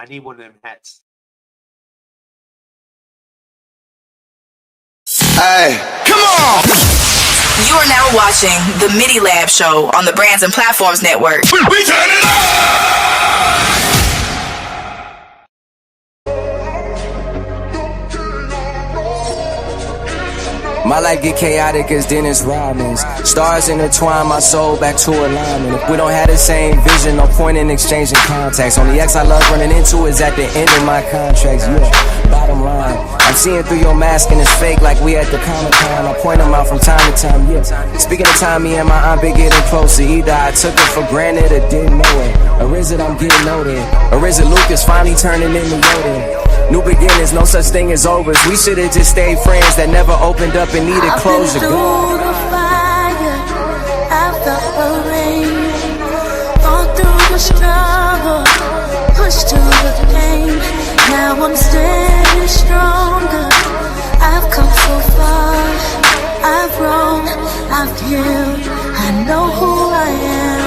I need one of them hats. Hey, come on! You are now watching the Midi Lab Show on the Brands and Platforms Network. We turn it up! My life get chaotic as Dennis Rodman's. Stars intertwine my soul back to alignment. If we don't have the same vision, no point in exchanging contacts. Only ex I love running into is at the end of my contracts. Yeah, bottom line, I'm seeing through your mask and it's fake like we at the Comic-Con. I point them out from time to time, yeah. Speaking of time, me and my aunt been getting closer. Either I took it for granted or didn't know it. Or is it I'm getting older? Or is it Lucas finally turning into Yoda? New beginnings, no such thing as overs. We should've just stayed friends that never opened up and needed closure. I've been through the fire, I felt the rain, gone through the struggle, pushed through the pain. Now I'm standing stronger. I've come so far, I've grown, I've healed. I know who I am.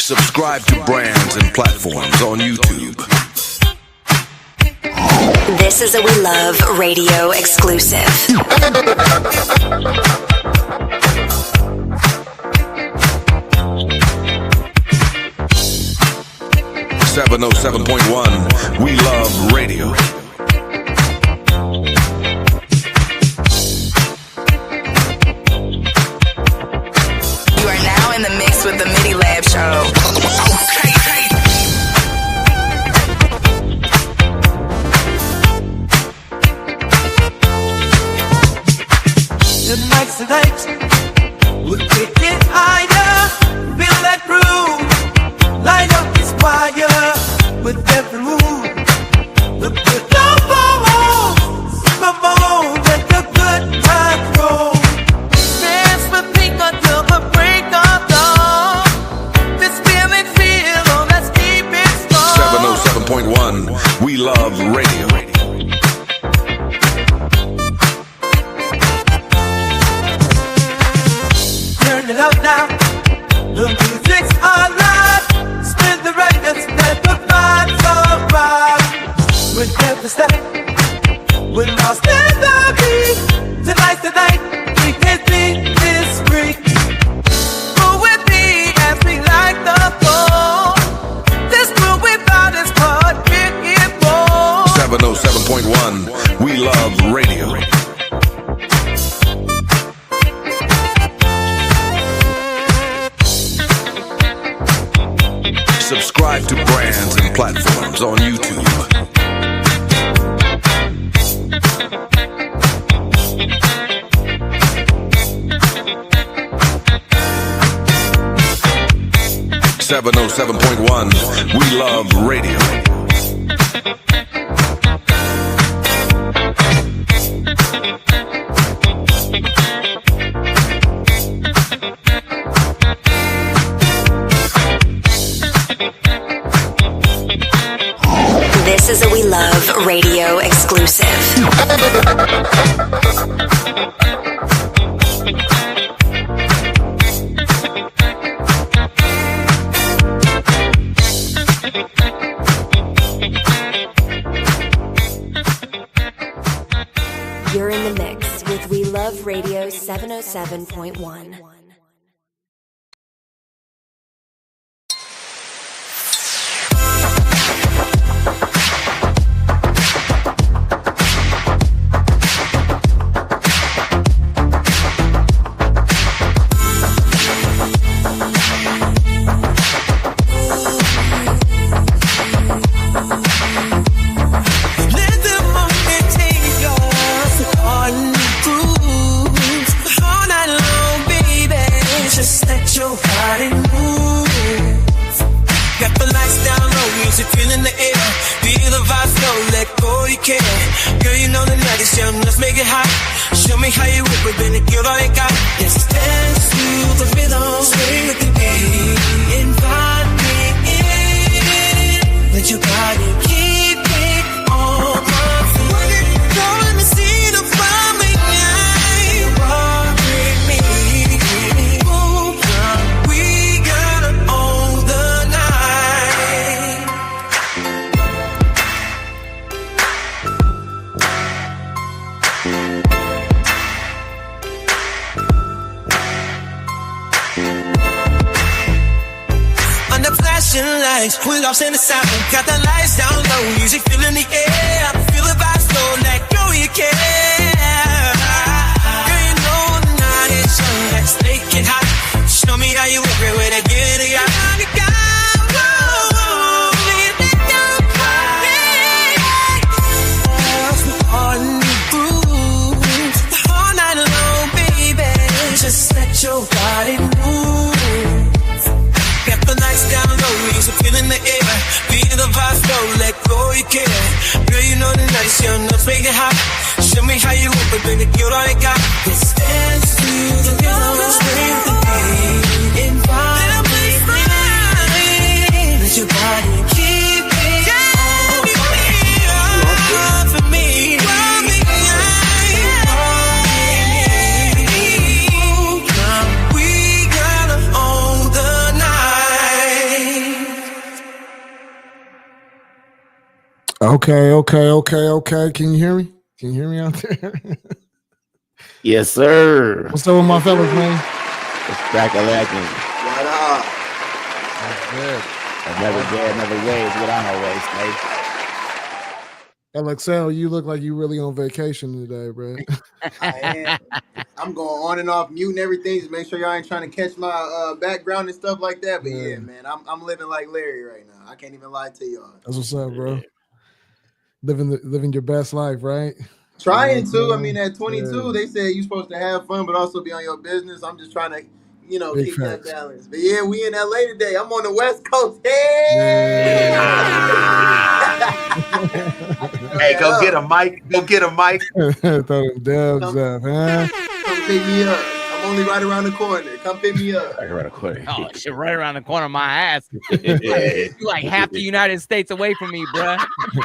Subscribe to brands and platforms on YouTube. This is a We Love Radio exclusive. 707.1 We Love Radio. You are now in the mix with the Midi Lab Show. The nights and nights, we'll take it higher, feel that groove, light up this fire with every move. Look good, come on, let the good times roll. Dance with me until the break of dawn. This feeling feel, let's keep it strong. 707.1 We Love Radio. Turn it up now, the music's alive. Spin the records, let the vibes arrive. With every step, we're lost in the beat. Tonight's the night, we can't beat this freak. Move with me as we light the floor. This groove we found is called Kick It Ball. 707.1 We Love Radio. Subscribe to brands and platforms on YouTube. .1 We Love Radio. This is a We Love Radio exclusive. You're in the mix with We Love Radio 707.1. Girl, you know the night is young, let's make it hot. Show me how you whip it, baby, give all you got. Let's dance to the rhythm, swing with the beat. Invite me in, let your body keep it on my feet. Don't let me see the fire, make me walk with me. Oh, we gotta own the night. Under flashing lights, we lost in the sound. Got the lights down low, music filling the air. Feel the vibe slow, let go, you care. Girl, you know the night is young, let's make it hot. Show me how you work it with a giddy up. Just let your body move. Got the lights down low, music feeling the air. Feel the vibe flow, let go, you care. Girl, you know the night is young, let's make it hot. Show me how you whip it, baby, give all you got. Let's dance to the rhythm, swing the beat. Invite me in, let your body keep it on for me. We gotta own the night. Okay. Can you hear me? Can you hear me out there? Yes, sir. What's up with my fellas, man? It's back a legend. What up? That's good. Another day, another way is what I always say. LXL, you look like you really on vacation today, bro. I am. I'm going on and off mute and everything to make sure y'all ain't trying to catch my background and stuff like that. But yeah, man, I'm living like Larry right now. I can't even lie to y'all. That's what's up, bro. Living your best life, right? Trying to. I mean, at 22, they say you're supposed to have fun, but also be on your business. I'm just trying to, Big keep facts. that balance. But yeah, we in LA today. I'm on the West Coast. Hey, Hey, go get a mic. Go get a mic. Throw them dubs up, huh? Come pick me up. I'm only right around the corner. Come pick me up. Right around the corner. Oh shit! Right around the corner of my ass. You like half the United States away from me, bruh.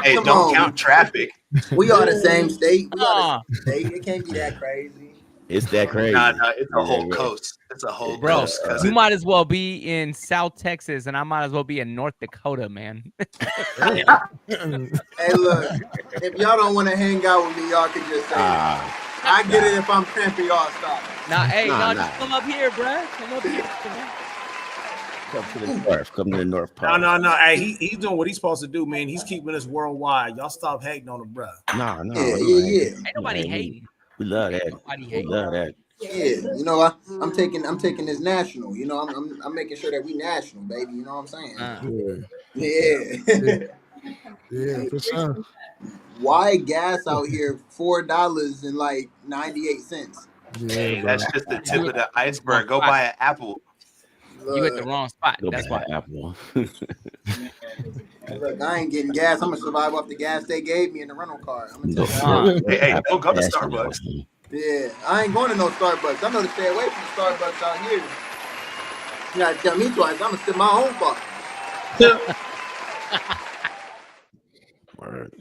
Hey, Come don't on. count traffic. We are the same state. It can't be that crazy. It's that crazy. Nah, it's a whole coast. It's a whole coast. You might as well be in South Texas, and I might as well be in North Dakota, man. Hey, look, if y'all don't want to hang out with me, y'all can just say it. I get it if I'm cramping y'all stop. Just come up here, bruh. Come up here. Come to the north. Come to the north part. No. Hey, he's doing what he's supposed to do, man. He's keeping us worldwide. Y'all stop hating on him, bro. No. Yeah. Ain't nobody hating. We love that. We love that. Yeah, I'm taking this national. I'm making sure that we national, baby. You know what I'm saying? Yeah, for sure. Why gas out here $4 and like 98 cents? Hey, that's just the tip of the iceberg. Go buy an apple. You at the wrong spot. Go That's buy why. an apple. Look, I ain't getting gas. I'm gonna survive off the gas they gave me in the rental car. I'm gonna tell you. Hey, don't go to Starbucks. Yeah, I ain't going to no Starbucks. I know to stay away from the Starbucks out here. You gotta tell me twice. I'm gonna sit in my own car. Word.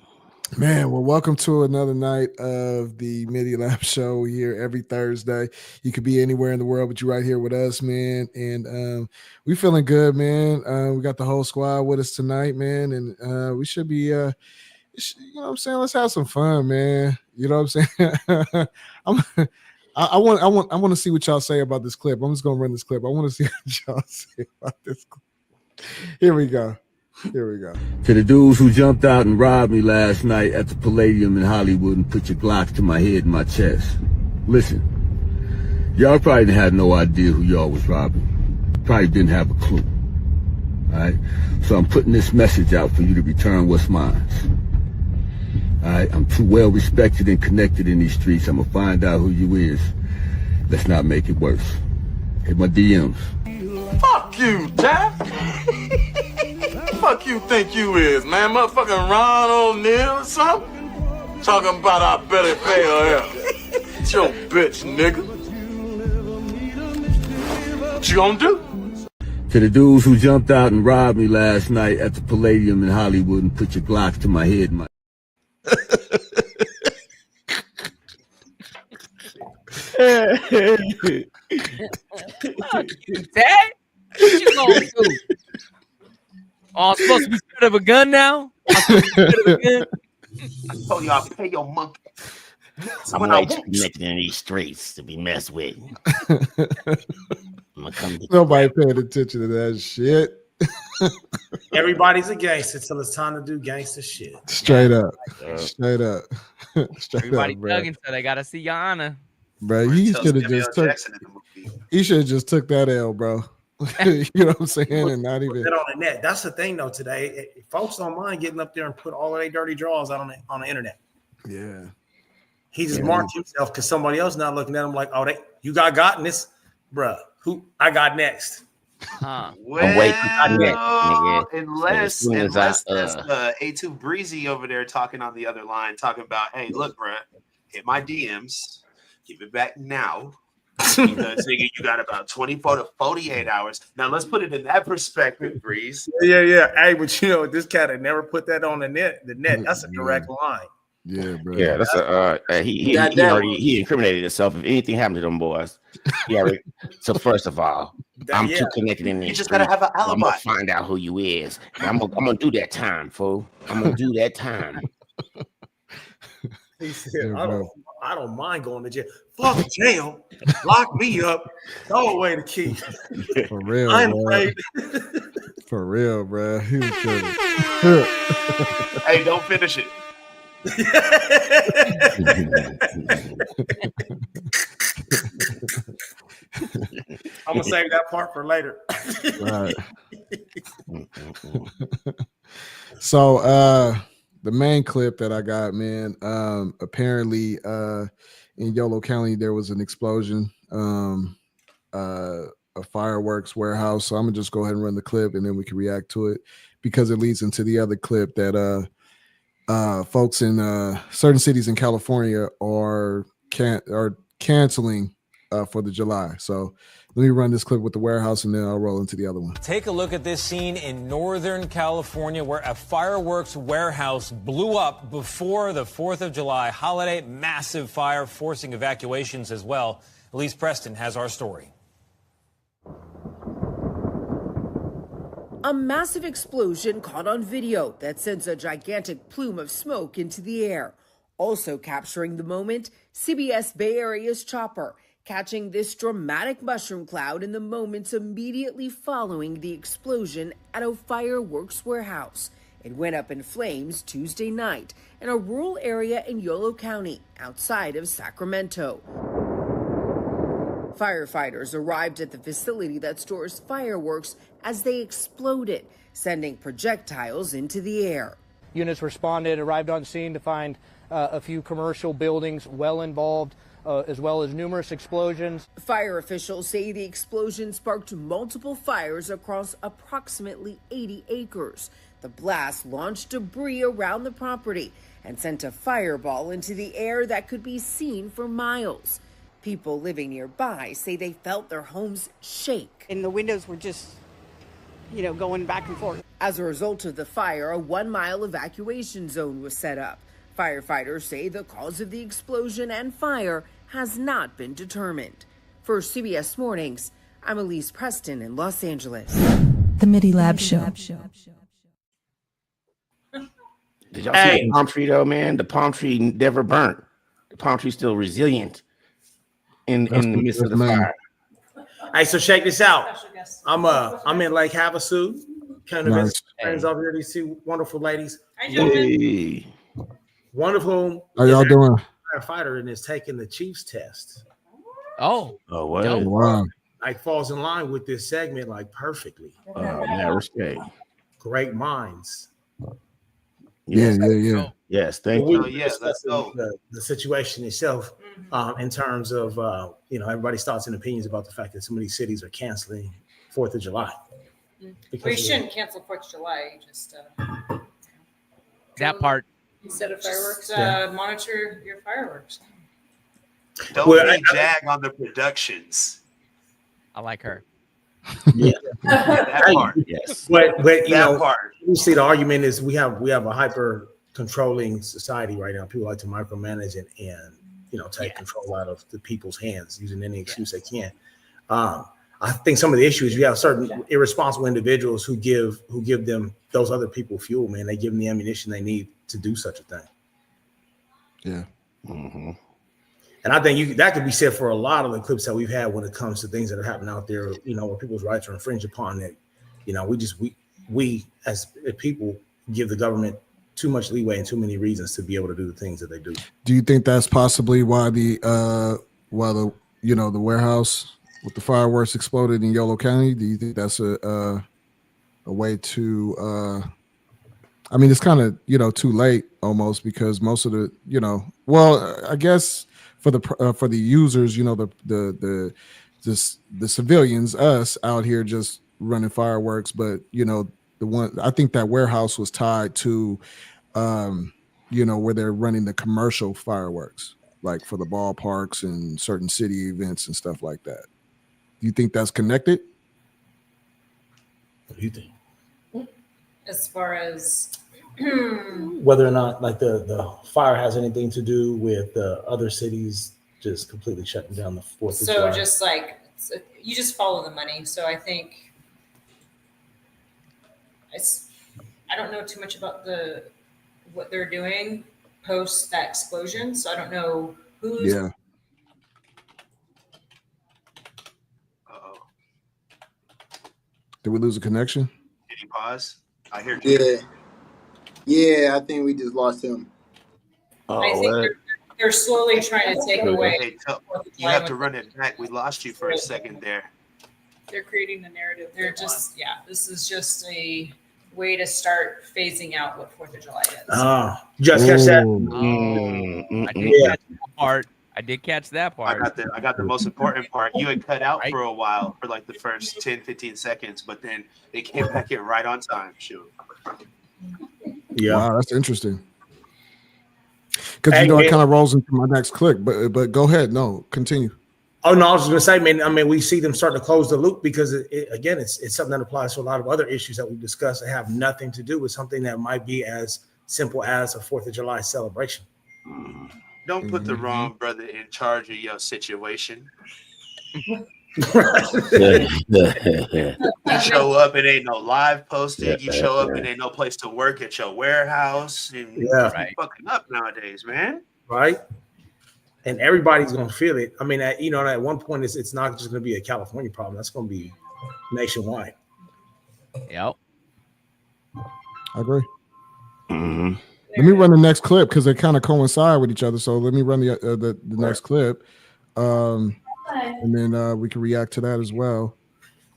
Man, well, welcome to another night of the Midi Lab Show. We're here every Thursday. You could be anywhere in the world, but you're right here with us, man. And we feeling good, man. We got the whole squad with us tonight, man. And we should be, you know what I'm saying? Let's have some fun, man. You know what I'm saying? I want to see what y'all say about this clip. I'm just gonna run this clip. I want to see what y'all say about this clip. Here we go. To the dudes who jumped out and robbed me last night at the Palladium in Hollywood and put your Glocks to my head and my chest. Listen, y'all probably had no idea who y'all was robbing. Probably didn't have a clue. All right? So I'm putting this message out for you to return what's mine. All right? I'm too well respected and connected in these streets. I'm gonna find out who you is. Let's not make it worse. Hit my DMs. Fuck you, Jack. Fuck you think you is, man? Motherfucking Ron O'Neal or something? Talking about I better pay her out. It's your bitch, nigga. What you gonna do? To the dudes who jumped out and robbed me last night at the Palladium in Hollywood and put your Glocks to my head and my... Fuck you, Dad. What you gonna do? Oh, I'm supposed to be scared of a gun now? I told you I'll pay your monkey. I'm way too connected in these streets to be messed with. Nobody paying attention to that shit. Everybody's a gangster till it's time to do gangster shit. Straight up. Everybody bro. thugging, so they gotta see your honor. Bro, he should have just took that L, bro. You know what I'm saying? And not even Put that on the net. That's the thing, though. Today, folks don't mind getting up there and put all of their dirty drawers out on the internet. Yeah, he just marked himself because somebody else not looking at him like, oh, you got in this, bruh. Who I got next? Well, unless that's A2 Breezy over there talking on the other line, talking about, hey, look, bruh, hit my DMs, give it back now. Because nigga, you got about 24 to 48 hours. Now let's put it in that perspective, Breeze. Yeah. Hey, but this cat had never put that on the net. That's a direct line. Yeah, bro. Yeah, that's he incriminated himself. If anything happened to them boys, so first of all, I'm too connected in You these just gotta streets. have an I'm alibi. gonna find out who you is. I'm gonna do that time, fool. I'm gonna do that time. He said, I don't mind going to jail. Fuck jail. Lock me up. Throw away the key. For real, I'm bro. afraid. For real, bro. He was kidding. Hey, don't finish it. I'm gonna save that part for later. Right. So the main clip that I got, man, apparently in Yolo County there was an explosion, a fireworks warehouse. So I'm gonna just go ahead and run the clip and then we can react to it because it leads into the other clip that folks in certain cities in California are canceling for the July. So let me run this clip with the warehouse and then I'll roll into the other one. Take a look at this scene in Northern California where a fireworks warehouse blew up before the 4th of July holiday. Massive fire forcing evacuations as well. Elise Preston has our story. A massive explosion caught on video that sends a gigantic plume of smoke into the air. Also capturing the moment, CBS Bay Area's chopper, catching this dramatic mushroom cloud in the moments immediately following the explosion at a fireworks warehouse. It went up in flames Tuesday night in a rural area in Yolo County, outside of Sacramento. Firefighters arrived at the facility that stores fireworks as they exploded, sending projectiles into the air. Units responded, arrived on scene to find a few commercial buildings well involved, as well as numerous explosions. Fire officials say the explosion sparked multiple fires across approximately 80 acres. The blast launched debris around the property and sent a fireball into the air that could be seen for miles. People living nearby say they felt their homes shake. And the windows were just, going back and forth. As a result of the fire, a 1-mile evacuation zone was set up. Firefighters say the cause of the explosion and fire has not been determined. For CBS Mornings, I'm Elise Preston in Los Angeles. The Midi Lab Show. Did y'all see the palm tree though, man? The palm tree never burnt. The palm tree's still resilient in the midst of the fire. Hey, so check this out. I'm in Lake Havasu. Kind of friends over here. These two wonderful ladies. Hey. One of whom How y'all doing? Firefighter and is taking the Chiefs test. Oh, wow. Like falls in line with this segment like perfectly. Oh man, respect. Great minds. Yeah. Yes, thank you. Yes, let's go. The situation itself, in terms of everybody's thoughts and opinions about the fact that so many cities are canceling 4th of July. Well, you shouldn't cancel 4th of July. You just that part. Instead of fireworks, monitor your fireworks. Don't jag on the productions. I like her. Yeah, that part. Yes, but that part. You see, the argument is we have a hyper controlling society right now. People like to micromanage and take control out of the people's hands using any excuse they can. I think some of the issues you have certain irresponsible individuals who give them those other people fuel. Man, they give them the ammunition they need to do such a thing. Yeah. Mm-hmm. And I think that could be said for a lot of the clips that we've had when it comes to things that are happening out there, where people's rights are infringed upon. That, we as people give the government too much leeway and too many reasons to be able to do the things that they do. Do you think that's possibly why the warehouse with the fireworks exploded in Yolo County? Do you think that's a way to? I mean, it's kind of too late almost because most of the I guess for the users, the civilians, us out here just running fireworks, but I think that warehouse was tied to where they're running the commercial fireworks, like for the ballparks and certain city events and stuff like that. Do you think that's connected? What do you think? As far as whether or not like the fire has anything to do with other cities just completely shutting down the 4th of So July. just like you just follow the money. So I think I don't know too much about what they're doing post that explosion. So I don't know who's. Yeah. Did we lose a connection? Did you pause? I hear. Yeah, I think we just lost him. I think they're slowly trying to take away. Hey, you have to run it back. We lost you for a second there. They're creating the narrative. They're just this is just a way to start phasing out what 4th of July is. You guys catch that? I did catch that part. I did catch that part. I got the most important part. You had cut out for a while for like the first 10, 15 seconds, but then they came back in right on time. Shoot. Yeah. Wow, that's interesting. Because it kind of rolls into my next clip, but go ahead. No, continue. Oh no, I was just gonna say, man. I mean, we see them starting to close the loop because it's something that applies to a lot of other issues that we discussed that have nothing to do with something that might be as simple as a 4th of July celebration. Don't put the wrong brother in charge of your situation. You show up and ain't no live posting. You show up and ain't no place to work at your warehouse. And fucking up nowadays, man. Right. And everybody's gonna feel it. I mean, at one point, it's not just gonna be a California problem. That's gonna be nationwide. Yep. I agree. Let me run the next clip because they kind of coincide with each other. So let me run the next clip, and then we can react to that as well.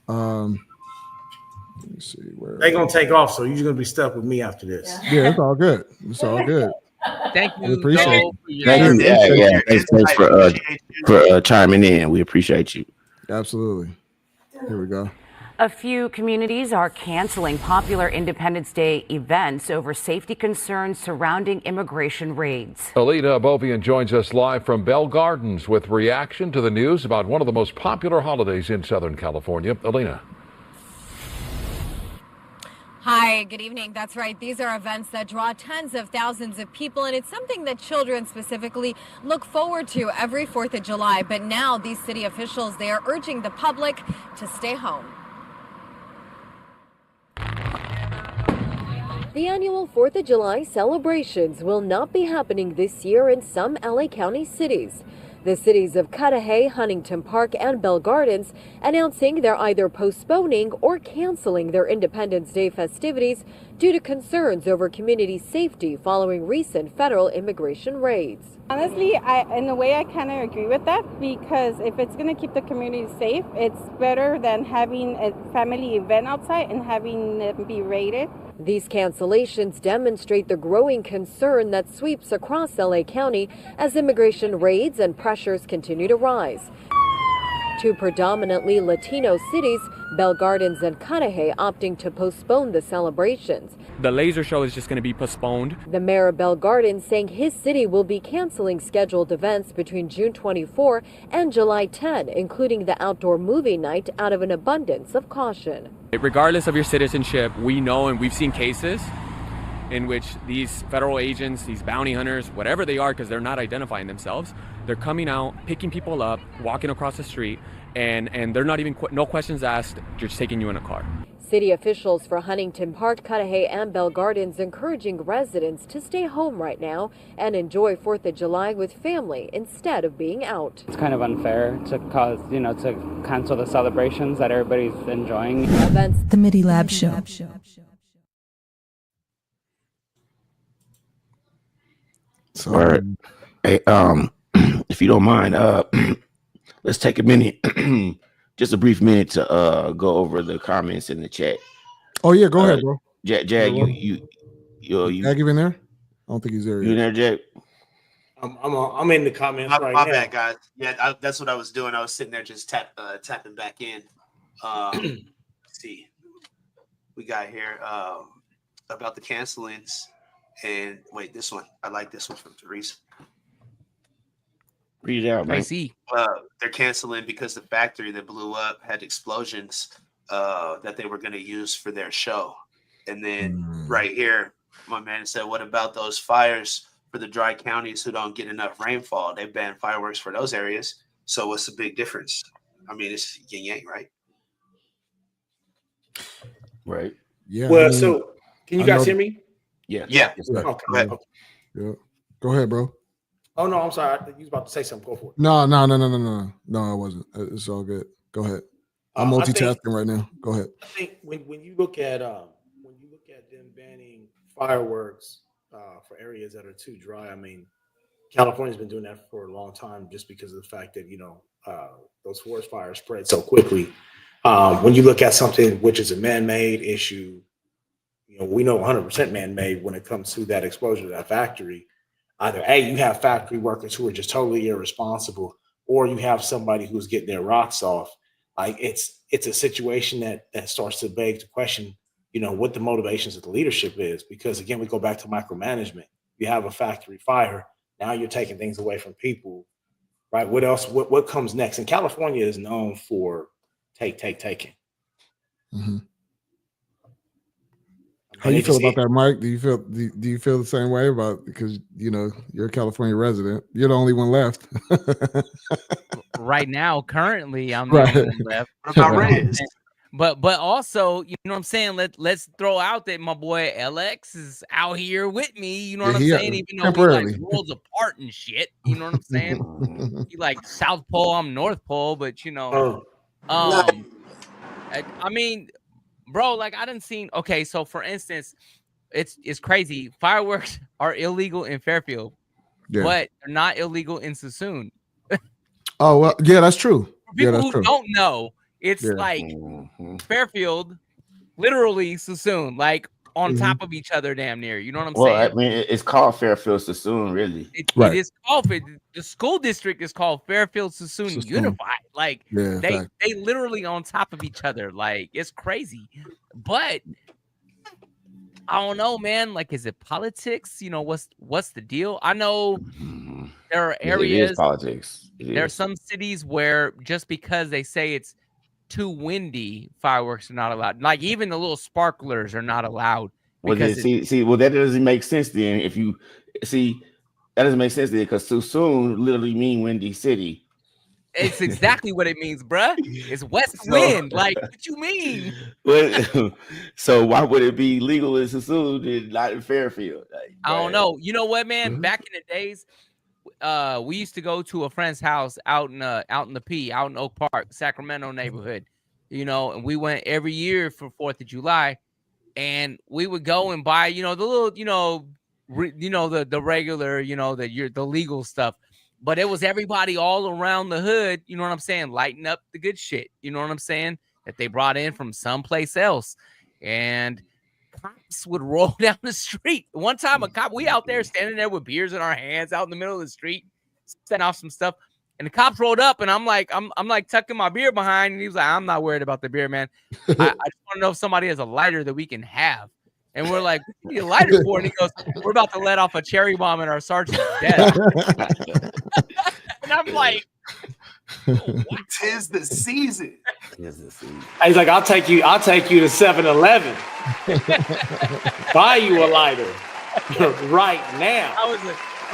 Let me see where they're gonna take off. So you're gonna be stuck with me after this. Yeah, it's all good. It's all good. Thank you. We appreciate it. Thank you. Thanks for chiming in. We appreciate you. Absolutely. Here we go. A few communities are canceling popular Independence Day events over safety concerns surrounding immigration raids. Alina Bovian joins us live from Bell Gardens with reaction to the news about one of the most popular holidays in Southern California. Alina. Hi, good evening. That's right. These are events that draw tens of thousands of people, and it's something that children specifically look forward to every 4th of July. But now these city officials, they are urging the public to stay home. The annual 4th of July celebrations will not be happening this year in some LA County cities. The cities of Cudahy, Huntington Park, and Bell Gardens announcing they're either postponing or canceling their Independence Day festivities due to concerns over community safety following recent federal immigration raids. Honestly, in a way, I kind of agree with that because if it's going to keep the community safe, it's better than having a family event outside and having them be raided. These cancellations demonstrate the growing concern that sweeps across LA County as immigration raids and pressures continue to rise. Two predominantly Latino cities, Bell Gardens and Cudahy, opting to postpone the celebrations. The laser show is just going to be postponed. The mayor of Bell Gardens saying his city will be canceling scheduled events between June 24 and July 10, including the outdoor movie night, out of an abundance of caution. Regardless of your citizenship, we know and we've seen cases in which these federal agents, these bounty hunters, whatever they are, because they're not identifying themselves, they're coming out, picking people up, walking across the street, and they're not even, no questions asked, just taking you in a car. City officials for Huntington Park, Cudahy, and Bell Gardens encouraging residents to stay home right now and enjoy 4th of July with family instead of being out. It's kind of unfair to cause, to cancel the celebrations that everybody's enjoying. Events. The Midi Lab Show. Word. Hey, if you don't mind, let's take a minute, just a brief minute to go over the comments in the chat. Oh yeah, go ahead, bro. Jag, you Jag in there? I don't think he's there. You in there, Jag? I'm in the comments right my now. bad, guys. Yeah, that's what I was doing. I was sitting there just tapping back in. Let's see, we got here about the cancelings. And wait, this one. I like this one from Therese. Read it out, man. I see. They're canceling because the factory that blew up had explosions that they were going to use for their show. And then right here, My man said, what about those fires for the dry counties who don't get enough rainfall? They ban fireworks for those areas. So what's the big difference? I mean, it's yin yang, right? Right. Yeah. Well, I mean, so can you I guys know- hear me? Yeah. Okay. Go ahead. Yeah. Go ahead, bro. Oh no, I'm sorry. You was about to say something. Go for it. No, I wasn't. It's all good. Go ahead. I'm multitasking right now. Go ahead. I think when you look at them banning fireworks for areas that are too dry, I mean, California's been doing that for a long time just because of the fact that those forest fires spread so quickly. When you look at something which is a man-made issue, we know 100% man-made when it comes to that explosion to that factory. Either A, you have factory workers who are just totally irresponsible, or you have somebody who's getting their rocks off. Like it's a situation that starts to beg the question, what the motivations of the leadership is. Because again, we go back to micromanagement. You have a factory fire. Now you're taking things away from people, right? What else? What comes next? And California is known for taking. Mm-hmm. How you feel about that, Mike? Do you feel the same way about, because you're a California resident? You're the only one left. Right now, currently, I'm the Right. only one left. What about Reyes? But also, you know what I'm saying? Let's throw out that my boy LX is out here with me. You know what I'm saying? Even though we like worlds apart and shit. You know what I'm saying? He like South Pole, I'm North Pole, but I mean, bro, like I done seen. Okay, so for instance, it's crazy. Fireworks are illegal in Fairfield, but they're not illegal in Sassoon. Oh well, yeah, that's true. For people who don't know, it's like Fairfield, literally Sassoon, like on top of each other, damn near. You know what I'm saying? Well, I mean, it's called Fairfield Sassoon, really. It is called, the school district is called Fairfield Sassoon Unified. Like they literally on top of each other. Like it's crazy. But I don't know, man. Like, is it politics? What's the deal? I know there are areas. It is politics. There are some cities where just because they say it's too windy, fireworks are not allowed. Like even the little sparklers are not allowed. Well, that doesn't make sense then. If you see, that doesn't make sense then, because too soon literally mean windy city. It's exactly what it means, bruh. It's west wind. Like, what you mean? Well, so why would it be legal in Sassoon and not in Fairfield? Like, I don't know. You know what, man? Back in the days, we used to go to a friend's house out in Oak Park, Sacramento neighborhood. And we went every year for 4th of July, and we would go and buy, the little, the regular, the legal stuff. But it was everybody all around the hood, you know what I'm saying, lighting up the good shit, you know what I'm saying, that they brought in from someplace else. And cops would roll down the street. One time we out there standing there with beers in our hands out in the middle of the street, setting off some stuff. And the cops rolled up, and I'm like tucking my beer behind, and he was like, I'm not worried about the beer, man. I just want to know if somebody has a lighter that we can have. And we're like, what do you need a lighter for? And he goes, we're about to let off a cherry bomb in our sergeant's desk. And I'm like, what? Tis the season. He's like, I'll take you to 7-Eleven. Buy you a lighter right now. I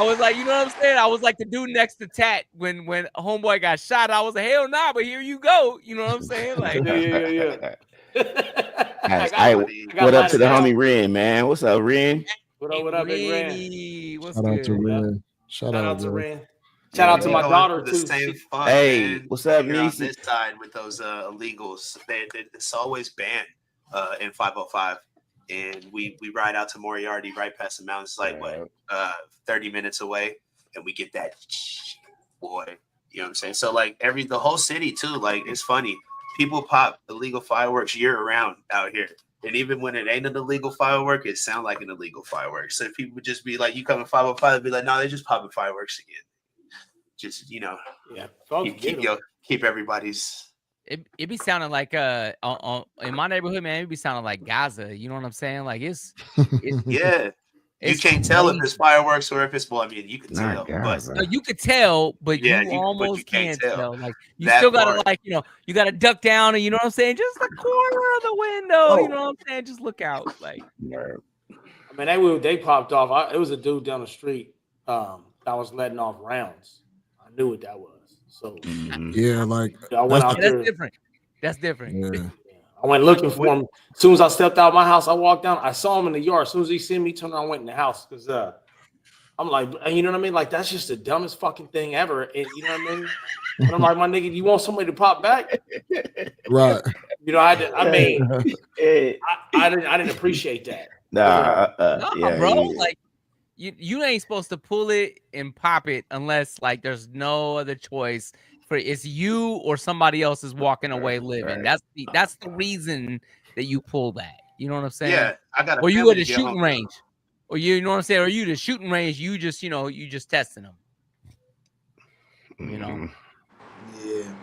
was like, you know what I'm saying? I was like the dude next to Tat when homeboy got shot. I was like, hell nah, but here you go. You know what I'm saying? Like, yeah. What up to the homie Ren, man? What's up, Ren? What up, big Ren? What's Shout out to Ren. Shout out to Ren. Shout out to my daughter too. The same fun, hey, man. What's up, You're on Niecy? this side with those illegals. It's always banned in 505, and we ride out to Moriarty, right past the mountains, like 30 minutes away, and we get that boy. You know what I'm saying? So like the whole city too. Like it's funny. People pop illegal fireworks year round out here. And even when it ain't an illegal firework, it sounds like an illegal firework. So people would just be like, you come in 505, be like, no, they're just popping fireworks again. Just, keep everybody's. It be sounding like in my neighborhood, man, it be sounding like Gaza. You know what I'm saying? Like it's yeah. You can't tell if it's fireworks or if it's, well, I mean, you can tell. But you could tell, but you almost can't tell. Like you still gotta you gotta duck down and you know what I'm saying? Just the corner of the window. You know what I'm saying? Just look out. Like I mean, they popped off. It was a dude down the street that was letting off rounds. I knew what that was. So yeah, like I went out there. That's different. That's different. Yeah. I went looking for him. As soon as I stepped out of my house, I walked down. I saw him in the yard. As soon as he seen me, turned around, went in the house because I'm like, you know what I mean? Like that's just the dumbest fucking thing ever. And you know what I mean? And I'm like, my nigga, you want somebody to pop back? Right. You know, I didn't appreciate that. Bro. Like you ain't supposed to pull it and pop it unless like there's no other choice. It's you or somebody else is walking away living. Right. That's the reason that you pull that. You know what I'm saying? Yeah, I got. Or you at a shooting range, or you know what I'm saying? Or you at a shooting range? You just testing them. You know? Yeah.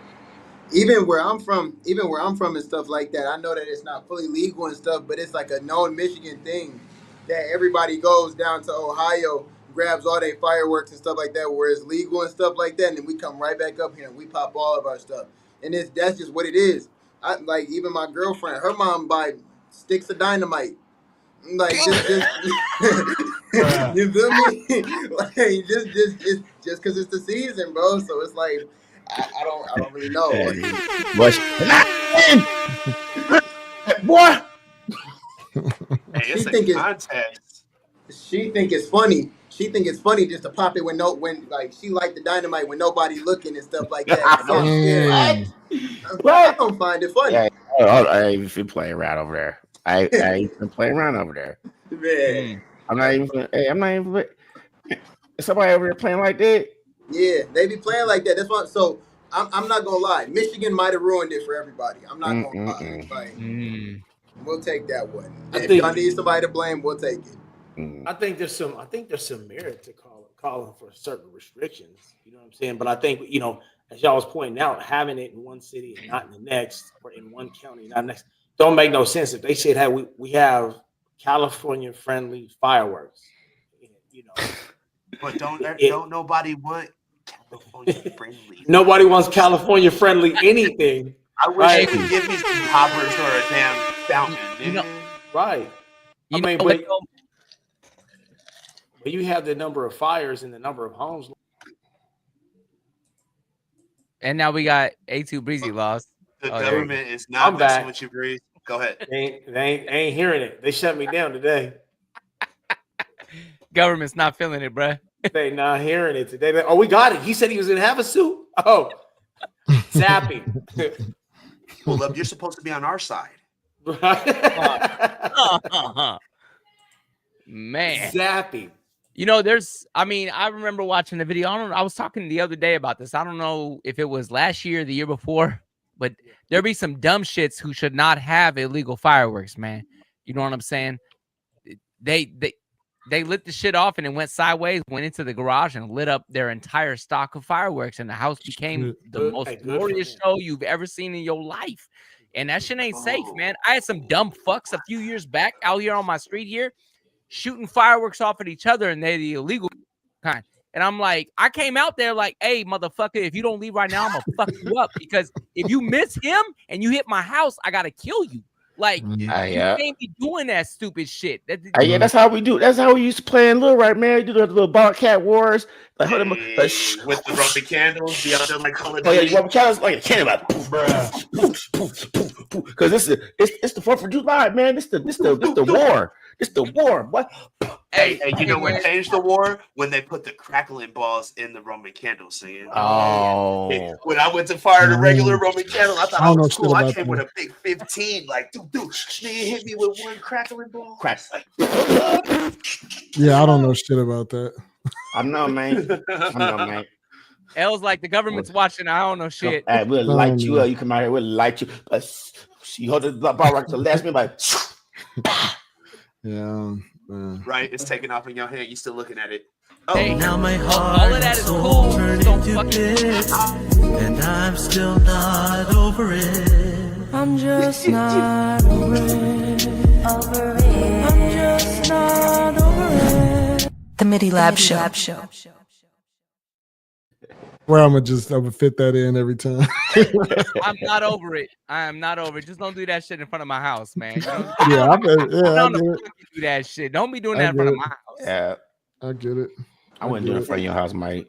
Even where I'm from and stuff like that, I know that it's not fully legal and stuff, but it's like a known Michigan thing that everybody goes down to Ohio, grabs all their fireworks and stuff like that where it's legal and stuff like that, and then we come right back up here and we pop all of our stuff. And that's just what it is. Like even my girlfriend, her mom buy sticks of dynamite. Like just you feel me? Like just because it's the season, bro. So it's like I don't really know. Boy. Hey, it's a contest. She think it's funny. She think it's funny just to pop it when like she like the dynamite when nobody looking and stuff like that. I don't find it funny. Yeah, I ain't even playing around over there. I ain't even playing around over there. Man. I'm not even. Is somebody over there playing like that? Yeah, they be playing like that. That's why. So I'm not gonna lie. Michigan might have ruined it for everybody. I'm not gonna lie. Like, we'll take that one. If y'all need somebody to blame, we'll take it. I think there's some merit to calling for certain restrictions. You know what I'm saying? But I think as y'all was pointing out, having it in one city and not in the next, or in one county not next, don't make no sense. If they said, "Hey, we have California friendly fireworks," but don't nobody want California friendly. Nobody wants California friendly anything. I wish you could give me some poppers or a damn fountain. Right. But you have the number of fires and the number of homes. And now we got A2 Breezy lost. The government is not messing with you, Breeze. Go ahead. They ain't hearing it. They shut me down today. Government's not feeling it, bruh. They not hearing it today. Oh, we got it. He said he was gonna have a suit. Oh, zapping. Well, you're supposed to be on our side. Man, zapping. I remember watching the video. I was talking the other day about this. I don't know if it was last year or the year before, but there be some dumb shits who should not have illegal fireworks, man. You know what I'm saying? They lit the shit off and it went sideways, went into the garage and lit up their entire stock of fireworks, and the house became the most glorious show you've ever seen in your life. And that shit ain't safe, man. I had some dumb fucks a few years back out here on my street here shooting fireworks off at each other, and they're the illegal kind. And I'm like, I came out there like, hey, motherfucker, if you don't leave right now, I'm gonna fuck you up, because if you miss him and you hit my house, I gotta kill you. Like, you can't be doing that stupid shit. That's how we do. That's how we used to play in Little Right, man. We do the little Bobcat Wars. With the Roman candles, be out there like Call of Duty. Duty. Roman candles, like a candle, like because it's the 4th of July, man. This the war. It's the war. What? Hey, you know what changed the war? When they put the crackling balls in the Roman candle singing. Oh. When I went to fire the regular Roman candle, I thought I was cool. I came with a big 15, like, dude, nigga hit me with one crackling ball. Yeah, I don't know shit about that. I know, man. L's like, the government's watching. I don't know shit. Hey, we'll light you up. You come out here, we'll light you. She hold the ball right to the last minute, like, yeah. Right, it's taking off in your hand. You still looking at it. Oh, hey, now my heart all of that is cool. Don't fucking and I'm still not over it. I'm just not over it. I'm just not over it. The Midi Lab Show. Where I'm gonna fit that in every time. I'm not over it. I am not over it. Just don't do that shit in front of my house, man. You know, Yeah, I get it. Do that shit. Don't be doing I that in front get of my it. house. Yeah, I get it. I wouldn't do it in front of your house, Mike.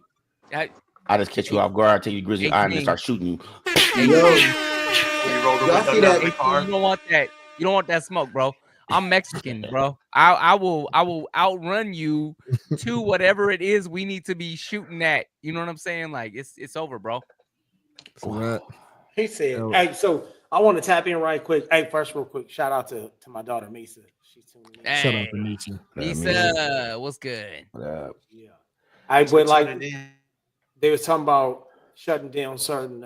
I just catch you off guard, take you grizzly eye, and then start shooting you. Yo, y'all see that? You don't want that. You don't want that smoke, bro. I'm Mexican, bro. I will outrun you to whatever it is we need to be shooting at. You know what I'm saying? Like it's over, bro. He said, "Hey, so I want to tap in right quick. Hey, first, real quick, shout out to my daughter Misa. She's tuning in. Shout out to Misa. Misa, what's good? Yeah, I would like. They was talking about shutting down certain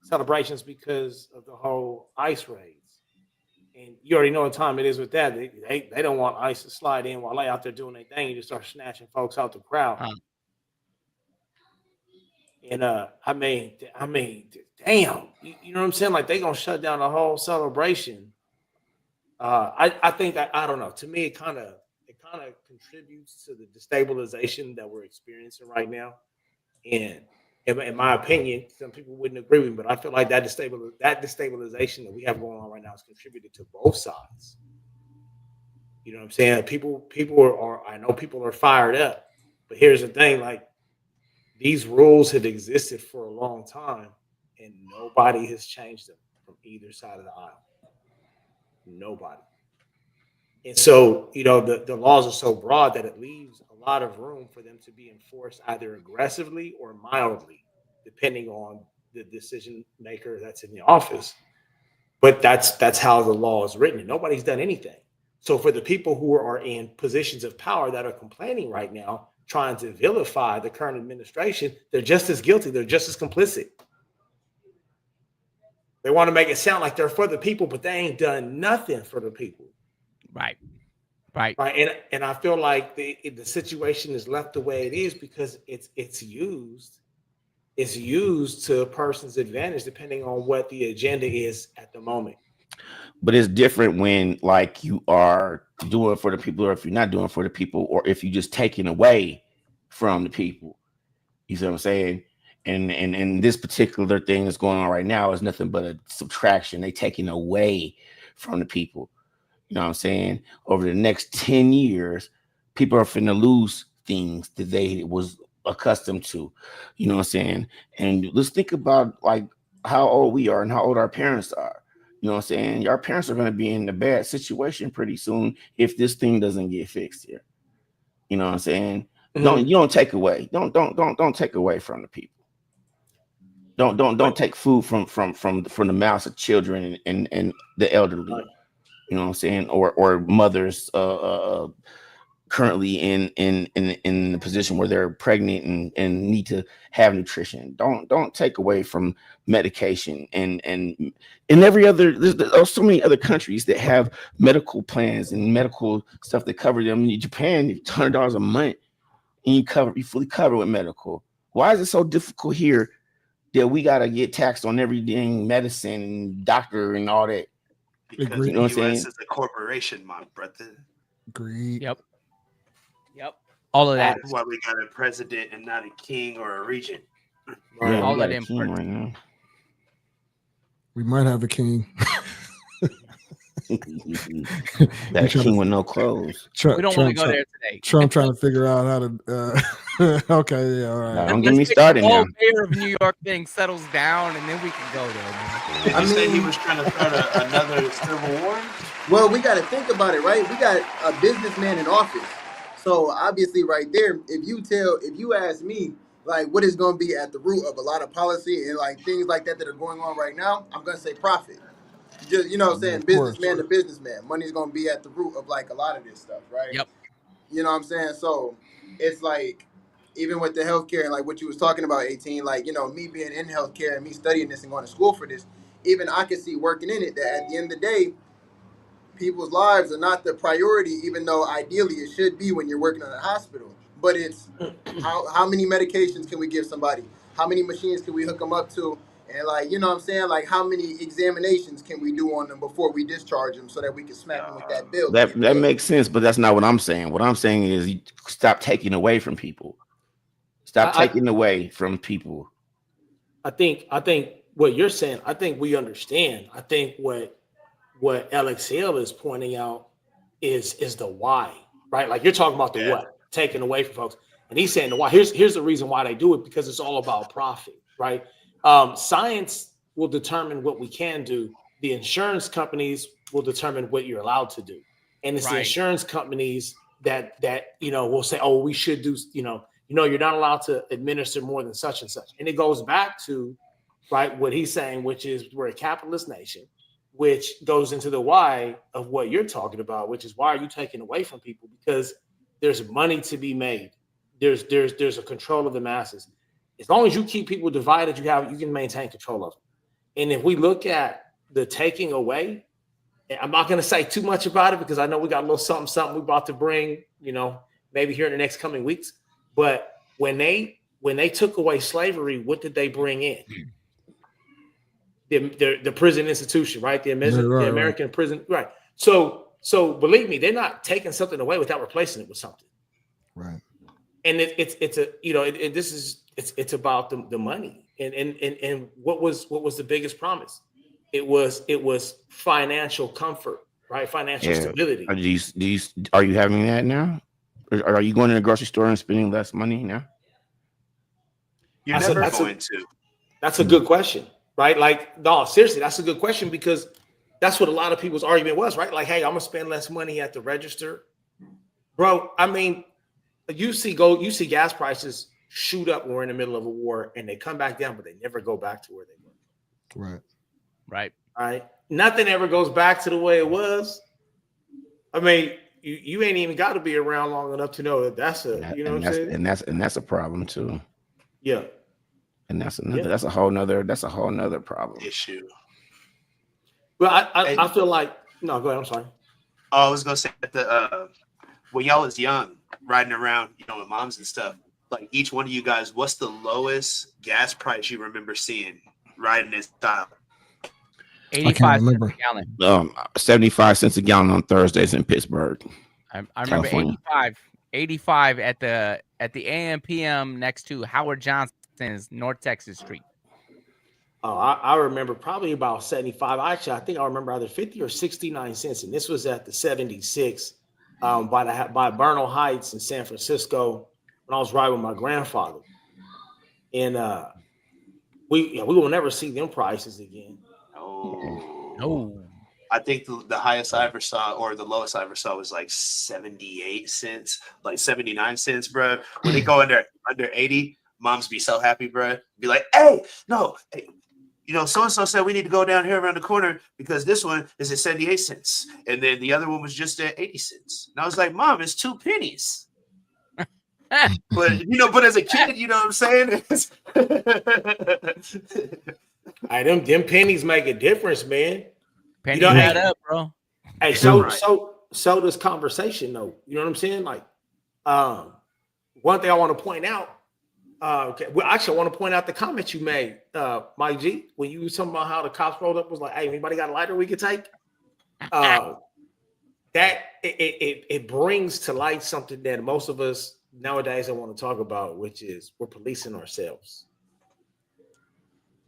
celebrations because of the whole ICE raids, and you already know what time it is with that. They don't want ICE to slide in while they out there doing their thing and just start snatching folks out the crowd. And I mean, damn, you know what I'm saying? Like they gonna shut down the whole celebration. I think that I don't know. To me, it kind of contributes to the destabilization that we're experiencing right now. And in my opinion, some people wouldn't agree with me, but I feel like that destabilization that we have going on right now is contributed to both sides. You know what I'm saying? People are I know people are fired up, but here's the thing: like these rules have existed for a long time, and nobody has changed them from either side of the aisle. Nobody. And so, you know, the laws are so broad that it leaves a lot of room for them to be enforced either aggressively or mildly, depending on the decision maker that's in the office. But that's how the law is written. And nobody's done anything. So for the people who are in positions of power that are complaining right now, trying to vilify the current administration, they're just as guilty. They're just as complicit. They want to make it sound like they're for the people, but they ain't done nothing for the people. Right. And I feel like the situation is left the way it is because it's used to a person's advantage depending on what the agenda is at the moment. But it's different when like you are doing for the people, or if you're not doing for the people, or if you're just taking away from the people. You see what I'm saying? And this particular thing that's going on right now is nothing but a subtraction. They taking away from the people. You know what I'm saying? Over the next 10 years, people are finna lose things that they was accustomed to. You know what I'm saying? And let's think about like how old we are and how old our parents are. You know what I'm saying? Our parents are going to be in a bad situation pretty soon if this thing doesn't get fixed here. You know what I'm saying? Mm-hmm. Don't take away. Don't take away from the people. Don't take food from the mouths of children and the elderly. You know what I'm saying? Or mothers currently in the position where they're pregnant and need to have nutrition. Don't take away from medication and every other. There's so many other countries that have medical plans and medical stuff that cover them. In Japan, $100 a month and you fully covered with medical. Why is it so difficult here that we gotta get taxed on everything, medicine and doctor and all that? Because you know the U.S. is a corporation, my brother. Agreed. Yep. All of that. That's why we got a president and not a king or a regent. Yeah, all we got that a king right now. We might have a king. That king with no clothes. We don't want to go there today. Trump trying to figure out how to. Okay, yeah, all right. Now, don't get me started The now. whole mayor of New York thing settles down, and then we can go there. Man. Did you say he was trying to start another civil war? Well, we got to think about it, right? We got a businessman in office. So obviously right there, if you ask me, like what is going to be at the root of a lot of policy and like things like that are going on right now, I'm going to say profit. Just, you know what I'm saying? Businessman to businessman. Money's going to be at the root of like a lot of this stuff, right? Yep. You know what I'm saying? So it's like, even with the healthcare and like what you was talking about, 18, like, you know, me being in healthcare and me studying this and going to school for this, even I can see working in it that at the end of the day, people's lives are not the priority, even though ideally it should be when you're working in a hospital. But it's how many medications can we give somebody? How many machines can we hook them up to? And like, you know what I'm saying? Like how many examinations can we do on them before we discharge them so that we can smack them with that bill? That makes sense, but that's not what I'm saying. What I'm saying is you stop taking away from people. Stop taking away from people. I think what you're saying, I think we understand. I think what LXL is pointing out is the why, right? Like you're talking about the what, taking away from folks. And he's saying the why. Here's the reason why they do it, because it's all about profit, right? Science will determine what we can do. The insurance companies will determine what you're allowed to do. And it's the insurance companies that will say, oh, we should do, you're not allowed to administer more than such and such. And it goes back to, right, what he's saying, which is we're a capitalist nation, which goes into the why of what you're talking about, which is why are you taking away from people? Because there's money to be made. There's a control of the masses. As long as you keep people divided, you can maintain control of them. And if we look at the taking away, I'm not going to say too much about it because I know we got a little something we're about to bring, maybe here in the next coming weeks. But when they took away slavery, what did they bring in? The prison institution, right? The American prison, right? So believe me, they're not taking something away without replacing it with something, right? And it's about the money and what was the biggest promise? It was financial comfort, right? Financial stability. Are you having that now? Or are you going to the grocery store and spending less money now? You're never going to. That's a good question, right? Like, no, seriously, that's a good question because that's what a lot of people's argument was, right? Like, hey, I'm gonna spend less money at the register, bro. I mean, you see gas prices shoot up when we're in the middle of a war, and they come back down, but they never go back to where they were. Right. Right. All right. Nothing ever goes back to the way it was. I mean, you ain't even got to be around long enough to know that that's a, you know what I'm saying? And that's a problem too. Yeah. And that's a whole nother problem. Issue. But I feel like, no, go ahead. I'm sorry. I was gonna say that when y'all was young, riding around, with moms and stuff, like each one of you guys, what's the lowest gas price you remember seeing riding this style? 85 cents a gallon. 75 cents a gallon on Thursdays in Pittsburgh. I remember 85 at the AM PM next to Howard Johnson's North Texas Street. Oh, I remember probably about 75. Actually, I think I remember either 50 or 69 cents, and this was at the 76 by Bernal Heights in San Francisco when I was riding with my grandfather. And we will never see them prices again. No. I think the highest I ever saw, or the lowest I ever saw, was like 78 cents, like 79 cents, bro. When they go under 80, moms be so happy, bro. Be like, hey, so and so said we need to go down here around the corner because this one is at 78 cents, and then the other one was just at 80 cents. And I was like, Mom, it's 2 pennies. But as a kid, you know what I'm saying? Them pennies make a difference, man. Pennies add up, bro. Hey, so does conversation, though. You know what I'm saying? Like, one thing I want to point out. Well, actually, I want to point out the comment you made, Mike G, when you were talking about how the cops rolled up, was like, "Hey, anybody got a lighter we could take?" That it brings to light something that most of us nowadays don't want to talk about, which is we're policing ourselves,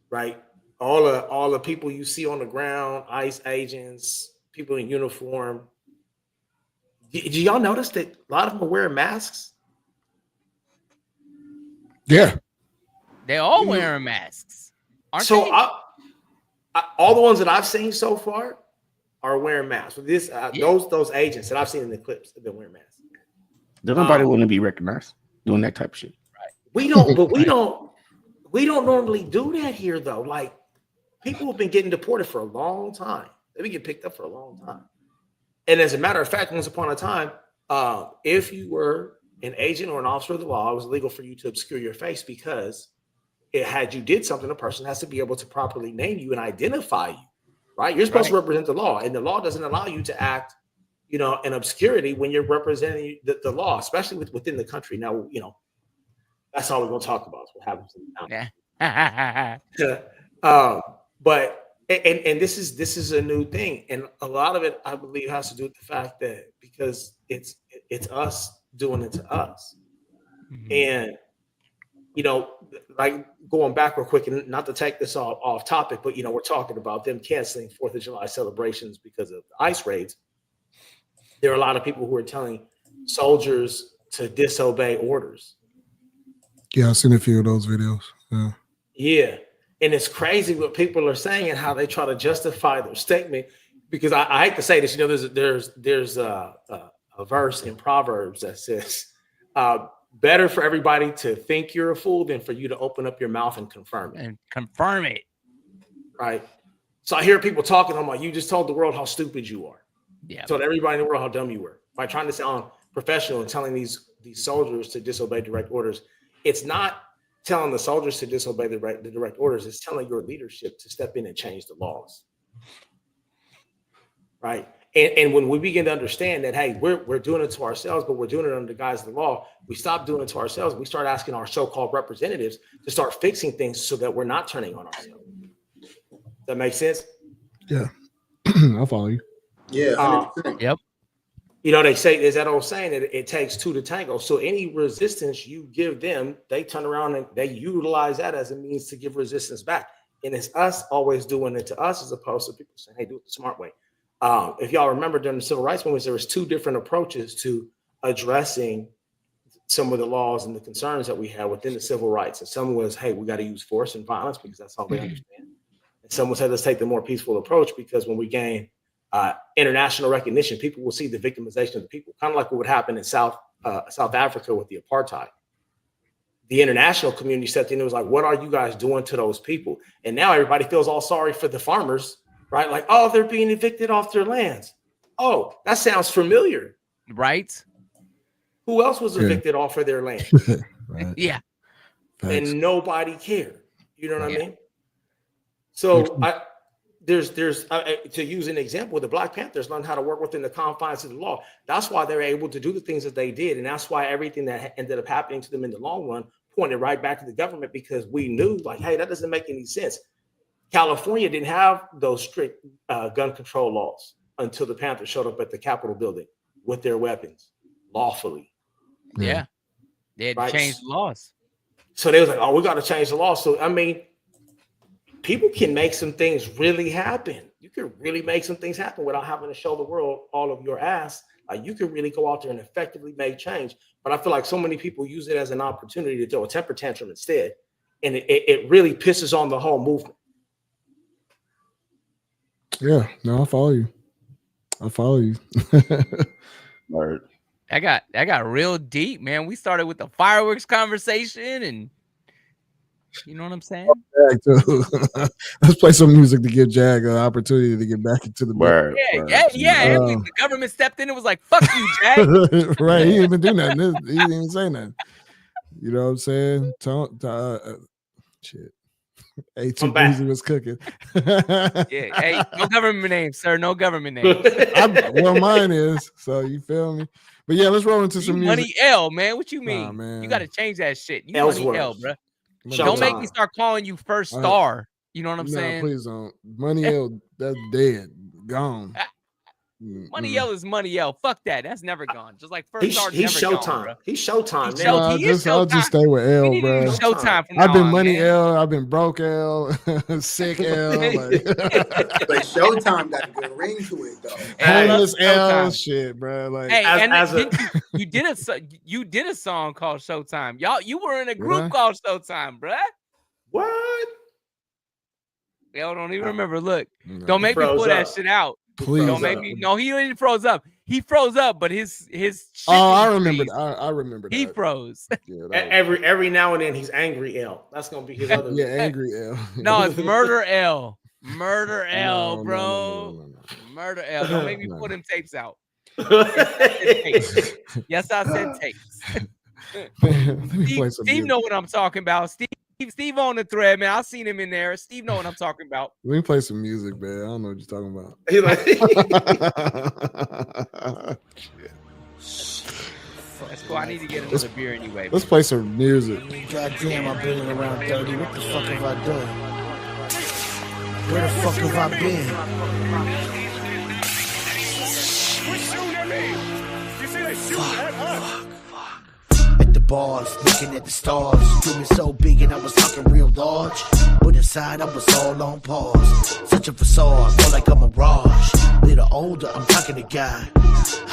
right? All the people you see on the ground, ICE agents, people in uniform. Did y'all notice that a lot of them are wearing masks? Yeah, they all wearing masks. Aren't so they? All the ones that I've seen so far are wearing masks. This those agents that I've seen in the clips have been wearing masks. Nobody want to be recognized doing that type of shit. Right. We don't normally do that here though. Like people have been getting deported for a long time. They've been getting picked up for a long time. And as a matter of fact, once upon a time, if you were an agent or an officer of the law, it was illegal for you to obscure your face because had you did something, a person has to be able to properly name you and identify you, right? You're supposed to represent the law, and the law doesn't allow you to act, in obscurity when you're representing the law, especially within the country. Now, that's all we're going to talk about. What happens in the but this is a new thing, and a lot of it, I believe, has to do with the fact that because it's us doing it to us. And you know, like going back real quick, and not to take this off topic, but, you know, we're talking about them canceling 4th of July celebrations because of ICE raids. There are a lot of people who are telling soldiers to disobey orders. Yeah, I've seen a few of those videos. Yeah. Yeah. And it's crazy what people are saying and how they try to justify their statement. Because I hate to say this, you know, there's a verse in Proverbs that says, better for everybody to think you're a fool than for you to open up your mouth and confirm it. Right. So I hear people talking, I'm like, you just told the world how stupid you are. Yeah. Told everybody in the world how dumb you were by trying to sound professional and telling these soldiers to disobey direct orders. It's not telling the soldiers to disobey the direct orders. It's telling your leadership to step in and change the laws. Right. And when we begin to understand that, hey, we're doing it to ourselves, but we're doing it under the guise of the law, we stop doing it to ourselves. We start asking our so-called representatives to start fixing things so that we're not turning on ourselves. That makes sense? Yeah. I'll follow you. Yeah. 100%. Yep. You know, they say, there's that old saying that it takes two to tango. So any resistance you give them, they turn around and they utilize that as a means to give resistance back. And it's us always doing it to us as opposed to people saying, hey, do it the smart way. If y'all remember during the civil rights movement, there was 2 different approaches to addressing some of the laws and the concerns that we had within the civil rights. And some was, hey, we got to use force and violence because that's all they understand. And some said, let's take the more peaceful approach because when we gain international recognition, people will see the victimization of the people, kind of like what would happen in South Africa with the apartheid. The international community stepped in and was like, what are you guys doing to those people? And now everybody feels all sorry for the farmers, right? Like, oh, they're being evicted off their lands. Oh, that sounds familiar. Right. Who else was evicted off of their land? Right. Yeah. And nobody cared. You know what I mean? So there's to use an example, the Black Panthers learned how to work within the confines of the law. That's why they're able to do the things that they did. And that's why everything that ended up happening to them in the long run pointed right back to the government, because we knew, like, hey, that doesn't make any sense. California didn't have those strict gun control laws until the Panthers showed up at the Capitol building with their weapons lawfully. Yeah. They had to change the laws. So they was like, oh, we got to change the law. So, I mean, people can make some things really happen. You can really make some things happen without having to show the world all of your ass. Like, you can really go out there and effectively make change. But I feel like so many people use it as an opportunity to throw a temper tantrum instead. And it really pisses on the whole movement. Yeah, no, I follow you. Word. I got real deep, man. We started with the fireworks conversation, and you know what I'm saying? Let's play some music to give Jag an opportunity to get back into the word. Yeah. The government stepped in and was like, "Fuck you, Jag." Right? He didn't even do nothing. He didn't even say nothing. You know what I'm saying? Shit. A2 Breezy was cooking. Yeah. Hey, no government names, sir. No government names. Well, mine is. So you feel me? But yeah, let's roll into some music. Money L, man. What you mean? Nah, man. You got to change that shit. You Ellsworth. Money L, bro. Showtime. Don't make me start calling you first star. You know what I'm saying? Please don't. Money L, that's dead. Gone. Money L is Money L. Fuck that. That's never gone. Just like first star. He's never Showtime. Gone, bro. He's Showtime. I'll just stay with L, bro. Showtime from I've been now on, Money man. L. I've been broke L. Sick L. But Showtime got a good ring to it, though. Homeless L. Shit, bro. Like, hey, you did a song called Showtime. You were in a group called Showtime, bro. What? Y'all don't even remember. Look, don't make me pull that shit out. Please don't make me. No, he didn't froze up. He froze up, but his shit I remember. I remember that. He froze. Yeah, every now and then he's angry L. That's gonna be his other. Yeah, angry L. No, it's Murder L. Murder L, bro. No. Murder L. Don't make me pull them tapes out. Yes, I said tapes. Steve know what I'm talking about. Steve on the thread, man. I seen him in there. Steve know what I'm talking about. Let me play some music, man. I don't know what you're talking about. He like, that's cool. I need to get another beer anyway. Let's play some music. Goddamn, I've been around 30. What the fuck have I done? Where the fuck have I been? Fuck. At the bars, looking at the stars. Dreaming so big and I was talking real large. But inside I was all on pause. Such a facade, more like a mirage. Little older, I'm talking to God.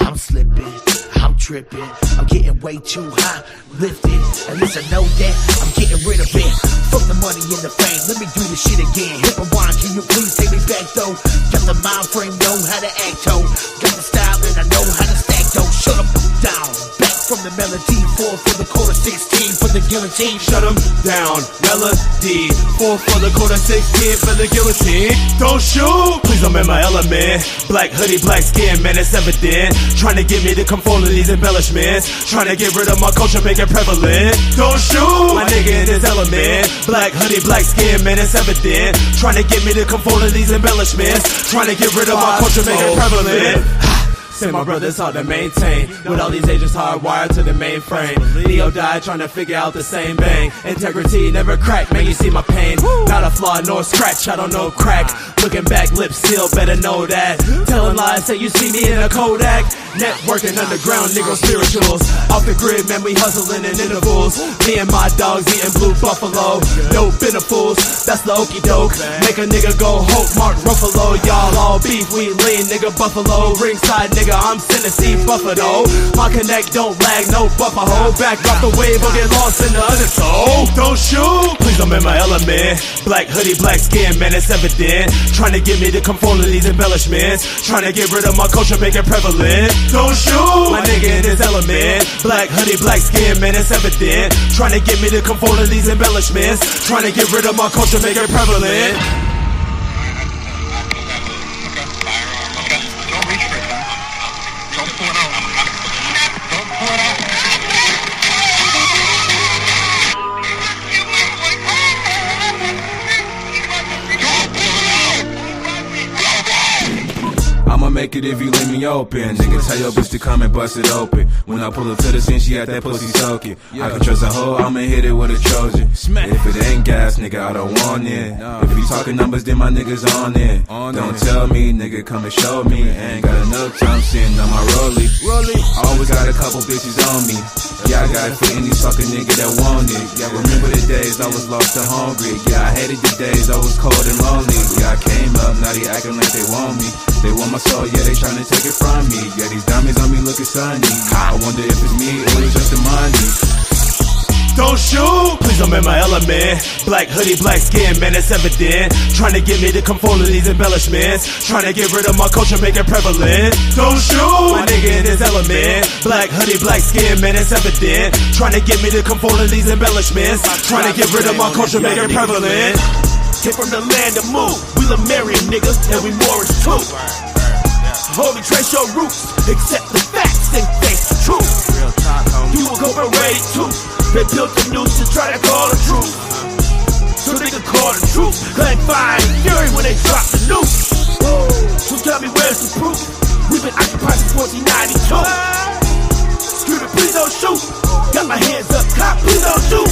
I'm slipping, I'm tripping. I'm getting way too high, lifted. At least I know that I'm getting rid of it. Fuck the money and the fame, let me do this shit again. Hit rewind, can you please take me back though? Got the mind frame, know how to act though. Got the style and I know how to stack though. Shut up, down, back from the melody. 4 for the quarter, 16 for the guillotine. Shut them down, melody. 4 for the quarter, 16 for the guillotine. Don't shoot, please I'm in my element. Black hoodie, black skin, man, it's evident. Trying to get me to conform to these embellishments. Trying to get rid of my culture, make it prevalent. Don't shoot, my nigga in his element. Black hoodie, black skin, man, it's evident. Trying to get me to conform to these embellishments. Trying to get rid of my culture, make it prevalent. Say my brother's hard to maintain. With all these agents hardwired to the mainframe. Neo died trying to figure out the same bang. Integrity never crack, man, you see my pain. Not a flaw nor scratch, I don't know crack. Looking back, lips sealed, better know that. Telling lies, say you see me in a Kodak. Networking underground, nigga spirituals. Off the grid, man, we hustling in intervals. Me and my dogs eating blue buffalo. No benefits, that's the okey doke. Make a nigga go Hope, Mark Ruffalo. Y'all all beef, we lean, nigga Buffalo. Ringside, nigga, I'm Tennessee Buffalo. My connect don't lag, no buffer hole. Back off the wave or get lost in the undertow. Don't shoot, please I'm in my element. Black hoodie, black skin, man, it's evident. Trying to get me to conform to these embellishments. Trying to get rid of my culture, make it prevalent. Don't shoot, my nigga in his element. Black hoodie, black skin, man, it's evident. Trying to get me to conform to these embellishments. Trying to get rid of my culture, make it prevalent. I'ma make it if you leave me open. Nigga, tell your bitch to come and bust it open. When I pull up to the scene, she had that pussy soaking. I can trust a hoe, I'ma hit it with a Trojan. If it ain't gas, nigga, I don't want it. If you talking numbers, then my niggas on it. Don't tell me, nigga, come and show me. Ain't got enough time sitting on my rollie. Always got a couple bitches on me. Yeah, I got it for any sucker nigga that want it. Yeah, remember the days I was lost and hungry. Yeah, I hated the days I was cold and lonely. Yeah, I came up, now they acting like they want me. They want my soul, yeah, they tryna take it from me. Yeah, these diamonds on me looking sunny. I wonder if it's me or it's just the money. Don't shoot, please I'm in my element. Black hoodie, black skin, man, it's evident. Trying to get me to conform to these embellishments. Trying to get rid of my culture, make it prevalent. Don't shoot, my nigga in his element. Black hoodie, black skin, man, it's evident. Trying to get me to conform to these embellishments. Trying to get rid of my culture, make it prevalent. Came from the land of move. We love marrying niggas and we Morris too. Homie, trace your roots, accept the facts and face the truth. You incorporated too. They built the news to try to call the truth. So they can call the truth. Claim fire and fury when they drop the news. So tell me where's the proof? We've been occupied since 1492. Screw it, please don't shoot. Got my hands up, cop, please don't shoot.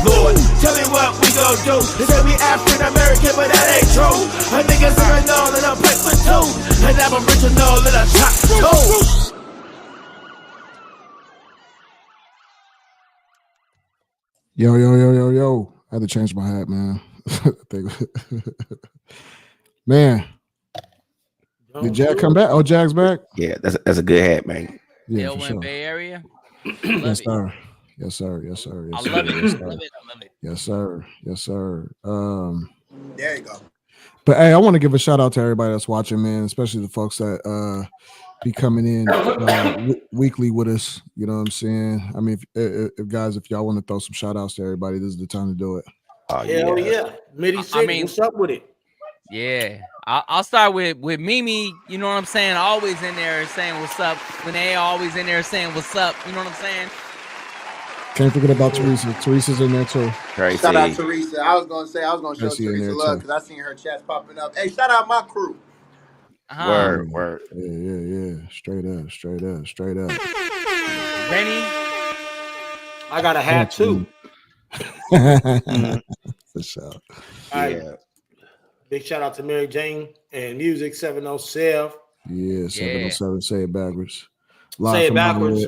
Lord, tell me what we gon' do. They say we African American, but that ain't true. A nigga's original and I'm black for two. And I'm original and I'm shot for two. Yo. I had to change my hat, man. Man. Did Jack come back? Oh, Jack's back? Yeah, that's a good hat, man. Yeah, for sure. Bay Area. Yes, sir. Yes, sir. Yes, sir. Yes, sir. I love it. Yes, I sir. love it. I love it. Yes, sir. Yes, sir. There you go. But hey, I want to give a shout out to everybody that's watching, man, especially the folks that be coming in weekly with us. You know what I'm saying? I mean, if guys, if y'all want to throw some shout outs to everybody, this is the time to do it. Hell yeah. Midi City, what's up with it? Yeah, I'll start with Mimi. You know what I'm saying? Always in there saying what's up. Renee always in there saying what's up. You know what I'm saying? Can't forget about Teresa. Teresa's in there too. Tracy. Shout out Teresa. I was gonna show Tracy in Teresa there, love too. because I seen her chats popping up. Hey, shout out my crew. Word. Yeah. Straight up. Rennie. I got a hat too. For sure. Yeah. Big shout out to Mary Jane and Music 707. Yeah, 707. Say it backwards. Say it backwards.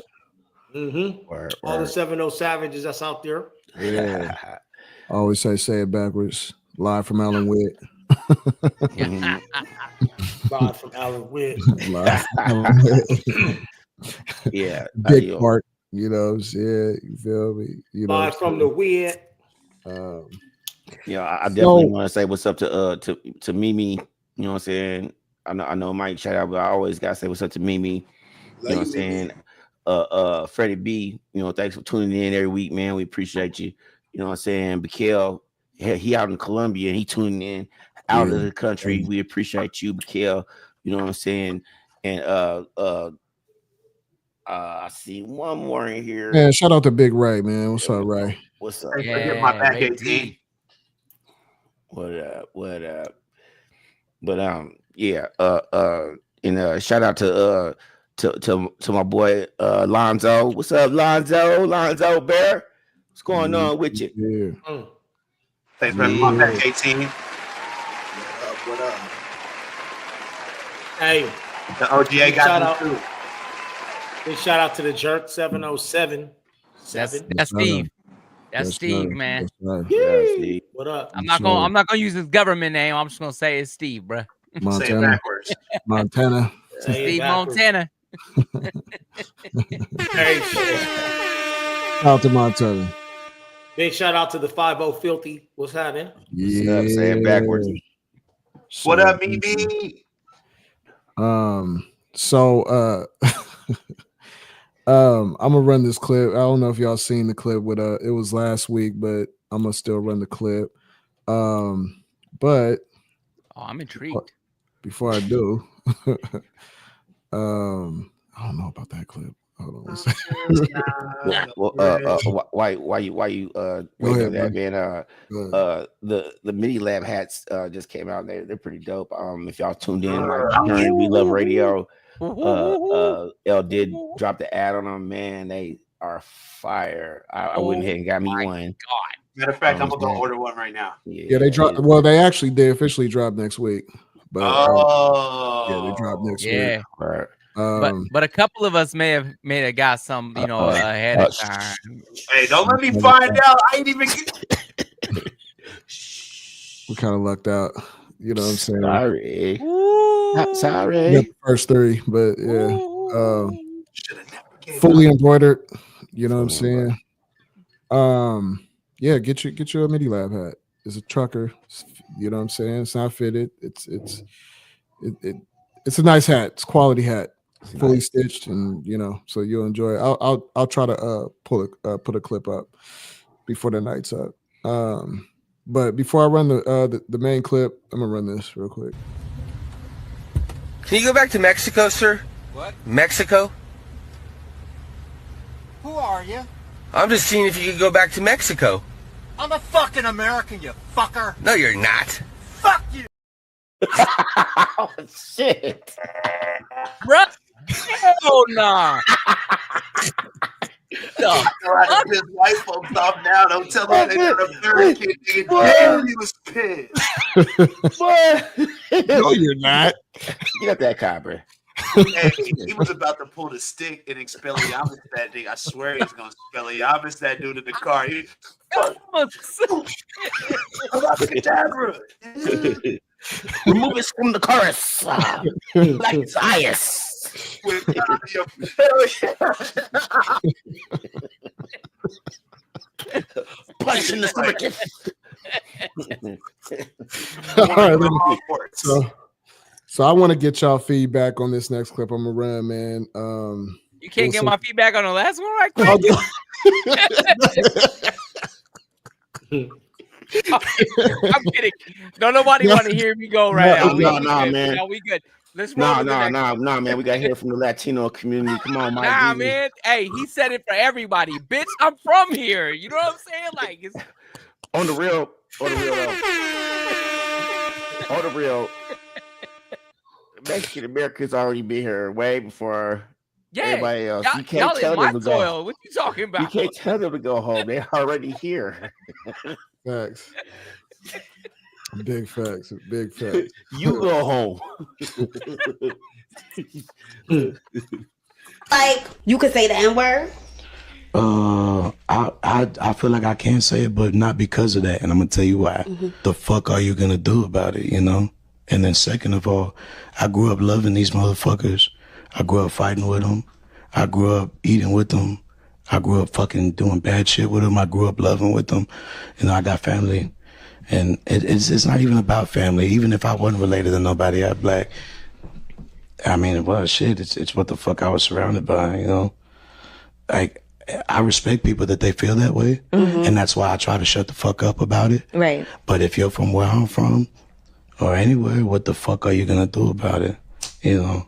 All the 7-0 savages that's out there. Yeah. I always say it backwards. Live from Allen Witt. Live from Allen Witt. Live from Allen Witt. Yeah. Big part. You know, yeah, you feel me? You know, Live from the Witt. Yeah, I definitely want to say what's up to Mimi. You know what I'm saying? I know Mike shout out, but I always gotta say what's up to Mimi. You know what I'm saying? Freddie B, you know, thanks for tuning in every week, man. We appreciate you. You know what I'm saying? Bakel, he out in Colombia and he tuning in out of the country. We appreciate you, Bakel. You know what I'm saying? And I see one more in here. Man, shout out to Big Ray, man. What's up, Ray? What's up? Forget my back 18. What up? But yeah, and shout out to my boy Lonzo. What's up, Lonzo? Lonzo Bear? What's going on with you? Yeah. Thanks for having my back 18. What up? Hey, the OGA got me too. Big shout out to the Jerk 707. That's Steve. That's Steve, man. Steve. What up? I'm not gonna use his government name. I'm just gonna say it's Steve, bro. Montana. Say it backwards. Montana. Steve Montana. Hey, Shout out to Montana. big shout out to the 50 Filthy. What's happening? Yeah. Say it backwards. What up, Midi? So I'm gonna run this clip. I don't know if y'all seen the clip with it was last week, but I'm gonna still run the clip. But I'm intrigued. Before I do, I don't know about that clip. Hold on. Why you waiting on that, man? The Midi Lab hats just came out. They're pretty dope. If y'all tuned in during We Love Radio, L did drop the ad on them. Man, they are fire. I went ahead and got me one. God. Matter of fact, I'm gonna go order one right now. Yeah, they dropped. Well, they officially dropped next week. But yeah, they dropped next week. Right. But a couple of us may have got some, ahead of time. Hey, don't let me find out. I ain't even get. We kind of lucked out. You know what I'm saying? Sorry. The first three, but yeah. Fully embroidered. You know what I'm saying? Yeah, get your Midi Lab hat. It's a trucker. You know what I'm saying? It's not fitted. It's a nice hat. It's a quality hat. Fully stitched, and so you'll enjoy it. I'll try to put a clip up before the night's up. But before I run the main clip, I'm gonna run this real quick. Can you go back to Mexico, sir? What? Mexico? Who are you? I'm just seeing if you could go back to Mexico. I'm a fucking American, you fucker. No, you're not. Fuck you. Oh, shit. Bruh. Hell nah. Right, his white folks off now. Don't tell him they're American. Nigga, he was pissed. No, you're not. Get up that copper. Hey, he was about to pull the stick and Expelliarmus that nigga. I swear he's gonna Expelliarmus that dude in the car. Remove it from the chorus. Like it's ice. Punch in the stomach. All right, so I want to get y'all feedback on this next clip I'm gonna run, man. You can't get my feedback on the last one, right quick? I'm kidding. Don't nobody want to hear me go right now. No, man. No, we good. Let's roll. No, man. We got to hear from the Latino community. Come on, Mike. Nah, man. Hey, he said it for everybody. Bitch, I'm from here. You know what I'm saying? Like, it's on the real. Mexican Americans already been here way before everybody else. You can't tell them to go. What you talking about? You can't tell them to go home. They're already here. Facts. Big facts. Big facts. You go home. Like, you could say the N-word. I feel like I can't say it, but not because of that, and I'm gonna tell you why. The fuck are you gonna do about it, you know? And then second of all, I grew up loving these motherfuckers. I grew up fighting with them. I grew up eating with them. I grew up fucking doing bad shit with them. I grew up loving with them. You know, I got family, and it's not even about family. Even if I wasn't related to nobody out black, I mean, well, shit, it's what the fuck I was surrounded by, you know? Like, I respect people that they feel that way, and that's why I try to shut the fuck up about it. Right. But if you're from where I'm from, or anywhere, what the fuck are you gonna do about it? You know,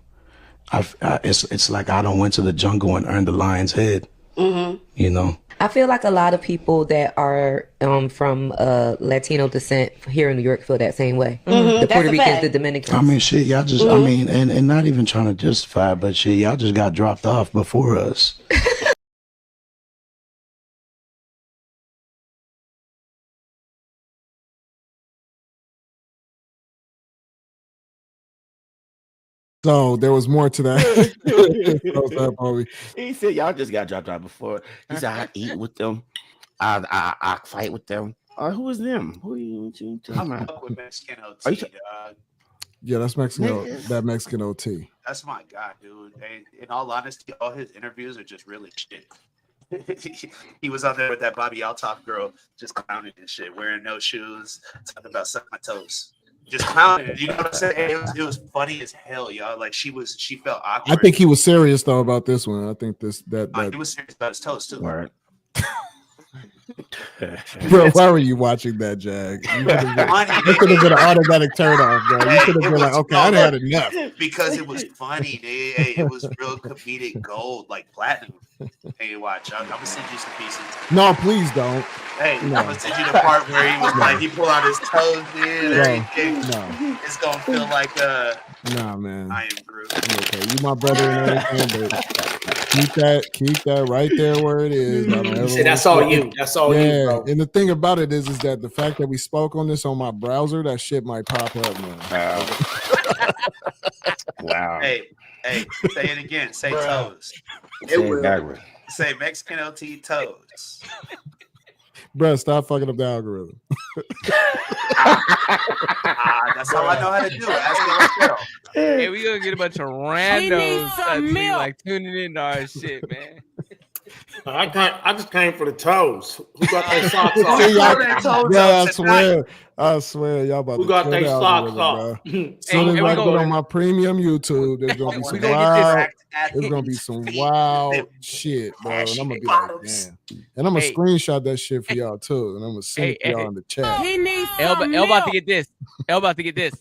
it's like I don't went to the jungle and earned the lion's head. You know. I feel like a lot of people that are from Latino descent here in New York feel that same way. The Puerto Ricans, the Dominicans. I mean, shit, y'all just, I mean, and not even trying to justify, but shit, y'all just got dropped off before us. So there was more to that. He said y'all just got dropped out before. He said I eat with them. I fight with them. Who is them? Who are you talking about? With Mexican OT, dog. Yeah, that's Mexican. That Mexican OT. That's my guy, dude. Hey, in all honesty, all his interviews are just really shit. He was out there with that Bobby Altop girl, just clowning and shit, wearing no shoes, talking about sucking my toes. Just clowning, you know what I'm saying? It was funny as hell, y'all. Like she felt awkward. I think he was serious though about this one. I think that He was serious about his toes too. Right. Bro, why were you watching that, Jag? You could have been an automatic turn off, bro. You could have been like, okay, I had enough. Because it was funny, dude. Hey, it was real comedic gold, like platinum. Hey, watch, I'm gonna send you some pieces. No, please don't. Hey, No. I'm gonna send you the part where he was like, he pulled out his toes, dude. No. No. It's gonna feel like Nah, man. I am Groot. Okay, you my brother and everything, but keep that right there where it is. I don't ever See, that's wanna all see you. it. That's all you, bro. And the thing about it is that the fact that we spoke on this on my browser, that shit might pop up, man. Wow. Hey, say it again. Say toes. Say it backwards. Say Mexican OT toes. Bro, stop fucking up the algorithm. That's how I know how to do it. Ask me myself. Hey, we gonna get a bunch of randos like tuning in to our shit, man. I just came for the toes. Who got their socks off? See, I swear, y'all about Who to got kill their the socks algorithm, off? bro. Soon as I get on my premium YouTube, there's gonna be some wild. There's gonna be some wild shit, bro. And I'm gonna be like, damn. And I'm gonna screenshot that shit for y'all too, and I'm gonna send it to y'all in the chat. El about to get this. El about to get this.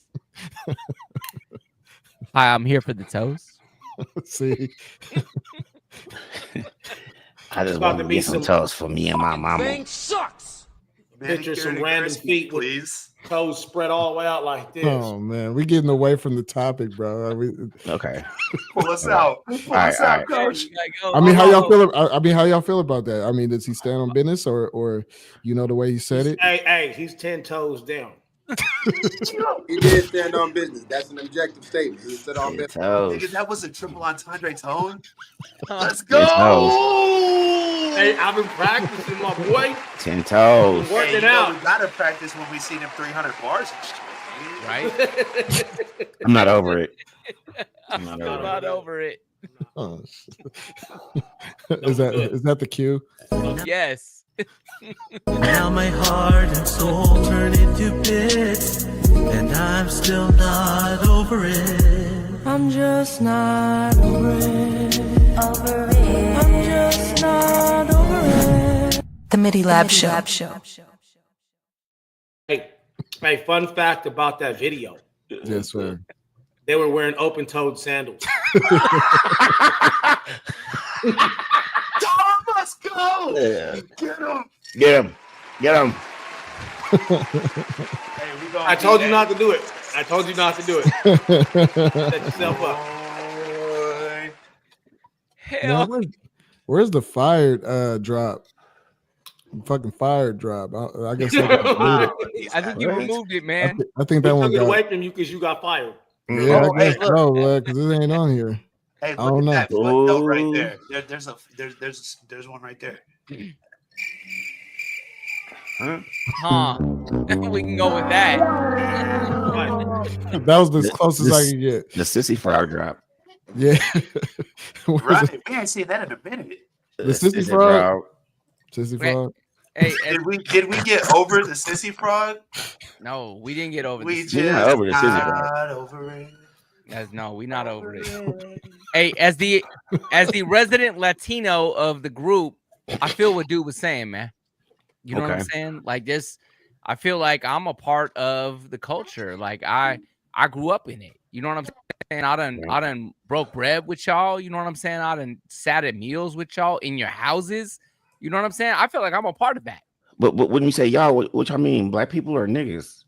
Hi, I'm here for the toes. See. I just want to get some toes for me and my mama. Thing sucks. Picture some random feet with toes spread all the way out like this. Oh man, we getting away from the topic, bro. Okay. Pull us out. Pull us out, coach. I mean, how y'all feel? I mean, how y'all feel about that? I mean, does he stand on business, or you know the way he said it? Hey, he's 10 toes down. He did stand on business. That's an objective statement. He stood on business. Nigga, that was a triple entendre tone. Let's Ten go. Hey, I've been practicing, my boy. 10 toes. Working Hey, you know, out. we gotta practice when we see them 300 bars and shit, right? I'm not over it. I'm not over it. Oh, is that the cue? Yes. Now my heart and soul turn into bits, and I'm still not over it. I'm just not over it. I'm just not over it. The Midi Lab Show. Hey, fun fact about that video. Yes, sir. They were wearing open-toed sandals. Let's go. Yeah. Get him. Get him. Get him. Hey, we I told you not to do it. I told you not to do it. Set yourself up. Now, where's the fired drop? Fucking fired drop. I guess I think you removed it, man. I think that one took it got away from you because you got fired. Yeah, I guess so, because it ain't on here. Hey, I look don't at know. that footnote right there. There's one right there. Huh? We can go with that. That was as close as I could get. The sissy frog drop. Yeah. Right. We ain't seen that in a minute. The sissy frog. Sissy frog. Hey, did we get over the sissy frog? No, we didn't get over. We the just not over the sissy frog. not over it. No, we not over it. Hey, as the resident Latino of the group, I feel what dude was saying, man. You know what I'm saying? Like this, I feel like I'm a part of the culture. Like I grew up in it. You know what I'm saying? I done broke bread with y'all. You know what I'm saying? I done sat at meals with y'all in your houses. You know what I'm saying? I feel like I'm a part of that. But when you say y'all, what y'all mean? Black people or niggas?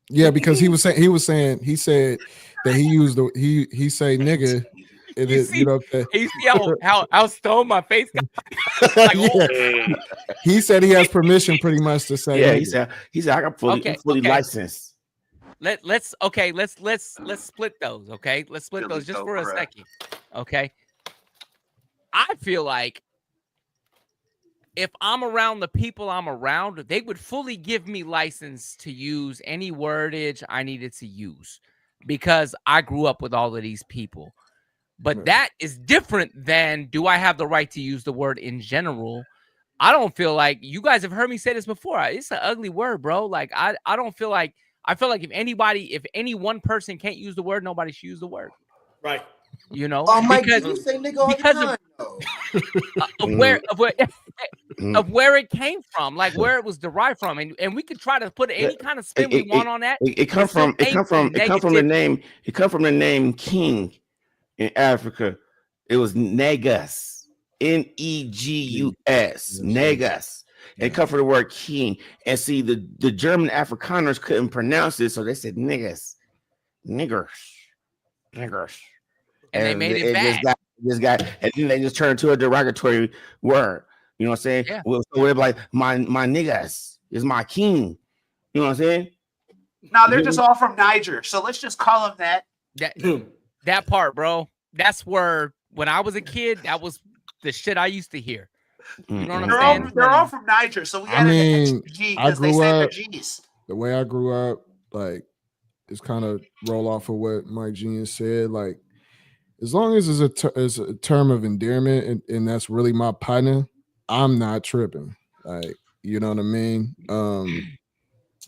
Yeah, because he said that he used he say nigga. It is, you know. You see how stoned my face got? Like, yeah. He said he has permission pretty much to say. Yeah, nigga. he said I got fully licensed. Let's split those. Okay, let's split those just for a second. Okay, I feel like if I'm around the people I'm around, they would fully give me license to use any wordage I needed to use because I grew up with all of these people. But that is different than, do I have the right to use the word in general? I don't feel like, you guys have heard me say this before. It's an ugly word, bro. Like, I don't feel like, I feel like if any one person can't use the word, nobody should use the word. Right. You know, Mike, you say nigga all the time, of where it came from, like where it was derived from, and we could try to put any kind of spin we want on that. It come from the name king in Africa. It was negus, Negus, negus. It come from the word king. And see, the German Afrikaners couldn't pronounce it, so they said niggers. And they made it bad. This guy, and then they just turned to a derogatory word. You know what I'm saying? Yeah. Well, so they're like, my niggas is my king. You know what I'm saying? No, they're just all from Niger, so let's just call them that. That part, bro. That's where, when I was a kid, that was the shit I used to hear. You know what I'm saying? They're all from Niger, so we added an extra G because they said they're G's. The way I grew up, like, it's kind of roll off of what Mike Genius said. Like, as long as it's a term of endearment and that's really my partner, I'm not tripping. Like, you know what I mean?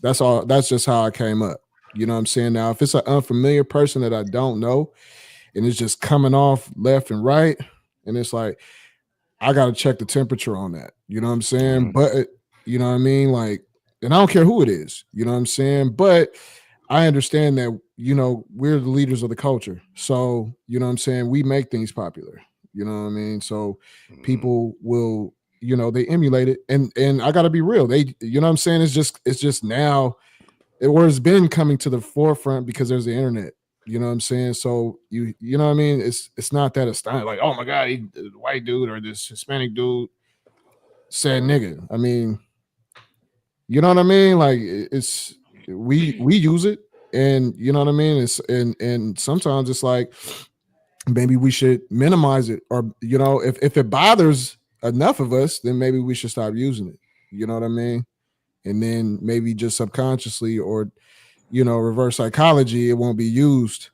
That's all. That's just how I came up. You know what I'm saying? Now, if it's an unfamiliar person that I don't know and it's just coming off left and right, and it's like, I got to check the temperature on that. You know what I'm saying? But, you know what I mean? Like, and I don't care who it is. You know what I'm saying? But I understand that, you know, we're the leaders of the culture. So, you know what I'm saying? We make things popular. You know what I mean? So people will, you know, they emulate it. And I got to be real. They, you know what I'm saying? It's just now, it's been coming to the forefront because there's the internet. You know what I'm saying? So you know what I mean? It's not that astonishing. Like, oh my God, the white dude or this Hispanic dude said nigga. I mean, you know what I mean? Like, it's we use it, and you know what I mean? It's and sometimes it's like maybe we should minimize it, or you know, if it bothers enough of us, then maybe we should stop using it. You know what I mean? And then maybe just subconsciously, or you know, reverse psychology, it won't be used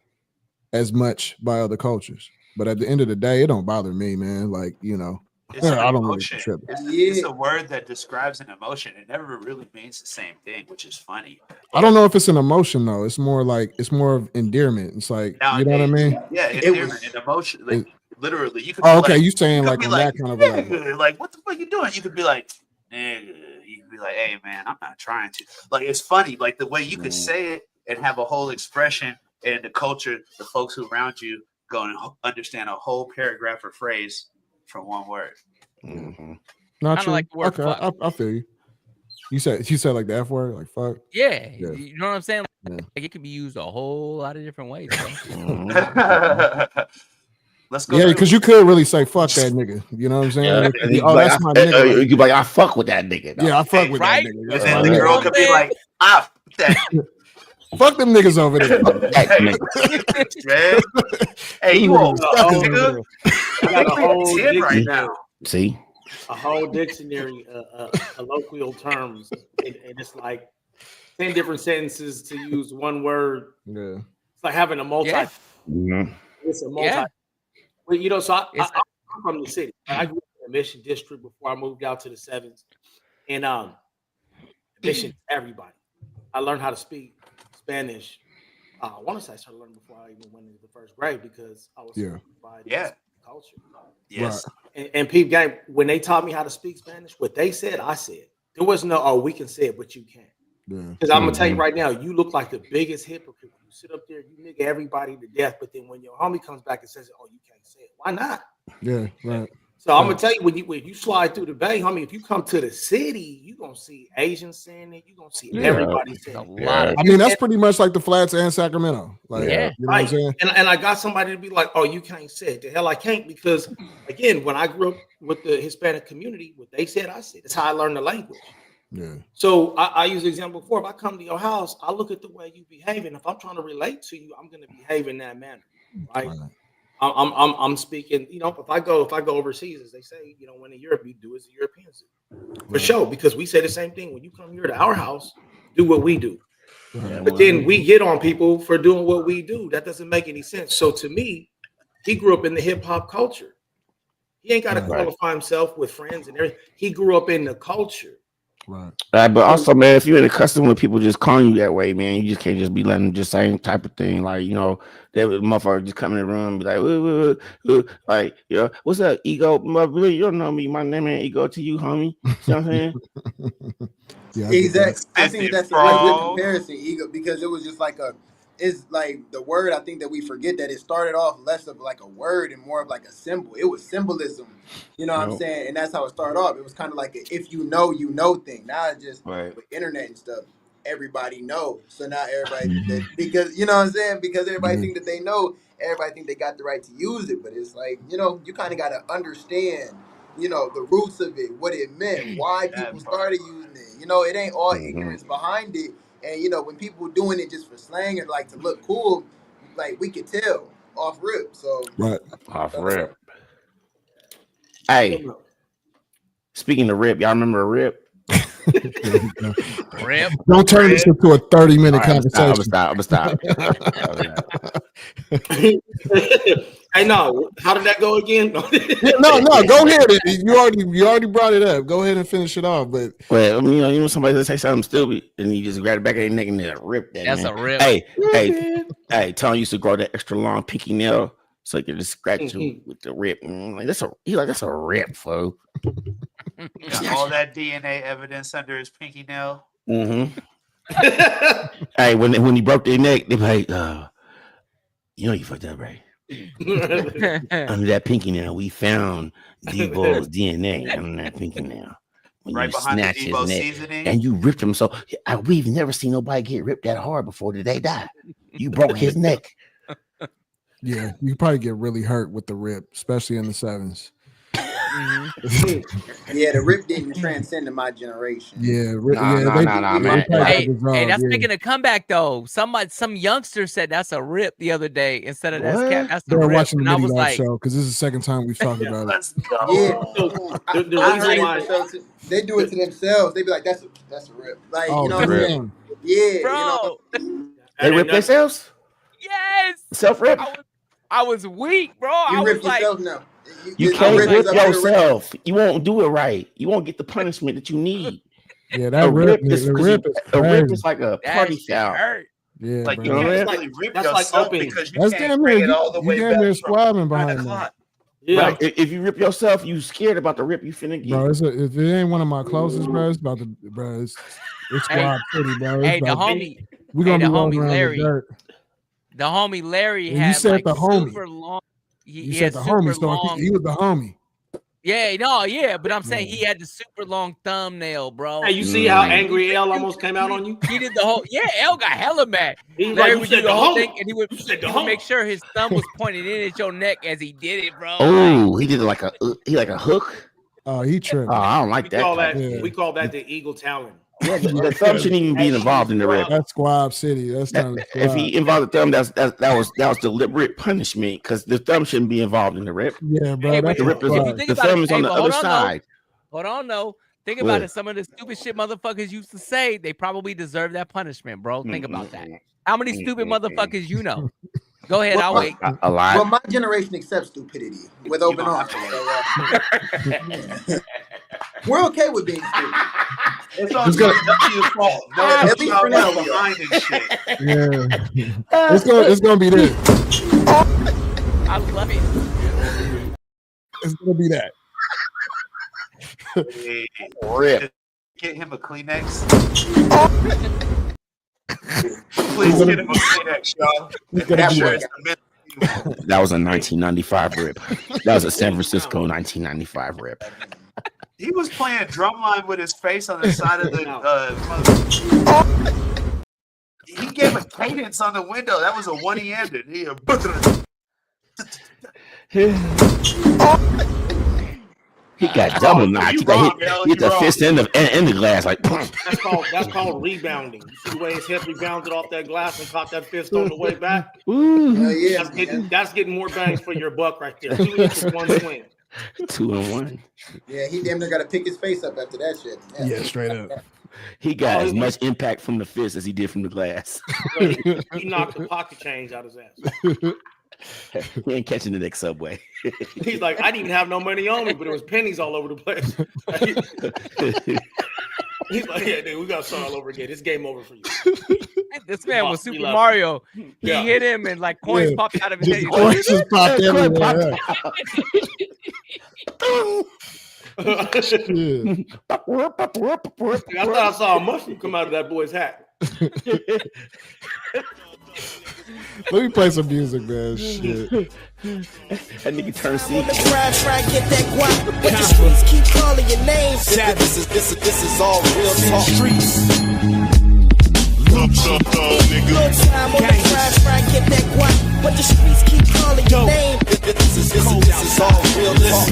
as much by other cultures. But at the end of the day, it don't bother me, man. Like, you know, It's an I don't really emotion. trip. It's a word that describes an emotion. It never really means the same thing, which is funny. I don't know if it's an emotion though. It's more of endearment. It's like, you know what I mean? Yeah, endearment and emotion. Like literally, you could. Oh, okay, you saying like on that kind of a level. Like, what the fuck you doing? You could be like, nigga. You could be like, hey man, I'm not trying to. Like, it's funny, like the way you could say it and have a whole expression, and the culture, the folks who around you go and understand a whole paragraph or phrase from one word. Not true. like the word okay, fuck. I feel you. You said like the F word, like fuck. Yeah. You know what I'm saying? Like, it could be used a whole lot of different ways. Let's go. Yeah, because you could really say fuck that nigga. You know what I'm saying? Yeah, It could be, oh, that's my nigga. You could be like, I fuck with that nigga. Yeah, I fuck with that nigga. And then the girl could be like, ah, that. Fuck them niggas over there. Man. Hey, you old nigga. I got a whole 10 right dictionary. now. See? A whole dictionary of colloquial terms. And it's like 10 different sentences to use one word. Yeah. It's like having a multi. Yeah. It's a multi. Yeah. Well, you know, so I'm from the city. I grew up in the Mission District before I moved out to the Sevens. And Mission, everybody. I learned how to speak Spanish. I want to say I started learning before I even went into the first grade because I was by the culture. Yes. And people, gang, when they taught me how to speak Spanish, what they said, I said. There was no, oh, we can say it, but you can't. Because I'm gonna tell you right now, you look like the biggest hypocrite. You sit up there, you nigga everybody to death, but then when your homie comes back and says, "Oh, you can't say it," why not? Yeah, right. So I'm gonna tell you when you slide through the Bay, homie, if you come to the city, you gonna see Asians saying it. You gonna see everybody saying it. I mean, that's pretty much like the Flats and Sacramento. Like, you know what I'm saying? And I got somebody to be like, "Oh, you can't say it." The hell I can't, because again, when I grew up with the Hispanic community, what they said, I said. That's how I learned the language. Yeah. So I use the example before. If I come to your house, I look at the way you behave, and if I'm trying to relate to you, I'm going to behave in that manner, right? I'm speaking. You know, if I go overseas, as they say, you know, when in Europe, you do as the Europeans do, for sure, because we say the same thing. When you come here to our house, do what we do. But then we get on people for doing what we do. That doesn't make any sense. So to me, he grew up in the hip hop culture. He ain't got to qualify himself with friends and everything. He grew up in the culture. Right. But also, man, if you're in a custom with people just calling you that way, man, you just can't just be letting them just same type of thing. Like, you know, that motherfucker just come in the room and be like, like, yeah, what's up, Ego? You don't know me. My name ain't Ego to you, homie. You know what I'm saying? Exactly. I think that's a good comparison, Ego, because it was just like it's like the word. I think that we forget that it started off less of like a word and more of like a symbol. It was symbolism, you know what I'm saying? And that's how it started off. It was kind of like a, if you know thing. Now it's just with internet and stuff, everybody knows. So now everybody because you know what I'm saying? Because everybody think that they know, everybody think they got the right to use it. But it's like, you know, you kind of got to understand, you know, the roots of it, what it meant, why people started using it. You know, it ain't all ignorance behind it. And, you know, when people doing it just for slang and like to look cool, like we could tell off rip. So, off rip. Hey, speaking of rip, y'all remember a rip? Rip. Don't turn this into a 30-minute conversation. I'm gonna stop. Hey, no, how did that go again? No, go ahead. You already brought it up. Go ahead and finish it off. But well, I mean, you know, somebody that say something stupid, and you just grab it back at their neck and then rip that. That's man. a rip. Hey, Tony used to grow that extra long pinky nail so you could just scratch you with the rip. Like that's a rip, folks. Got all that DNA evidence under his pinky nail. Hey, when he broke their neck, they be like, you know you fucked up, right? Under that pinky nail, we found Debo's DNA under that pinky nail. When right you behind the snatched his Debo neck, seasoning. and you ripped him. So we've never seen nobody get ripped that hard before. Did they die? You broke his neck. Yeah, you probably get really hurt with the rip, especially in the sevens. Yeah, the rip didn't transcend to my generation. Yeah, man. Hey, that's making a comeback though. Some youngster said that's a rip the other day instead of that's cat. That's They a were rip. watching the And I Midi was Lab like, show because this is the second time we've talked about it. Let's go. Yeah, The I reason heard why it themselves. They do it to themselves. They be like, "That's a rip." Like, Oh, you know what I'm saying? Yeah, bro. You know, They rip themselves. Yes. Self rip. I was weak, bro. you I rip was like, yourself now. You It's can't rip rip is up to the rip. yourself. You won't do it right. You won't get the punishment that you need. Yeah, that rip is like a party foul. hurt. Yeah, Like bro. you can't That's really like- rip that's like yourself open. because you That's can't damn bring near it all the way damn back near from squabbing 9 behind that. o'clock. Yeah. Right. If you rip yourself, you scared about the rip you finna get. Bro, if it ain't one of my closest, bro, it's about to, bro, it's squad city, bro. It's Hey, the about- homie, we're gonna the be rolling homie around in Larry, dirt. the homie Larry And you had said like the homie. super long. You He said had the super homie, so long. he was the homie. Yeah, but I'm saying he had the super long thumbnail, bro. Hey, you see how angry L almost came out on you? He did the whole. Yeah, L got hella mad. He's Larry like, would you do said the the whole homie. thing, and he would homie. make sure his thumb was pointed in at your neck as he did it, bro. Oh, he did it like a hook. Oh, he tripped. Oh, I don't like We that. call type that of shit. we call that the eagle talon. Yeah, the thumb shouldn't even be involved in the rip. That's Squab City. That's not If he involved the thumb, that was deliberate punishment because the thumb shouldn't be involved in the rip. Yeah, bro. That's the thumb is on the other side. Hold on, no. Think about it. Some of the stupid shit motherfuckers used to say, they probably deserve that punishment, bro. Think about that. How many stupid motherfuckers you know? Go ahead, I'll wait. A lot. Well, my generation accepts stupidity with open arms. We're okay with being stupid. It's all your fault. No, at least for now. Behind this shit. Yeah. It's gonna be this. I love it. It's gonna be that. Hey, rip. Get him a Kleenex. Please get him a Kleenex, y'all. That was a 1995 rip. That was a San Francisco 1995 rip. He was playing drumline with his face on the side of the. He gave a cadence on the window. That was a one he ended. He got double knocked. He hit the fist in the glass like. That's called rebounding. You see the way his hip rebounded off that glass and caught that fist on the way back. That's getting more bangs for your buck right there. 2 hits with one swing. 2 and 1. Yeah, he damn near got to pick his face up after that shit. Yeah, straight up. He got as much impact from the fist as he did from the glass. He knocked the pocket change out his ass. He ain't catching the next subway. He's like, I didn't even have no money on me, but there was pennies all over the place. He's like, yeah, dude, we got to start all over again. It's game over for you. This man was Super Mario. He hit him and like coins popped out of his head. Coins just popped everywhere. I thought I saw a mushroom come out of that boy's hat. Let me play some music, man. Shit. That nigga turn C. Get that guap, but the streets keep calling your name. This is all real talk. Streets. Good time on the grind, get that guap, but the streets keep calling your name. This is all real talk.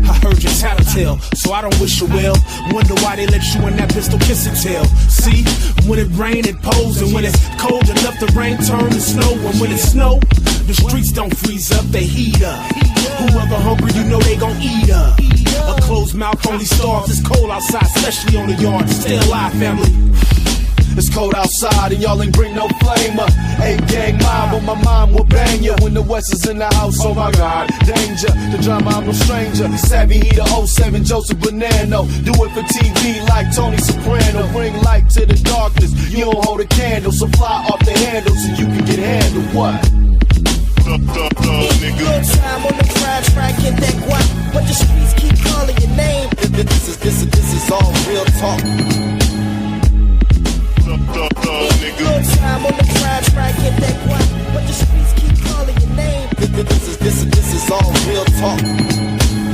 I heard your tattletale, so I don't wish you well. Wonder why they let you in that pistol kiss and tell. See, when it rain, it pours, and when it's cold enough, the rain turn to snow. And when it snow, the streets don't freeze up, they heat up. Whoever hungry, you know they gon' eat up. A closed mouth only starves. It's cold outside, especially on the yard. Stay alive, family. It's cold outside and y'all ain't bring no flamer. Hey, gang mob, but my mom will bang you when the West is in the house. Oh my God, danger. The drama, I'm no stranger. Savvy, he the 07 Joseph Bonanno. Do it for TV like Tony Soprano. Bring light to the darkness. You don't hold a candle, so fly off the handle so you can get handled. What? Good time on the grind, get that guap, but the streets keep calling your name. This is all real talk. Good time on the grind, get that guap, but the streets keep calling your name. This is all real talk.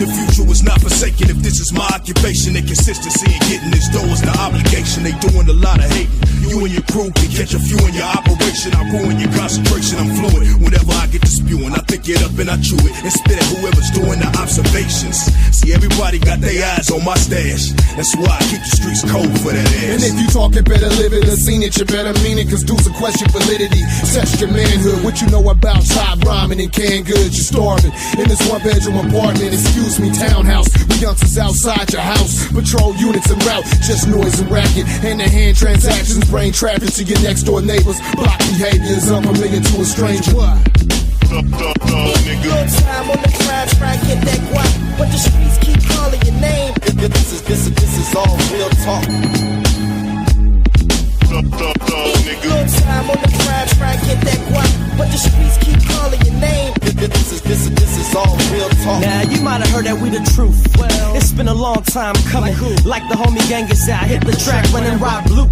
The future was not forsaken if this is my occupation. The consistency in getting this dough is the obligation. They doing a lot of hating. You and your crew can catch a few in your operation. I ruin your concentration, I'm fluent. Whenever I get to spewing, I pick it up and I chew it and spit at whoever's doing the observations. See, everybody got their eyes on my stash. That's why I keep the streets cold for that ass. And if you talking better live it or seen it, you better mean it. Cause dudes will question validity. Test your manhood. What you know about top rhyming and canned goods? You starving in this one bedroom apartment. Excuse me, townhouse. We youngsters outside your house. Patrol units en route. Just noise and racket. Hand-to-hand transactions. Brain traffic to your next door neighbors. Block behaviors unfamiliar to a stranger. Good time on the grind, get that guap, but the streets keep calling your name. This is all real talk. Good time on the grind, get that guap, but the streets keep calling your name. This is all real talk. Now you might have heard that we the truth. Well, it's been a long time coming. Like the homie gang is out, hit the track, running rock blue.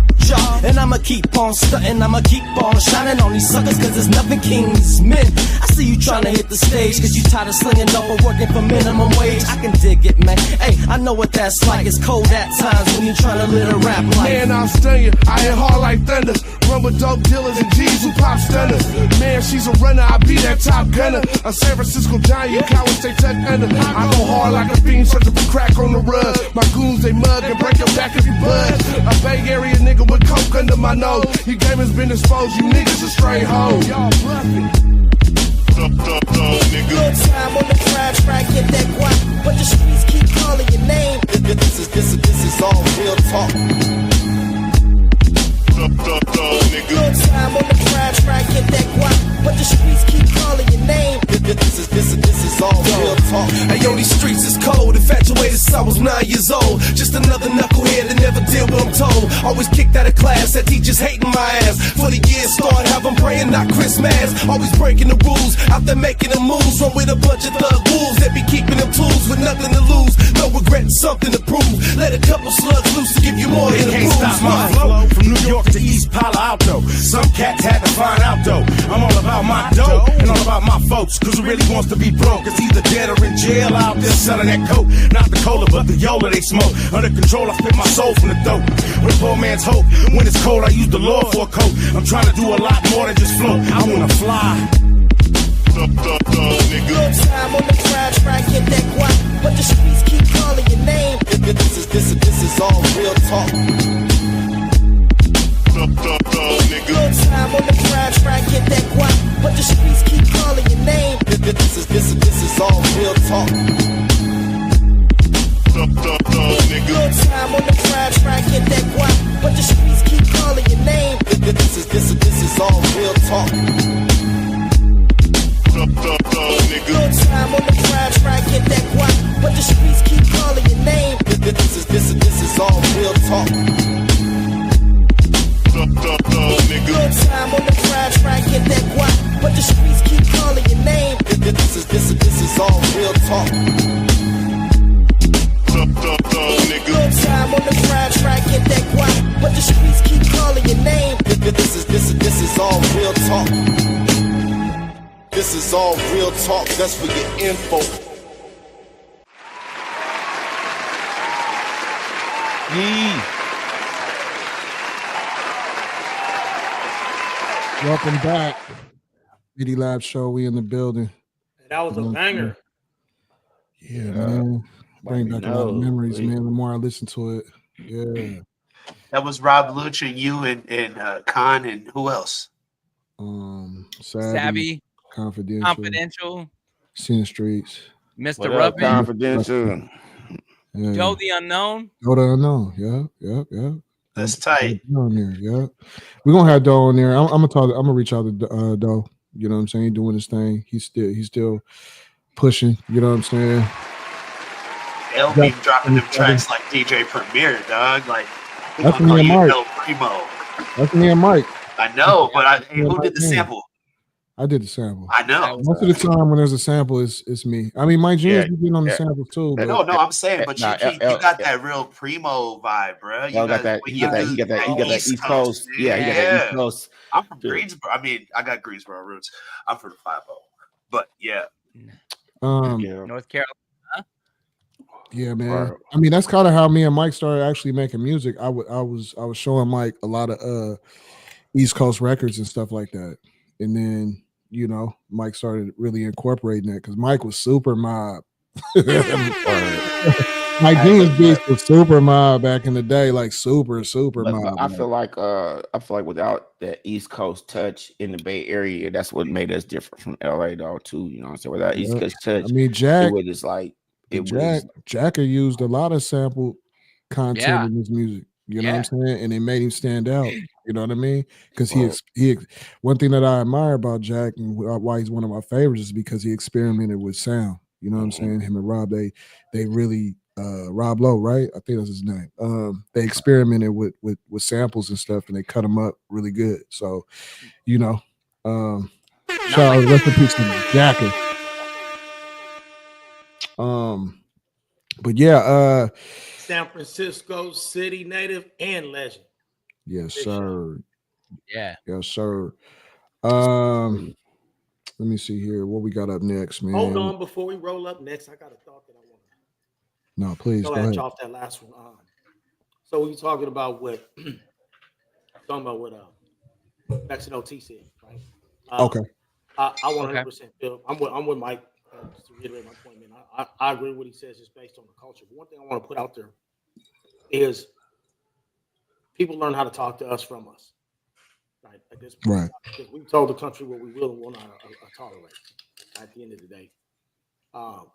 And I'ma keep on stunting, I'ma keep on shining on these suckers, cause there's nothing kings men. I see you trying to hit the stage, cause you tired of slinging dope and working for minimum wage. I can dig it, man. Hey, I know what that's like. It's cold at times when you trying to live a rap life. Man, I'm stunning. I hit hard like thunder. Run with dope dealers and G's who pop stunners. Man, she's a runner. I be that top gunner. A San Francisco giant, cowards stay tucked under. I go hard like a fiend, searching for crack on the rug. My goons, they mug and break your back if you budge. A Bay Area nigga with coke under my nose. Your game has been exposed. You niggas are straight hoes. Y'all bluffing. Good time on the crime track, get that guap, but the streets keep calling your name. This is all real talk. Good time on the crime track, get that guap, but the streets keep calling your name. This is all real talk. Hey yo, these streets is cold, infatuated since I was 9 years old. Just another knucklehead that never did what I'm told. Always kicked out of class, that teachers hating my ass. For the year start, have them praying, not Christmas. Always breaking the rules, out there making the moves. Run with a bunch of thug wolves that be keeping them tools with nothing to lose. No regret and something to prove. Let a couple slugs loose to give you more than a Can't bruise. stop my flow from New York to East Palo Alto. Some cats had to find out though. I'm all about my dough and all about my folks. Cause who really wants to be broke is either dead or in jail out there selling that coke. Not the cola but the Yola they smoke. Under control I spit my soul from the dope. With poor man's hope. When it's cold I use the Lord for a coat. I'm trying to do a lot more than just float. I wanna fly. Good time on the crime track, get that guap, but the streets keep calling your name. This is all real talk. Good time on the crime track, get that guap, but the streets keep calling your name. This is all real talk. Good time on the crime track, get that guap, but the streets keep calling your name. This is all real talk. Good time on the crime track, get that guap, but the streets keep calling your name. This is all real talk. Good time on the crime track, get that guap, but the streets keep calling your name. This is all real talk. Good time on the crime track, get that guap, but the streets keep calling your name. This is all real talk. This is all real talk, that's for your info. Welcome back. Midi Lab Show, we in the building. That was a banger. Yeah, man. Bring back a lot of memories, man. The more I listen to it. Yeah. That was Rob Luch and you and Khan and who else? Savvy. Confidential. Sin Streets. Mr. Rubbin. Confidential. Yeah. Joe the Unknown. Joe the Unknown. Yeah. That's tight. On there, yeah. We're gonna have Doe on there. I'm gonna reach out to Doe. You know what I'm saying? He's doing his thing. He's still pushing. You know what I'm saying? They'll be dropping them tracks like DJ Premier, dog. Like that's me and Mike. El Primo. That's me and Mike. I know, but who did the sample? I did the sample. I know. Most of the time when there's a sample, it's me. I mean, Mike Jr.'s been on the sample too. But No, I'm saying, but you got that real primo vibe, bro. You got that East Coast. Yeah, he got that East Coast. I'm from Greensboro. I mean, I got Greensboro roots. I'm from the 5-0. But yeah. North Carolina. Yeah, man. I mean, that's kind of how me and Mike started actually making music. I was showing Mike a lot of East Coast records and stuff like that, and then Mike started really incorporating that because Mike was super mob. Mike Jr.'s beats was super mob back in the day, like super mob. I feel like without that East Coast touch in the Bay Area, that's what made us different from LA though too. You know what I'm saying? Without East Coast touch, I mean Jack Jacker used a lot of sample content in his music. You know what I'm saying? And it made him stand out. You know what I mean? Because he one thing that I admire about Jack and why he's one of my favorites is because he experimented with sound. You know what I'm saying? Him and Rob, they really Rob Lowe, right? I think that's his name. They experimented with samples and stuff, and they cut them up really good. So, shout out, rest in peace to Jacker. But yeah, San Francisco city native and legend. Yes, sir. Yeah. Yes, sir. Let me see here. What we got up next, man? Hold on, before we roll up next, I got a thought that I want to. No, please go at ahead. you off that last one. So we talking about what Mexico T said, right? Okay. I 100% feel I'm with Mike. Just to reiterate my point, man. I agree with what he says just based on the culture. But one thing I want to put out there is people learn how to talk to us from us. Right. At this point, right. Because we told the country what we will and will not tolerate. At the end of the day,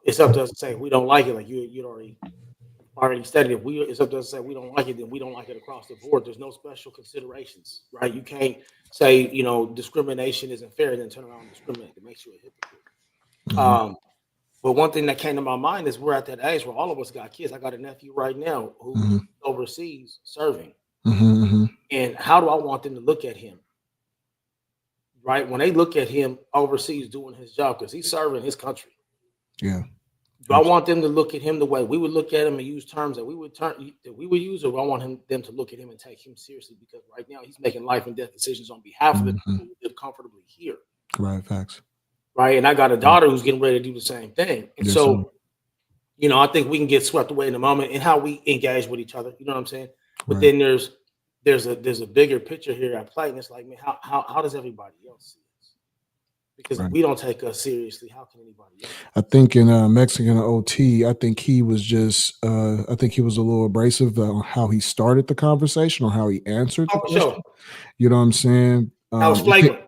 it's up to us to say if we don't like it. Like you'd already stated, it's up to us to say we don't like it, then we don't like it across the board. There's no special considerations, right? You can't say discrimination isn't fair, then turn around and discriminate. It makes you a hypocrite. Mm-hmm. But one thing that came to my mind is we're at that age where all of us got kids. I got a nephew right now who's overseas serving. Mm-hmm. And how do I want them to look at him? Right? When they look at him overseas doing his job, because he's serving his country. Yeah. Do I want them to look at him the way we would look at him and use terms that we would use, or do I want them to look at him and take him seriously? Because right now he's making life and death decisions on behalf of the people who live comfortably here. Right, facts. Right. And I got a daughter who's getting ready to do the same thing. And yes, so, I think we can get swept away in the moment in how we engage with each other. You know what I'm saying? But then there's a bigger picture here at play. And it's like, man, how does everybody else see us? Because if we don't take us seriously, how can anybody else? I think in Mexican OT, I think he was just I think he was a little abrasive on how he started the conversation or how he answered the question. Sure. You know what I'm saying? I was flagrant.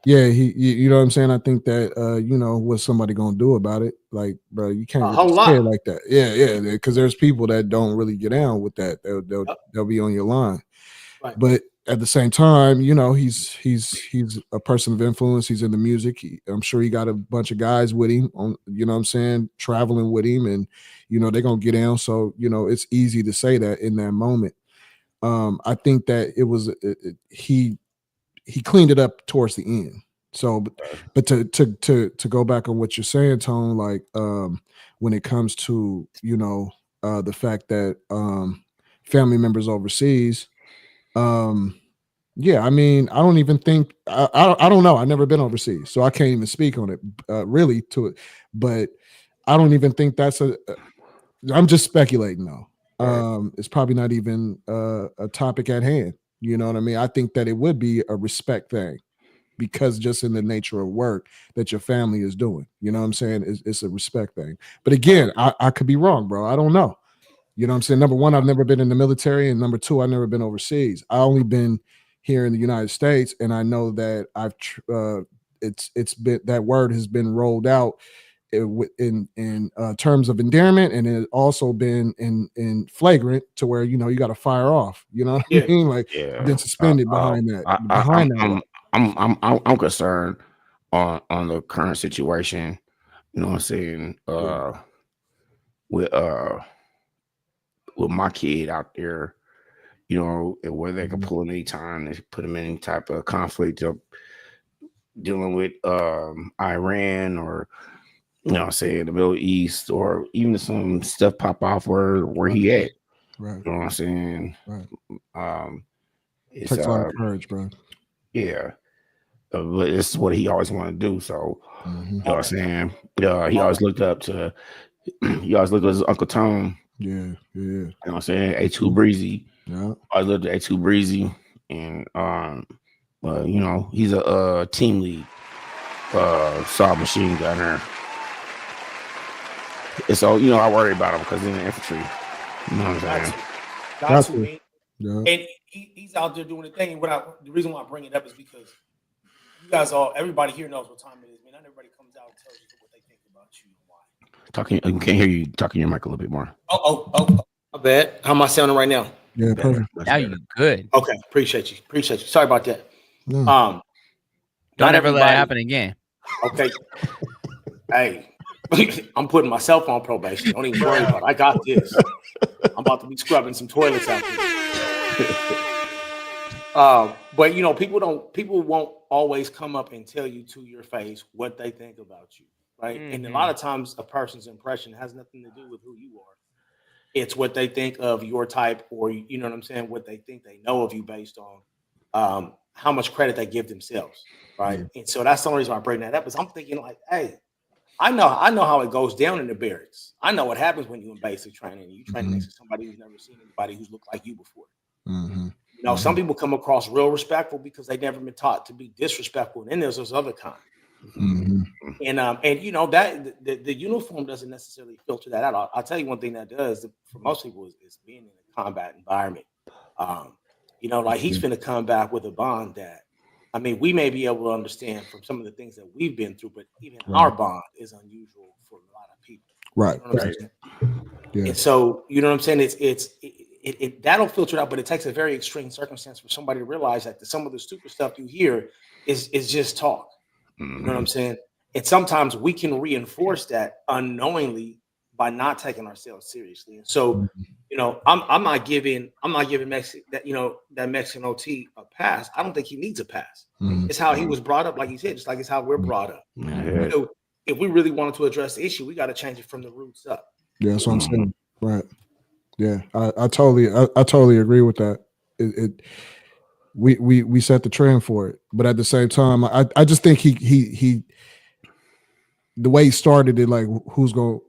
Yeah, you know what I'm saying? I think that what's somebody gonna do about it? Like, bro, you can't really say it like that. Yeah, because there's people that don't really get down with that. They'll be on your line. Right. But at the same time, he's a person of influence. He's in the music. I'm sure he got a bunch of guys with him on, you know what I'm saying, traveling with him, and they're gonna get down. So it's easy to say that in that moment. I think that it was he cleaned it up towards the end. So, but to go back on what you're saying, Tone, like when it comes to the fact that family members overseas, yeah, I mean, I don't even think I don't know. I've never been overseas, so I can't even speak on it really to it. But I don't even think that's I'm just speculating though. It's probably not even a topic at hand. You know what I mean? I think that it would be a respect thing because just in the nature of work that your family is doing, you know what I'm saying? It's a respect thing. But again, I could be wrong, bro. I don't know. You know what I'm saying? Number one, I've never been in the military. And number two, I've never been overseas. I only been here in the United States. And I know that it's been, that word has been rolled out in terms of endearment, and it also been in flagrant to where you got to fire off. You know what I mean? Like been suspended behind that. I'm concerned on the current situation. You know what I'm saying? With my kid out there, and where they can pull him anytime, they put him in any type of conflict of dealing with Iran or the Middle East, or even some stuff pop off where he at. Right. You know what I'm saying? Right. It takes a lot of courage, bro. Yeah. But it's what he always wanted to do. So you know what I'm saying? He always looked up to his Uncle Tom. Yeah. You know what I'm saying? A2 Breezy. Yeah. I looked at A2 Breezy, and he's a team lead saw machine gunner. And so, I worry about him because he's in the infantry. You know what I'm saying? Got to, man. Yeah. And he's out there doing the thing. And the reason why I bring it up is because you guys everybody here knows what time it is, man. Not everybody comes out and tells you what they think about you and why. I can't hear you talking your mic a little bit more. Oh, my bad. How am I sounding right now? Yeah, perfect. Now you good. Okay, appreciate you. Sorry about that. No. Don't ever let it happen again. Okay. Hey, I'm putting myself on probation. Don't even worry about it. I got this. I'm about to be scrubbing some toilets out there. But people won't always come up and tell you to your face what they think about you, right? And a lot of times a person's impression has nothing to do with who you are. It's what they think of your type, or you know what I'm saying, what they think they know of you based on how much credit they give themselves, right? And so that's the only reason I bring that up is I'm thinking like, hey, I know how it goes down in the barracks. I know what happens when you're in basic training and you train next to somebody who's never seen anybody who's looked like you before. You know, some people come across real respectful because they've never been taught to be disrespectful, and then there's those other kind. And you know that the uniform doesn't necessarily filter that out. I'll tell you one thing that does for most people is being in a combat environment. You know, like he's finna come back with a bond that, I mean, we may be able to understand from some of the things that we've been through, but even our bond is unusual for a lot of people. Right. You know what I'm saying? Yeah. And so, you know what I'm saying? It that'll filter out, but it takes a very extreme circumstance for somebody to realize that some of the stupid stuff you hear is just talk. You know what I'm saying? And sometimes we can reinforce that unknowingly by not taking ourselves seriously. And so, you know, I'm not giving that Mexican OT a pass. I don't think he needs a pass. It's how he was brought up, like you said, just like it's how we're brought up. So if we really wanted to address the issue, we got to change it from the roots up. Yeah, that's what I'm saying. Right. Yeah, I totally agree with that. We set the trend for it, but at the same time, I just think he the way he started it, like who's going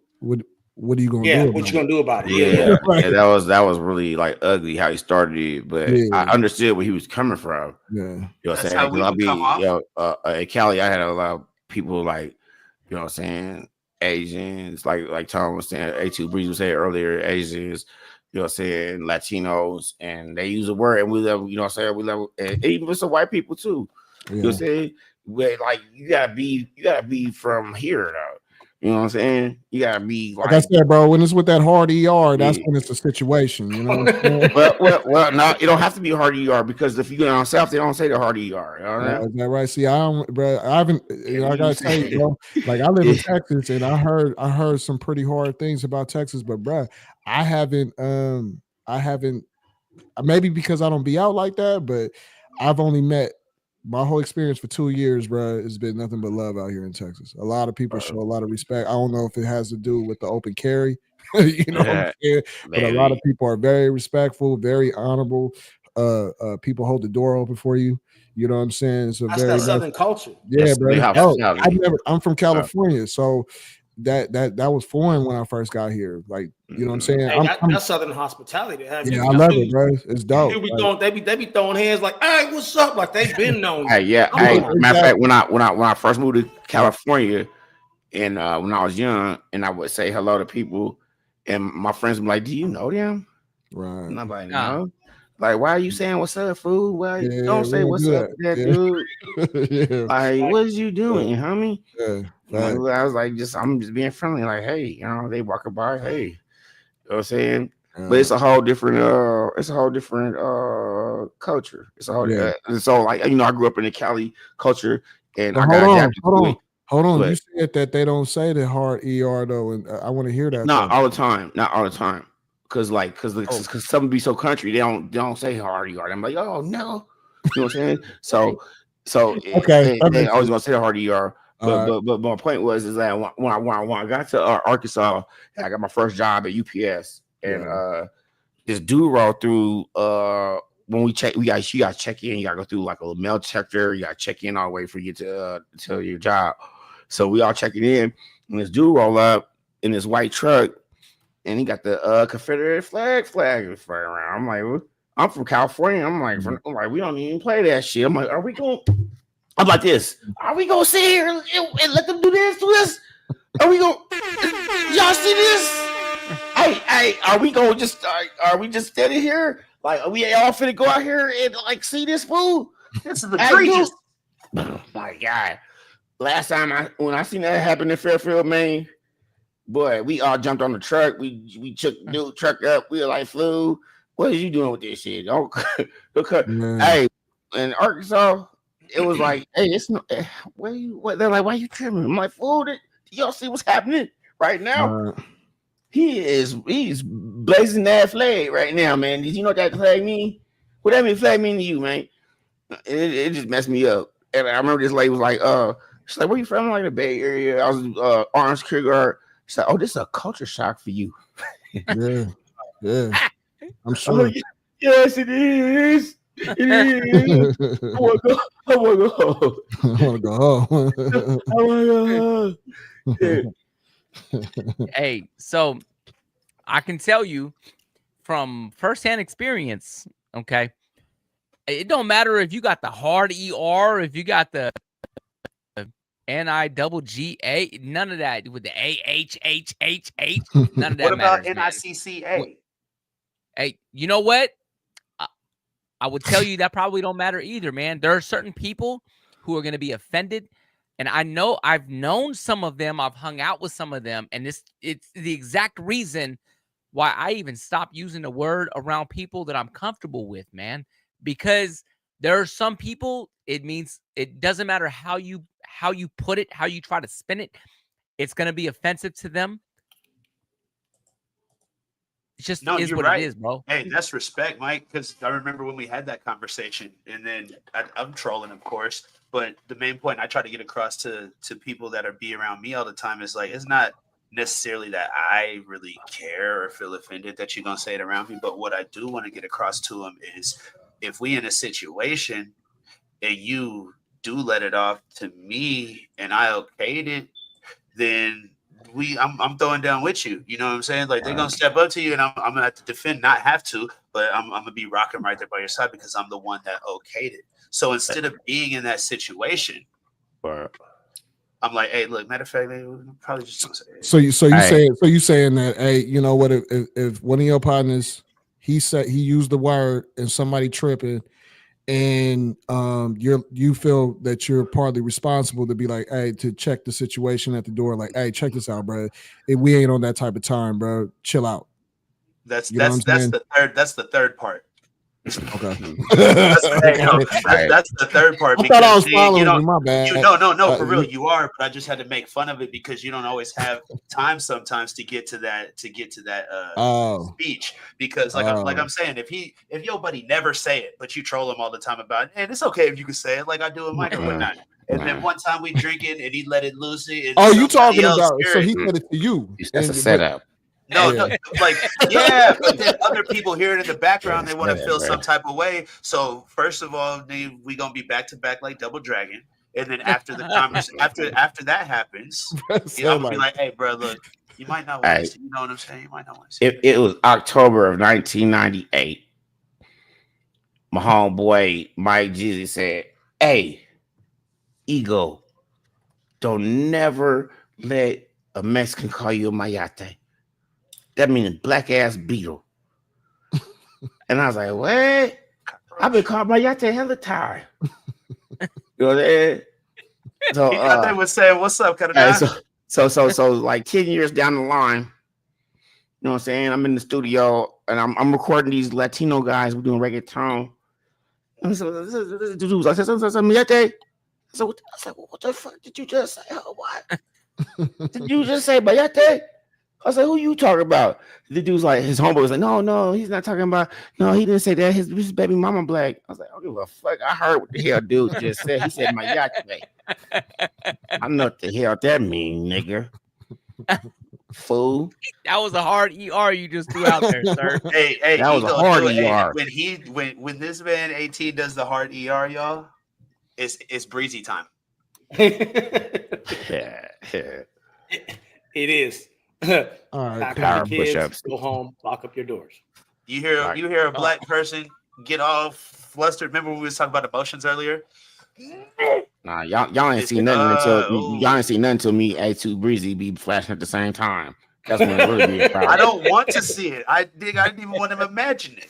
what are you gonna do? What you gonna do about it? Yeah, Right. and that was really like ugly how he started it, but I understood where he was coming from. Yeah, you know what That's I'm saying? how we come off. At Cali, I had a lot of people like, you know what I'm saying, Asians, like Tom was saying, A2 Breeze was saying earlier, Asians, you know what I'm saying, Latinos, and they use a word, and we love, you know what I'm saying, we love, and even with some white people too. You know what I'm saying? Where like you gotta be from here though. You know what I'm saying? You gotta be like I said, bro. When it's with that hard ER, that's when it's a situation. You know what I'm saying? well, no, it don't have to be hard ER because if you go down south, they don't say the hard ER. You know is that right? See, I haven't. You know, I gotta tell you, bro. Like I live in Texas, and I heard some pretty hard things about Texas, but bro, I haven't. Maybe because I don't be out like that, but I've only met. My whole experience for 2 years, bro, has been nothing but love out here in Texas. A lot of people show a lot of respect. I don't know if it has to do with the open carry, you know what I'm saying? But a lot of people are very respectful, very honorable. People hold the door open for you. You know what I'm saying? So That's that Southern culture. Yeah, bro. I'm from California, so that was foreign when I first got here. Like, you know what I'm saying? Hey, that's Southern hospitality. I love it, bro. It's dope. They be throwing hands like, "Hey, what's up?" Like they've been known. Matter of fact, when I first moved to California, and when I was young, and I would say hello to people, and my friends would be like, "Do you know them?" Right. Nobody know. Like, why are you saying what's up, fool? Well, don't say what's up to that dude. Like, what is you doing, homie? I was like, I'm just being friendly. Like, hey, you know, they walking by, hey, you know what I'm saying? But it's a whole different, culture. It's a whole, so like, you know, I grew up in the Cali culture, and I got adapted to it. Hold on, you said that they don't say the hard ER though, and I want to hear that. Not all the time. Cause some be so country, they don't say hard ER. I'm like, oh no, you know what I'm saying? So okay, they always want to say the hard ER. But my point is that when I got to Arkansas, I got my first job at UPS, and this dude rolled through. When you got to check in, you got to go through like a little mail detector. You got to check in all the way for you to your job. So we all checking in, and this dude roll up in this white truck. And he got the Confederate flag around. I'm like, I'm from California. I'm like, we don't even play that shit. I'm like, are we going to sit here and let them do this to us? Are we going? Y'all see this? Hey, are we going are we just standing here? Like, are we all finna go out here and like see this fool? This is egregious. Oh my God! Last time when I seen that happen in Fairfield, Maine. Boy, we all jumped on the truck. We took the new truck up. We were like, "Flu, what are you doing with this shit?" Don't hey, in Arkansas, it was like, "Hey, it's no, what?" They're like, "Why you trimming?" I'm like, "Fool, do y'all see what's happening right now?" He's blazing that flag right now, man. Did you know what that flag mean? What that flag mean to you, man? It just messed me up. And I remember this lady was like, she's like, "Where you from?" I'm like, the Bay Area. I was Orange Creek. She's like, "Oh, this is a culture shock for you." Yeah. I'm sure. Yes, it is. I want to go. I want to go home. I want to go home. I want to go home. Hey, so I can tell you from firsthand experience, okay, it don't matter if you got the hard ER, if you got the NIGGA, none of that with the AHHHH, none of that What about matters, man. NICCA? Hey, you know what? I would tell you that probably don't matter either, man. There are certain people who are going to be offended. And I know I've known some of them. I've hung out with some of them. And it's the exact reason why I even stopped using the word around people that I'm comfortable with, man. Because there are some people, it means it doesn't matter how you put it, how you try to spin it. It's going to be offensive to them. It just No, is you're what right. it is, bro. Hey, that's respect, Mike, because I remember when we had that conversation, and then I'm trolling, of course, but the main point I try to get across to people that be around me all the time is like, it's not necessarily that I really care or feel offended that you're going to say it around me, but what I do want to get across to them is if we in a situation and you do let it off to me and I okayed it, then I'm throwing down with you. You know what I'm saying? Like they're gonna step up to you, and I'm gonna have to defend. Not have to, but I'm gonna be rocking right there by your side because I'm the one that okayed it. So instead of being in that situation, I'm like, hey, look. Matter of fact, they probably just gonna say. So you saying that, hey, you know what? If one of your partners he used the word and somebody tripping, and you feel that you're partly responsible to be like, hey, to check the situation at the door, like, hey, check this out, bro. We ain't on that type of time, bro. Chill out. That's the third part. Okay. That's the third part. I thought I was following you. My bad. No, for real, you are. But I just had to make fun of it because you don't always have time sometimes to get to that speech. Because like I'm saying, if your buddy never say it, but you troll him all the time about it, and it's okay if you can say it, like I do with Mike or whatnot. And then one time we drinking and he let it loose. And you talking about? So he said it to you. That's a setup. No, like, yeah, but then other people hear it in the background. They want to feel some type of way. So first of all, we gonna be back to back like Double Dragon, and then after the conversation, after that happens, I'm gonna be like, hey, bro, look, you might not want to see. You know what I'm saying? You might not want to see. It was October of 1998. My homeboy Mike Jeezy said, "Hey, ego, don't never let a Mexican call you a mayate. That means black ass beetle." And I was like, what? I've been called mayate hella time. You know what I'm saying? So he thought they was saying, what's up, so like 10 years down the line, you know what I'm saying? I'm in the studio and I'm recording these Latino guys. We're doing reggaeton. And so this dude, I said, mayate. I said, what the fuck did you just say? Oh, what? Did you just say mayate? I was like, who you talking about? The dude's like, his homeboy was like, no, he's not talking about, no, he didn't say that. His baby mama black. I was like, I don't give a fuck. I heard what the hell dude just said. He said my yacht today. I know what the hell that mean, nigga. Fool. That was a hard ER you just threw out there, sir. Hey, that was a hard ER. When this man 18 does the hard ER, y'all, it's breezy time. Yeah. It is. All right, power push-ups. Go home, lock up your doors. You hear a black person get all flustered. Remember when we was talking about emotions earlier? Nah, y'all ain't seen nothing until me A2 Breezy be flashing at the same time. That's when it really be a problem. I don't want to see it. I didn't even want to imagine it.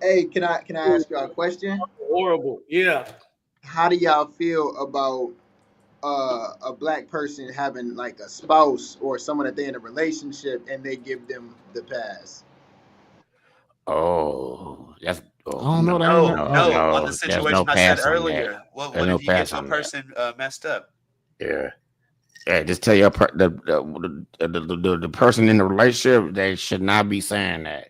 Hey, can I ask y'all a question? Horrible. Yeah. How do y'all feel about a black person having like a spouse or someone that they're in a relationship and they give them the pass? Oh, that's I don't know. No, on the situation I said earlier. What if you get your person messed up? Yeah, just tell your the person in the relationship they should not be saying that,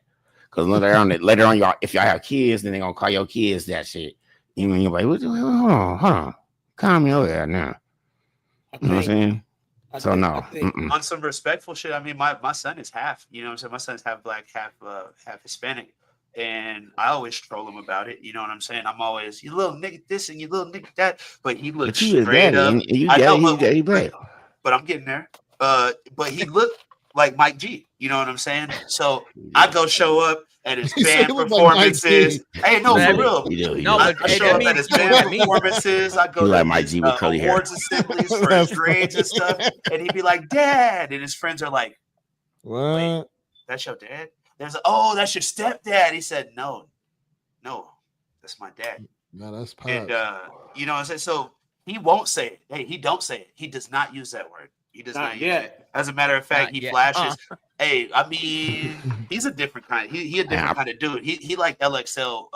because later on y'all, if y'all have kids, then they gonna call your kids that shit. You mean you're like, hold on, calm me over there now. You know what I'm saying? So no. On some respectful shit, I mean, my son is half. You know what I'm saying? My son's half black, half Hispanic, and I always troll him about it. You know what I'm saying? I'm always, you little nigga this and you little nigga that. But he looked But you his straight daddy, up. and you I know, got he black. but I'm getting there. But he looked like Mike G. You know what I'm saying? So I go show up at his band performances. Hey, no, for real. I show up at his band performances. I go to like Mike his G with curly hair. awards assemblies for his grades and stuff. And he'd be like, Dad. And his friends are like, what? That's your dad? There's oh, that's your stepdad. He said, No, that's my dad. No, that's Pops. And you know what I'm saying? So he won't say it. Hey, he don't say it. He does not use that word. He does not use it. As a matter of fact, he flashes. Hey, I mean, he's a different kind. He a different kind of dude. He like LXL.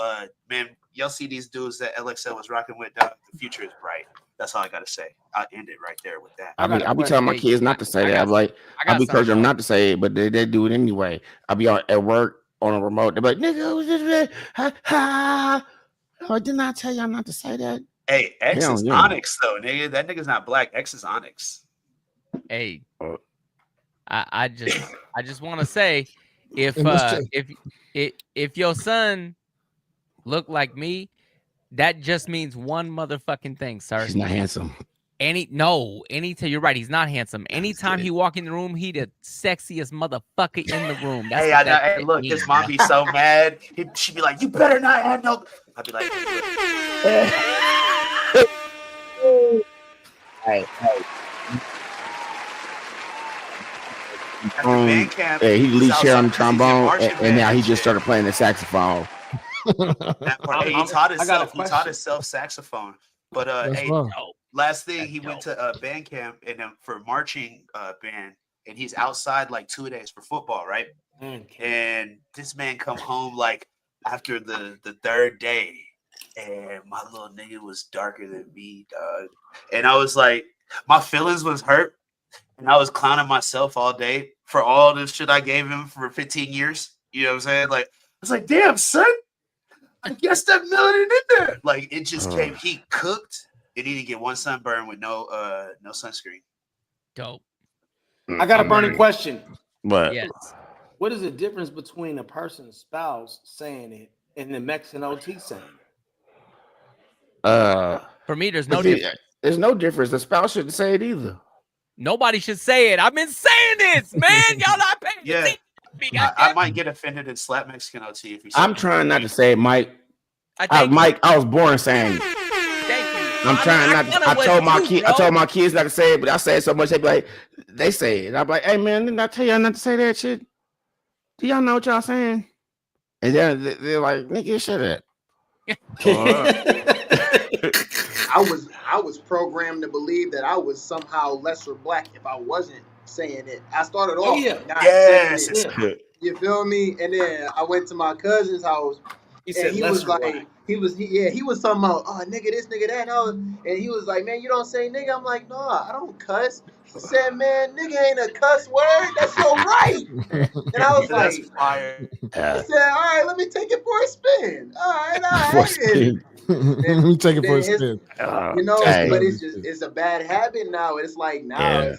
Man, y'all see these dudes that LXL was rocking with. The future is bright. That's all I gotta say. I'll end it right there with that. I'll be telling my kids not to say that. I'll be encouraging them not to say it, but they do it anyway. I'll be at work on a remote. They're like, nigga, who's this? Ha ha. Oh, didn't I tell y'all not to say that? Hey, X is Onyx though, nigga. That nigga's not black. X is Onyx. Hey, I just want to say, if your son look like me, that just means one motherfucking thing, sir. He's not handsome. Anytime you're right, he's not handsome. Anytime he walk in the room, he the sexiest motherfucker in the room. That's Hey, hey, look, his mom be so mad. She'd be like, "You better not have no." I'd be like, "Hey." Yeah, he lead chair on the trombone, and now he just started playing the saxophone. Hey, he taught himself saxophone. But last thing, he went to band camp and for marching band, and he's outside like 2 days for football, right? And this man come home like after the third day, and my little nigga was darker than me, dog. And I was like, my feelings was hurt. And I was clowning myself all day for all the shit I gave him for 15 years. You know what I'm saying? Like, I was like, damn, son, I guess that melanin in there. Like, it just came. He cooked, and he didn't get one sunburn with no sunscreen. Dope. I got a burning question. What? Yes. What is the difference between a person's spouse saying it and the Mexican OT saying it? For me, there's no difference. There's no difference. The spouse shouldn't say it either. Nobody should say it. I've been saying this, man. Y'all not paying attention. I might get offended and slap Mexican OT if you say I'm trying not to say it, Mike. Mike, I was born saying it. I'm trying not to. I told my kids not to say it, but I say it so much they say it. I'm like, hey man, didn't I tell y'all not to say that shit? Do y'all know what y'all saying? And then they're like, nigga, shut up. I was programmed to believe that I was somehow lesser black if I wasn't saying it. I started off not saying it. You feel me? And then I went to my cousin's house. He was like, he was talking about, oh, nigga, this, nigga, that. And he was like, man, you don't say nigga. I'm like, nah, I don't cuss. He said, man, nigga ain't a cuss word. That's your right. And I was like, he said, all right, let me take it for a spin. All right. Let me take it for a spin. You know, but it's a bad habit now. It's like now.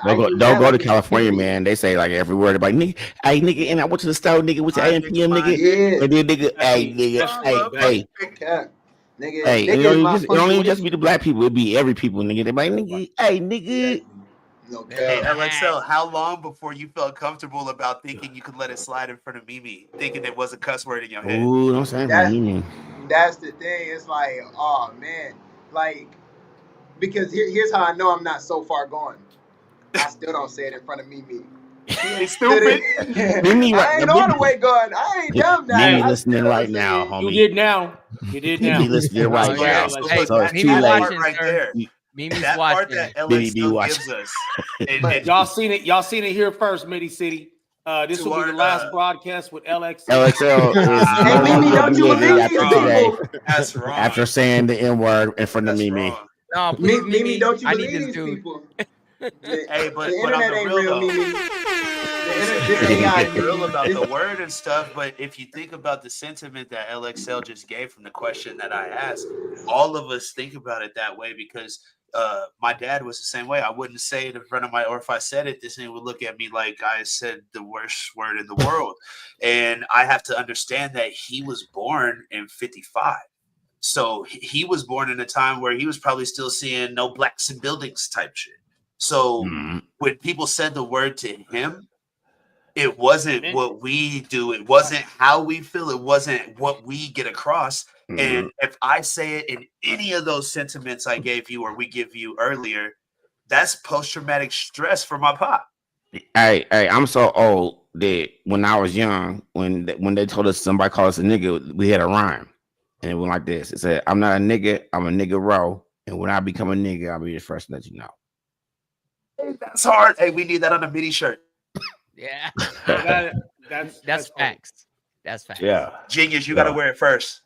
Don't go to California, man. They say like every word about nigga, hey nigga, and I went to the store, nigga, with your AMPM, nigga. And then nigga, hey nigga, hey, it don't even just be the black people, it be every people, nigga. They like nigga, hey nigga. Hey, LXL, how long before you felt comfortable about thinking you could let it slide in front of Mimi, thinking it was a cuss word in your head? Ooh, don't say Mimi. That's the thing. It's like, oh man, like because here's how I know I'm not so far gone. I still don't say it in front of Mimi. It's stupid. Mimi, I ain't all the way gone. I ain't dumb now. Mimi listening right now, homie. You did now. Mimi listening right now. Hey, so it's too Mimi's late. watching, right there. Mimi's That watching. part that LXL gives us. But y'all seen it here first, Midi City. This will be the last broadcast with LXL. LXL is Mimi, don't you believe after these today. people? That's wrong. After saying the N-word in front of Mimi. No, please, Mimi, don't you I believe need this these dude. people? Hey, but The on internet the ain't real real, though, Mimi. this ain't real about the word and stuff. But if you think about the sentiment that LXL just gave from the question that I asked, all of us think about it that way because my dad was the same way. I wouldn't say it in front of or if I said it, this nigga would look at me like I said the worst word in the world. And I have to understand that he was born in 55. So he was born in a time where he was probably still seeing no blacks in buildings type shit. So when people said the word to him, it wasn't what we do. It wasn't how we feel. It wasn't what we get across. And if I say it in any of those sentiments I gave you or we give you earlier, that's post-traumatic stress for my pop. Hey, I'm so old that when I was young, when they told us somebody called us a nigga, we had a rhyme. And it went like this. It said, I'm not a nigga, I'm a nigga row. And when I become a nigga, I'll be the first to let you know. Hey, that's hard. Hey, we need that on a Midi shirt. Yeah. That's facts. That's facts. Yeah. Genius, you got to wear it first.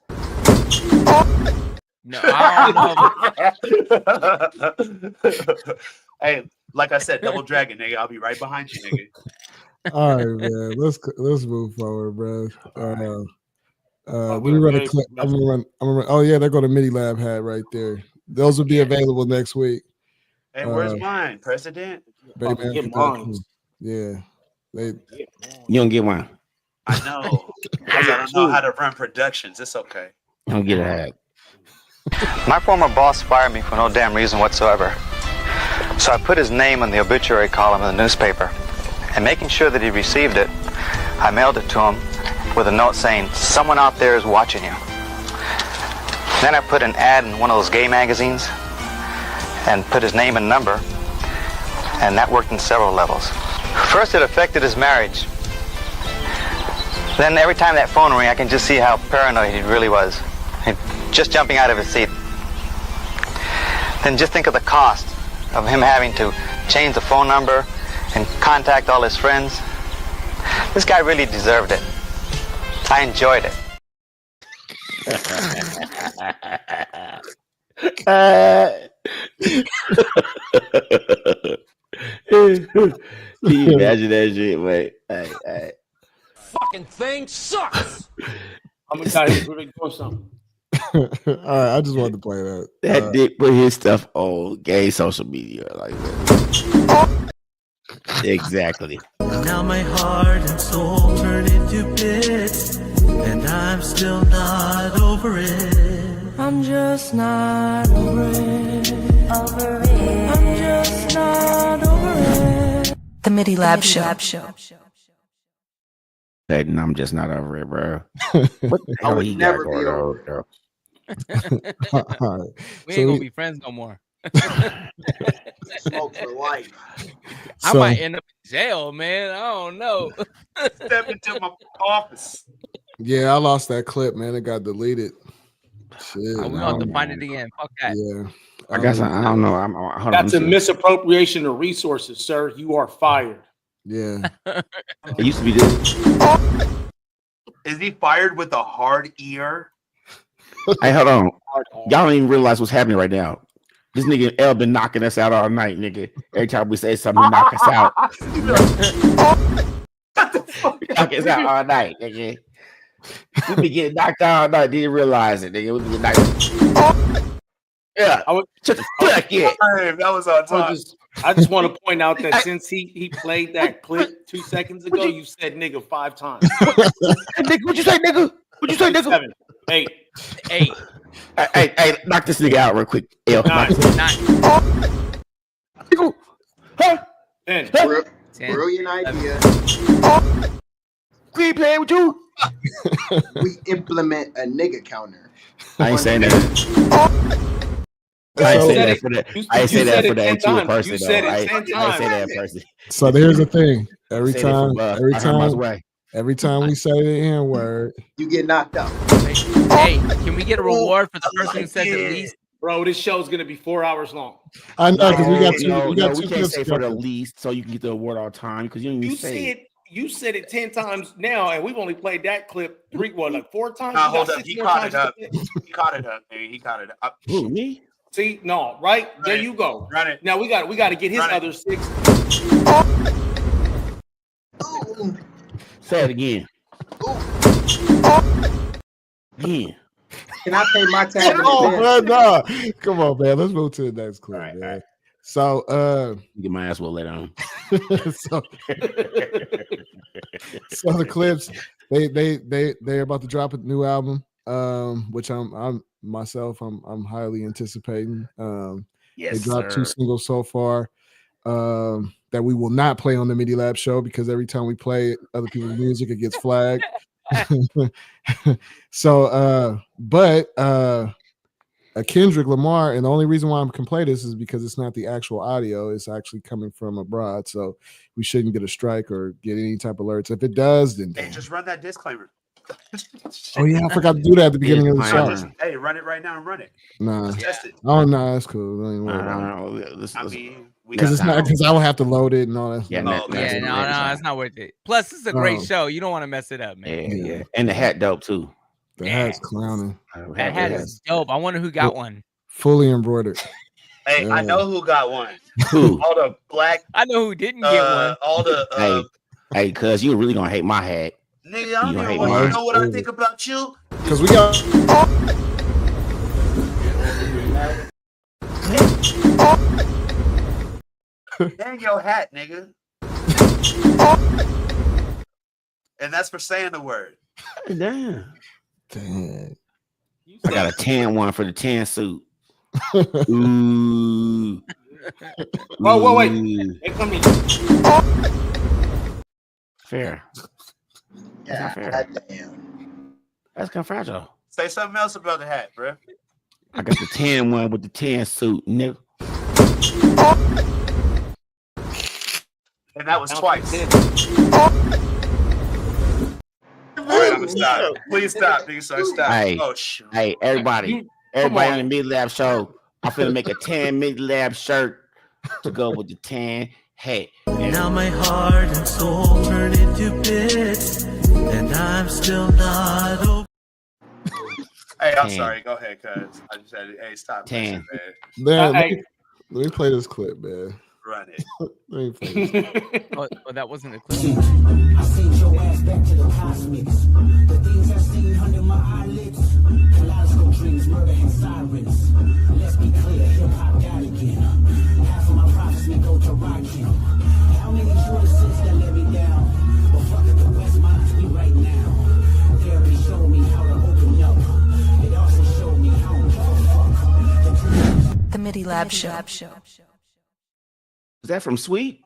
No, I don't know. Hey, like I said, double dragon, nigga. I'll be right behind you, nigga. All right, man. Let's move forward, bro. We run a clip. I'm gonna run. Oh yeah, they're going to Midi Lab hat right there. Those will be available next week. Hey, where's mine, President? Yeah, you don't get one. I know. I don't know how to run productions. It's okay. You don't get a hat. My former boss fired me for no damn reason whatsoever. So I put his name in the obituary column in the newspaper. And making sure that he received it, I mailed it to him with a note saying, someone out there is watching you. Then I put an ad in one of those gay magazines and put his name and number, and that worked in several levels. First, it affected his marriage. Then every time that phone rang, I can just see how paranoid he really was. Just jumping out of his seat. Then just think of the cost of him having to change the phone number and contact all his friends. This guy really deserved it. I enjoyed it. Can you imagine that shit, mate? Hey. Fucking thing sucks. I'm excited. We're doing something. All right, I just wanted to play that. That dick put his stuff on gay social media like that. Exactly. Now my heart and soul turn into bits, and I'm still not over it. I'm just not over it. I'm just not over it. The Midi Lab Show. Hey, I'm just not over it, bro. What the hell he got going on, bro? We ain't gonna be friends no more. Smoke for life. I might end up in jail, man. I don't know. Step into my office. Yeah, I lost that clip, man. It got deleted. Shit, we gonna have to find it again. Fuck that. Yeah. I guess I don't know. That's a misappropriation of resources, sir. You are fired. Yeah. It used to be this. Is he fired with a hard ear? Hey, hold on. Y'all don't even realize what's happening right now. This nigga L been knocking us out all night, nigga. Every time we say something, he knock us out. Knock us out all night, nigga. We be getting knocked out all night. Didn't realize it, nigga. We be getting knocked. Yeah. Shut the fuck up. That was on time. I just want to point out that since he played that clip 2 seconds ago, you said nigga 5 times. Nigga, what you say, nigga? What you say, nigga? 7, 8. Hey, knock this nigga out real quick. L. 9. Huh? 10. Brilliant idea. We playing with you? We implement a nigga counter. I ain't saying that. I ain't say that for that. I ain't say that for that to a person. I ain't say that person. So here's the thing. Every Say time we say the N word, you get knocked out. Hey, can we get a reward for the person who says at least? Bro, this show's gonna be 4 hours long. I know because we got two. We can't say for the least, so you can get the award all time because you didn't even say it. You said it 10 times now, and we've only played that clip 4 times. Nah, hold up. He caught it up. He caught it up, man. He caught it up. Who, me? See, no, right? There you go. Run it. Now we got to get his other 6. Say it again. Again. Can I pay my tab in Oh, advance? man, no. Come on, man. Let's move to the next clip, man. So, get my ass well later on. so the Clipse, they're about to drop a new album, which I'm highly anticipating. Yes, they dropped 2 sir. singles so far that we will not play on the Midi Lab show because every time we play other people's music, it gets flagged. So, but Kendrick Lamar, and the only reason why I'm can play this is because it's not the actual audio; it's actually coming from abroad, so we shouldn't get a strike or get any type of alerts. If it does, then Hey, just run that disclaimer. oh yeah, I forgot to do that at the beginning of the show. Hey, run it right now and run it. Nah, Let's test it. oh no, that's cool. Don't even worry about it. I mean, Because it's not because I will have to load it and all that. No, it's not worth it. Plus, this is a great show. You don't want to mess it up, man. Yeah. And the hat dope too. The hat's clowning. That hat is dope. I wonder who got one. Fully embroidered. Hey, I know who got one. Who? All the black. I know who didn't get one. All the. Hey, cuz you really gonna hate my hat. Nigga, I don't even want you know what I think about you. Because we got. Dang your hat, nigga. And that's for saying the word. Damn. I got a tan one for the tan suit. Ooh. Oh, wait. They come in. Fair. That's not fair. That's kind of fragile. Say something else about the hat, bro. I got the tan one with the tan suit, nigga. And that was twice. All right, I'm gonna stop. Please stop, nigga. So stop. Hey, oh shit. Hey, everybody on the Midi Lab show, I'm finna make a tan Midi Lab shirt to go with the tan hat. Now my heart and soul turn into bits, and I'm still not over. Hey, I'm sorry. Go ahead, cuz. I just had to. Hey, stop. Tan. Man. Man, let me play this clip, man. Run it. Let me play this. Oh, that wasn't a clip. I sent your ass back to the cosmics. The things I seen under my eyelids. Kaleidoscope dreams, murder and sirens. Let's be clear, hip hop died again. Half of my prophecy go to Rakim. How many choices that let me down? But fuck it, the West minds me right now. Therapy showed me how to open up. It also showed me how to fuck. The Midi Lab Show. Is that from Sweet?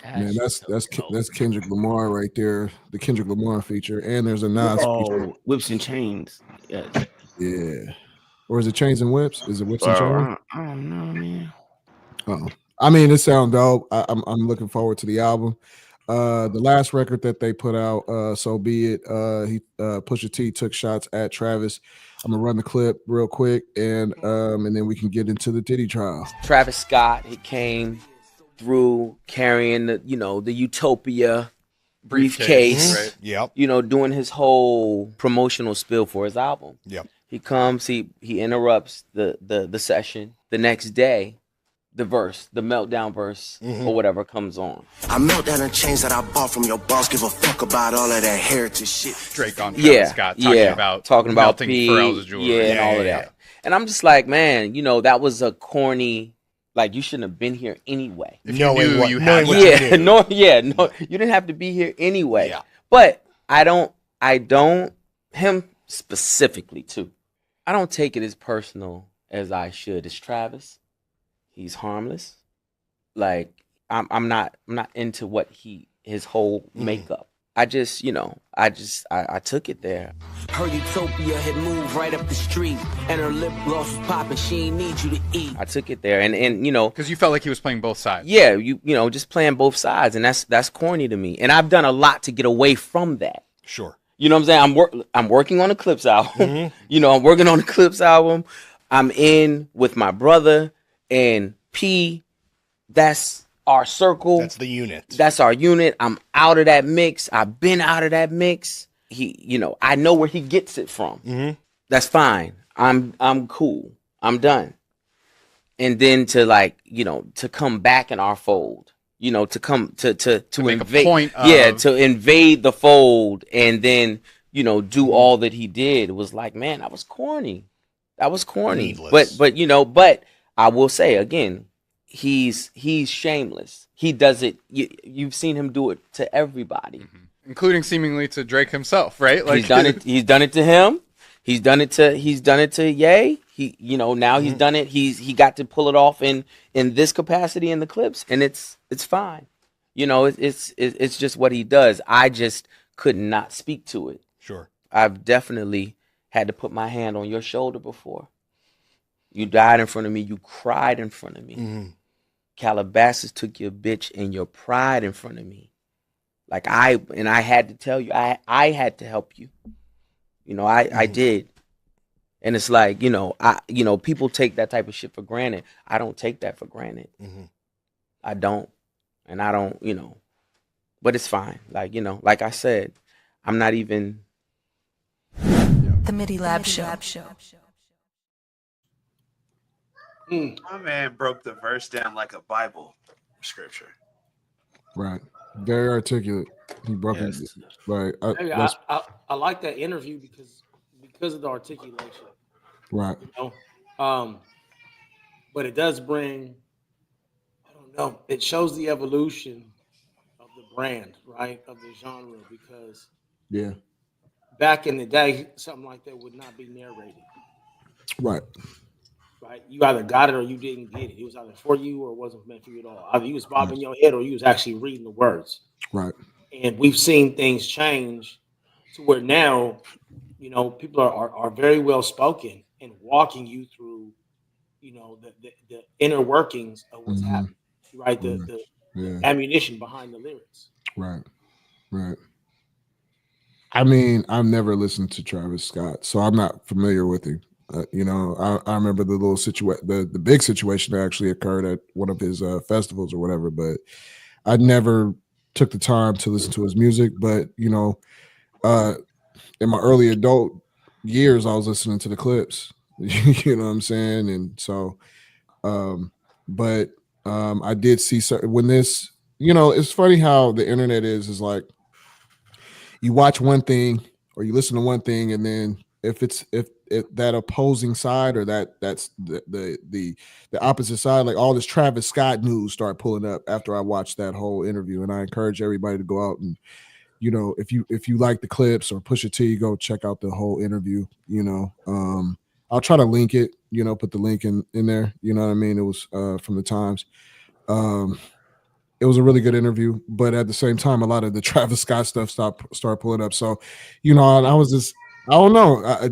Man, that's Kendrick Lamar right there. The Kendrick Lamar feature, and there's a Nas feature. Whips and Chains. Yes. Yeah. Or is it Chains and Whips? Is it Whips and Chains? I don't know, man. I mean, it sounds dope. I'm looking forward to the album. The last record that they put out, So Be It. Pusha T took shots at Travis. I'm gonna run the clip real quick, and then we can get into the Diddy trial. Travis Scott, he came through carrying the Utopia briefcase, right? Yep. Doing his whole promotional spiel for his album. Yep. He comes, he interrupts the session. The next day, the meltdown verse, or whatever comes on. I melt down the chains that I bought from your boss. Give a fuck about all of that heritage shit. Drake on Travis Scott talking about P, Pharrell's jewelry. and all of that. And I'm just like, man, that was a corny. Like, you shouldn't have been here anyway. If you knew you had no, you didn't have to be here anyway. Yeah. But I don't, him specifically too. I don't take it as personal as I should. It's Travis. He's harmless. Like, I'm not into what his whole makeup. I just, I took it there. Her Utopia had moved right up the street, and her lip gloss was popping. She ain't need you to eat. I took it there, and because you felt like he was playing both sides. Yeah, just playing both sides, and that's corny to me. And I've done a lot to get away from that. Sure. You know what I'm saying? I'm working on the Clipse album. I'm working on the Clipse album. I'm in with my brother and P. That's our circle. That's the unit. That's our unit. I'm out of that mix. I've been out of that mix. I know where he gets it from. That's fine. I'm cool. I'm done. And then to come back in our fold, to come to invade, make a point of... to invade the fold, and then do all that he did, was like, man, that was corny. Needless. But I will say again, he's shameless. He does it. You've seen him do it to everybody, including seemingly to Drake himself, right? Like he's done it. He's done it to him. He's done it to Ye. Now he's done it. He got to pull it off in this capacity in the Clipse, and it's fine. It's just what he does. I just could not speak to it. Sure. I've definitely had to put my hand on your shoulder before. You died in front of me. You cried in front of me. Calabasas took your bitch and your pride in front of me. Like I had to tell you, I had to help you. I did. And it's like, people take that type of shit for granted. I don't take that for granted. I don't. And I don't, but it's fine. Like, like I said, I'm not even. The Midi Lab Show. My man broke the verse down like a Bible scripture. Right. Very articulate. He broke it. Right. I like that interview because of the articulation. Right. But it does bring, I don't know, it shows the evolution of the brand, right? Of the genre, because back in the day, something like that would not be narrated. Right. Right. You either got it or you didn't get it. It was either for you or it wasn't meant for you at all. Either you was bobbing your head or you was actually reading the words. Right. And we've seen things change to where now, people are very well spoken and walking you through, the inner workings of what's happening. Right. The ammunition behind the lyrics. Right. Right. I mean, I've never listened to Travis Scott, so I'm not familiar with him. I remember the little the big situation that actually occurred at one of his festivals or whatever, but I never took the time to listen to his music. But in my early adult years, I was listening to the Clipse. You know what I'm saying? And so, I did see when this. It's funny how the internet is like you watch one thing or you listen to one thing, and then if that opposing side or that's the opposite side, like all this Travis Scott news start pulling up after I watched that whole interview. And I encourage everybody to go out and, if you like the Clipse or Pusha T, go check out the whole interview. I'll try to link it, put the link in there. You know what I mean? It was from the Times. It was a really good interview, but at the same time, a lot of the Travis Scott stuff started pulling up. So, and I was just, I don't know.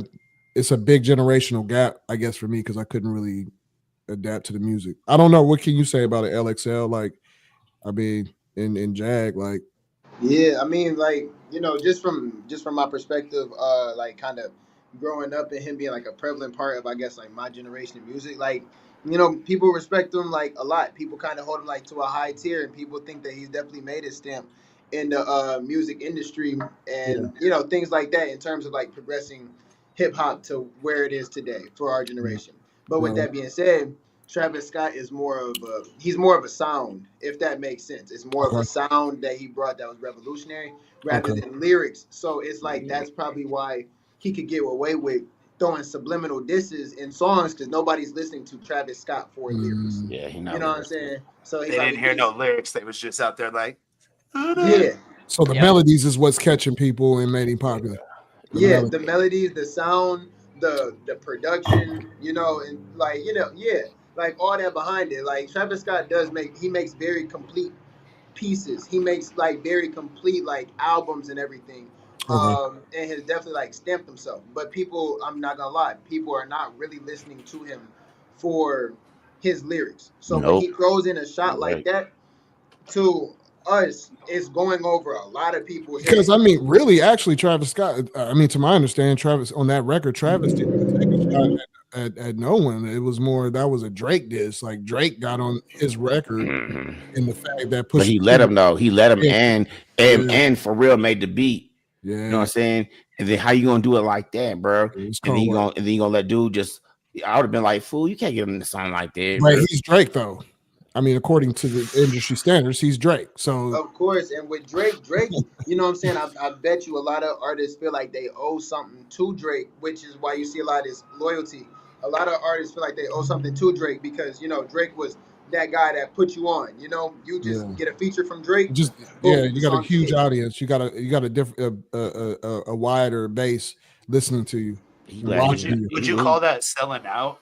It's a big generational gap, I guess, for me, because I couldn't really adapt to the music. I don't know. What can you say about it, LXL? Like, I mean, in Jag, like. Yeah, I mean, like, just from my perspective, like kind of growing up and him being like a prevalent part of, I guess, like my generation of music, like, people respect him like a lot. People kind of hold him like to a high tier, and people think that he's definitely made his stamp in the music industry and things like that in terms of like progressing hip hop to where it is today for our generation. But with that being said, Travis Scott is more of a sound, if that makes sense. It's more of a sound that he brought that was revolutionary rather than lyrics. So it's like that's probably why he could get away with throwing subliminal disses in songs, because nobody's listening to Travis Scott for lyrics. Yeah, you know what I'm saying? So they didn't hear no lyrics. They was just out there like, yeah. So the melodies is what's catching people and made him popular. The melodies, the sound, the production, and like like all that behind it. Like Travis Scott makes very complete pieces. He makes like very complete like albums and everything. And has definitely like stamped himself. But people, I'm not gonna lie, people are not really listening to him for his lyrics. So when he throws in a shot like that, to us, it's going over a lot of people's heads. Because I mean, really, actually, Travis Scott. I mean, to my understanding, Travis on that record, Travis didn't take a shot at no one. It was more that was a Drake diss. Like Drake got on his record, and the fact that but he let him know. He let him and for real made the beat. Yeah, you know what I'm saying. And then how you gonna do it like that, bro? And then you gonna let dude just. I would have been like, fool, you can't get him to sound like that. Right, he's Drake though. I mean, according to the industry standards, he's Drake. So of course, and with Drake, you know what I'm saying? I bet you a lot of artists feel like they owe something to Drake, which is why you see a lot of this loyalty. A lot of artists feel like they owe something to Drake because, you know, Drake was that guy that put you on. You know, you just get a feature from Drake. Just boom, you the got a song's huge hit. audience. You got a different a wider base listening to you and watching you. Would you call that selling out?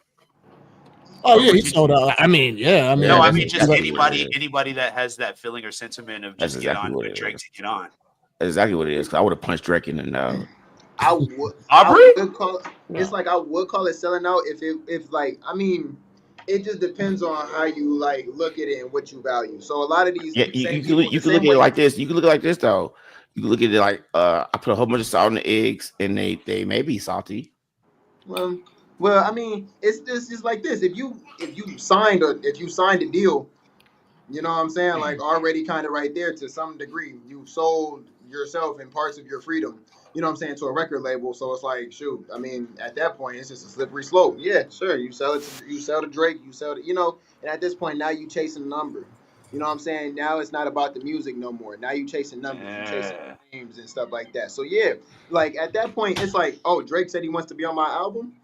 Oh Or yeah, he would you- sold out. I mean, yeah. I mean, no, I that's mean just exactly what anybody that has that feeling or sentiment of That's just get exactly on what with it Drake is. to get on. That's exactly what it is. 'Cause I would have punched Drake in the nose. I would. Aubrey? I would call. It's like I would call it selling out if like I mean, it just depends on how you like look at it and what you value. So a lot of these Yeah, same people, you the can look same at it way. like this. You can look at it like this though. You can look at it like I put a whole bunch of salt in the eggs, and they may be salty. Well, I mean, it's just like this. If you signed a deal, you know what I'm saying? Like already kind of right there to some degree. You sold yourself and parts of your freedom, you know what I'm saying, to a record label. So it's like, shoot, I mean, at that point, it's just a slippery slope. Yeah, sure. You sell to Drake, you sell to, you know, and at this point, now you chasing a number. You know what I'm saying? Now it's not about the music no more. Now you chasing numbers, you chasing names and stuff like that. So yeah, like at that point, it's like, oh, Drake said he wants to be on my album.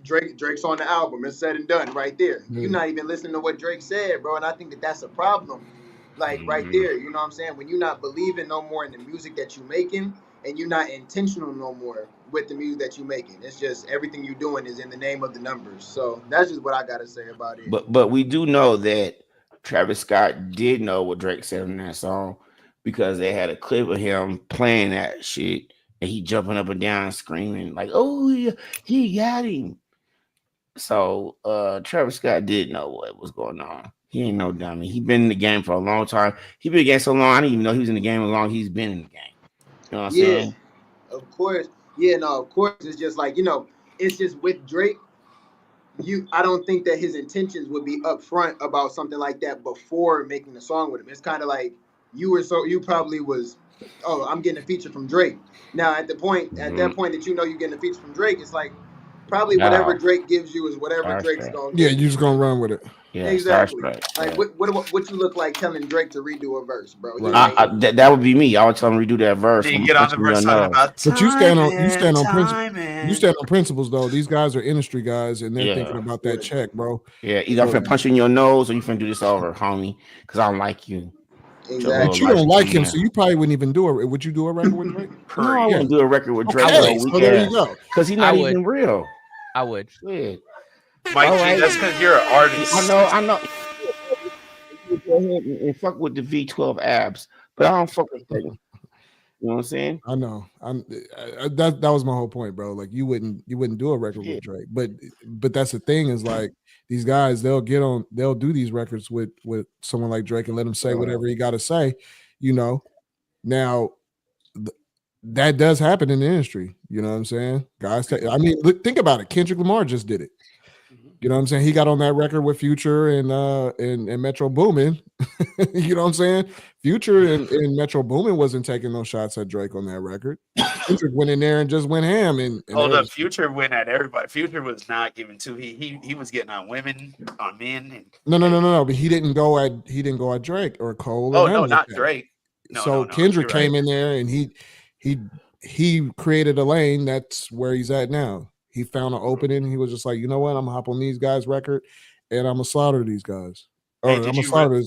Drake's on the album. It's said and done right there. You're not even listening to what Drake said, bro. And I think that that's a problem. Like right there, you know what I'm saying? When you're not believing no more in the music that you're making, and you're not intentional no more with the music that you're making. It's just everything you're doing is in the name of the numbers. So that's just what I gotta say about it. But we do know that Travis Scott did know what Drake said in that song because they had a clip of him playing that shit and he jumping up and down screaming like, "Oh, he got him." So Travis Scott did know what was going on. He ain't no dummy. He been in the game for a long time. He been in the game so long, I didn't even know he was in the game as long as he's been in the game. You know what I'm saying? Of course. Yeah, no, of course. It's just like, you know, it's just with Drake, I don't think that his intentions would be upfront about something like that before making the song with him. It's kind of like you probably was, oh, I'm getting a feature from Drake. Now at that point that you know you're getting a feature from Drake, it's like probably whatever Drake gives you is whatever Drake's gonna give. Yeah, you're just gonna run with it. Yeah, exactly. Starstruck. Like what you look like telling Drake to redo a verse, bro? That would be me. I would tell him to redo that verse. You get on the verse talking about but you stand on principles though. These guys are industry guys and they're thinking about that check, bro. Yeah, either I'm finna punch you in your nose or you finna do this over, homie, because I don't like you. Exactly. But you don't like him, so you probably wouldn't even do it. Would you do a record with Drake? No, I wouldn't do a record with Drake. Okay, so there you go. Because he's not even real. I would. Shit. Mike G, that's because you're an artist. I know. You go ahead and fuck with the V12 abs, but I don't fuck with them. You know what I'm saying? I know. That was my whole point, bro. Like you wouldn't do a record with Drake, but that's the thing is like these guys they'll do these records with someone like Drake and let him say whatever he got to say, you know. Now that does happen in the industry, you know what I'm saying? Guys, I mean, look, think about it. Kendrick Lamar just did it. You know what I'm saying? He got on that record with Future and Metro Boomin. You know what I'm saying? Future and Metro Boomin wasn't taking no shots at Drake on that record. Kendrick went in there and just went ham. And hold up, Future went at everybody. Future was not giving two. He was getting on women, on men. And, no. But he didn't go at Drake or Cole. Oh no, not Drake. No, Kendrick came in there and he created a lane. That's where he's at now. He found an opening. He was just like, you know what? I'm gonna hop on these guys' record, and I'm gonna slaughter these guys. I'm gonna slaughter.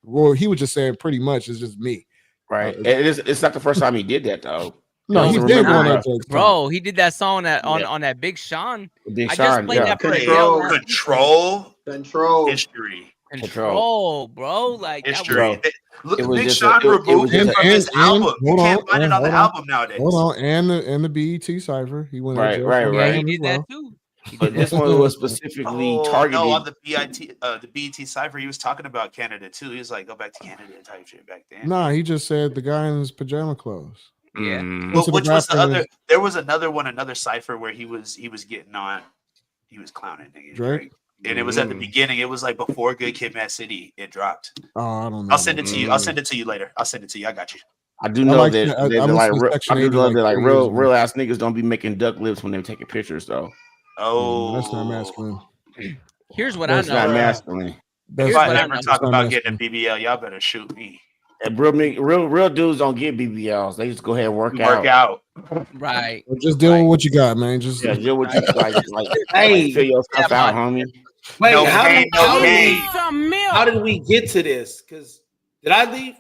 Well, he was just saying pretty much it's just me, right? It's not the first time he did that though. No, he's been on that, bro. He did that song on that Big Sean. Big I Sean, just played that for Control history. Control, bro. Like history. Look at Big Sean removed it from his album. You can't find it on the album nowadays. Hold on, and the BET cipher. He went right. Yeah, he did that too. But this one was specifically targeted. No, on the BET cipher, he was talking about Canada too. He was like, "Go back to Canada" and type shit back then. Nah, he just said the guy in his pajama clothes. Yeah. Well, which was the other? There was another cipher where he was getting on. He was clowning Drake. And it was at the beginning. It was like before Good Kid, Mad City. It dropped. Oh, I don't know. I'll send it to you. I'll send it to you later. I'll send it to you. I got you. I do know that real ass niggas don't be making duck lips when they're taking pictures though. Oh, that's not masculine. Here's what I know. Not masculine. If I ever talk about getting a BBL, y'all better shoot me. And real dudes don't get BBLs. They just go ahead and work out. Right. Just deal with what you got, man. Just deal with what you like. Hey, fill your stuff out, homie. Wait, No how pain. did we get to this? Because did I leave?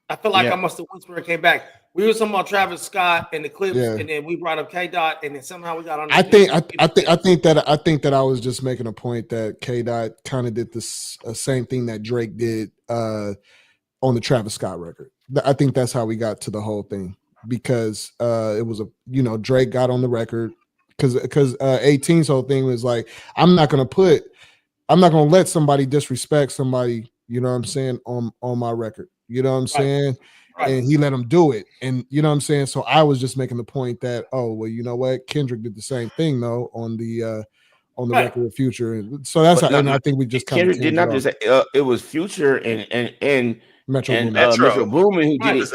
I feel like I must have once and came back. We were talking about Travis Scott and the Clipse, and then we brought up K Dot, and then somehow we got on. I think that I was just making a point that K Dot kind of did this same thing that Drake did on the Travis Scott record. I think that's how we got to the whole thing, because it was Drake got on the record because 18's whole thing was like, I'm not gonna let somebody disrespect somebody, you know what I'm saying, on my record. You know what I'm saying? Right. And he let him do it. And you know what I'm saying? So I was just making the point that, oh, well, you know what? Kendrick did the same thing though on the record with Future. And so that's and I think we just Kendrick did not just say it was Future and Metro Boomin who did it.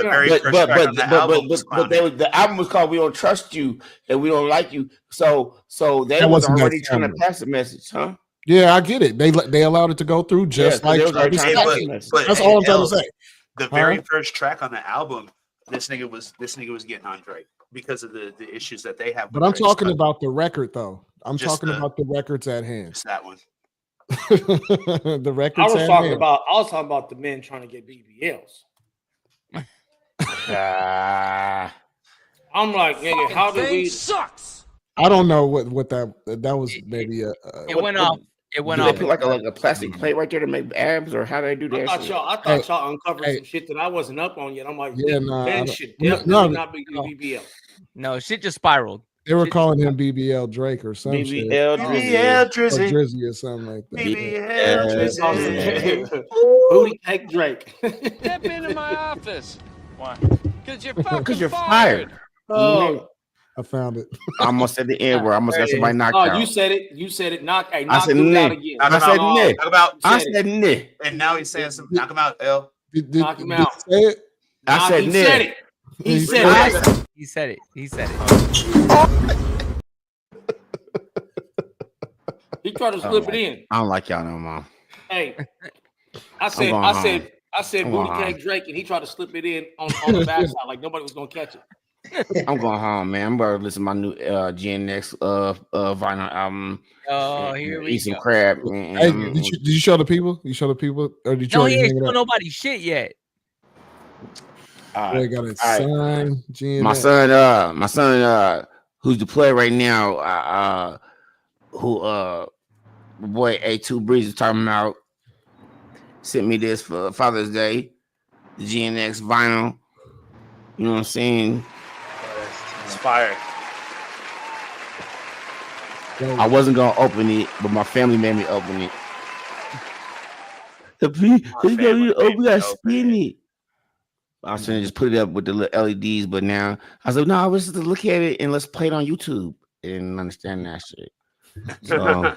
But the album was called "We Don't Trust You" and "We Don't Like You." So they was already trying to pass a message, huh? Yeah, I get it. They allowed it to go through just like Travis Scott. That's all I'm trying to say. The very first track on the album, this nigga was getting on Drake because of the issues that they have. But I'm talking about the record though. I'm talking about the records at hand. Just that one. The records. I was talking about the men trying to get BBLs. I'm like, nigga, how did we? Sucks. I don't know what that was. Maybe it went off. It went off. off. They put like a plastic plate right there to make abs, or how they do that? I thought y'all uncovered some shit that I wasn't up on yet. I'm like, men should not be BBL. No, shit just spiraled. They were calling him BBL Drake or something. BBL Drizzy. Or Drizzy or something like that. BBL Drizzy. Booty cake Drake. Step into my office. Why? Because you're fired. Oh. I found it. I almost said the N word. I almost got somebody knocked out. You said it. You said it. Knock I said him out again. I said Nick. And now he's saying something. Knock him out, L. Knock him out. Say it? I said Nick. He said it. He said it. He said it. He tried to slip it in. I don't like y'all no more. Hey, I said booty cake Drake, and he tried to slip it in on the backside like nobody was gonna catch it. I'm going home, man. I'm about to listen to my new GNX vinyl album. Oh, here we go. Eat some crab. Hey, did you show the people? You show the people? Or did you? No, he ain't show nobody shit yet. They got it signed. GNX. My son, who's the player right now? Who my boy A2 Breeze is talking about, sent me this for Father's Day, the GNX vinyl. You know what I'm saying? It's fire. I wasn't gonna open it, but my family made me open it. We gotta spin it. I was trying to just put it up with the little LEDs, but now I was like, no, let's just look at it and let's play it on YouTube. I didn't understand that shit. So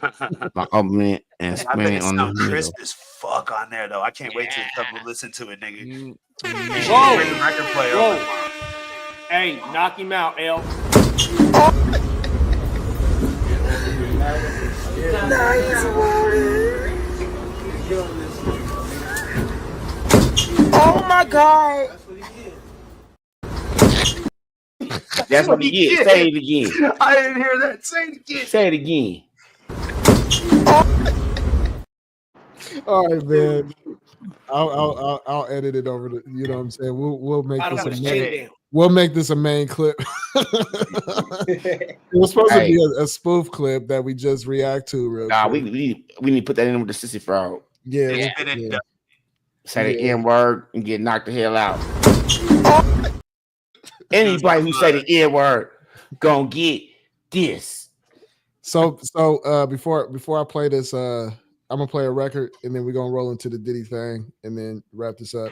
I open it and spin it on the crisp as fuck on there though. I can't wait to come listen to it, nigga. Whoa. Bring the record player over. Hey, knock him out, L. Oh my God. That's what he get. Say it again. I didn't hear that. Say it again. Say it again. All right, man. I'll edit it over to, you know what I'm saying. We'll make this a main. We'll make this a main clip. It was supposed to be a spoof clip that we just react to. Real quick. We need to put that in with the sissy frog. Yeah. Say the N word and get knocked the hell out. Anybody who say the N word gonna get this. So before I play this, I'm gonna play a record and then we're gonna roll into the Diddy thing and then wrap this up.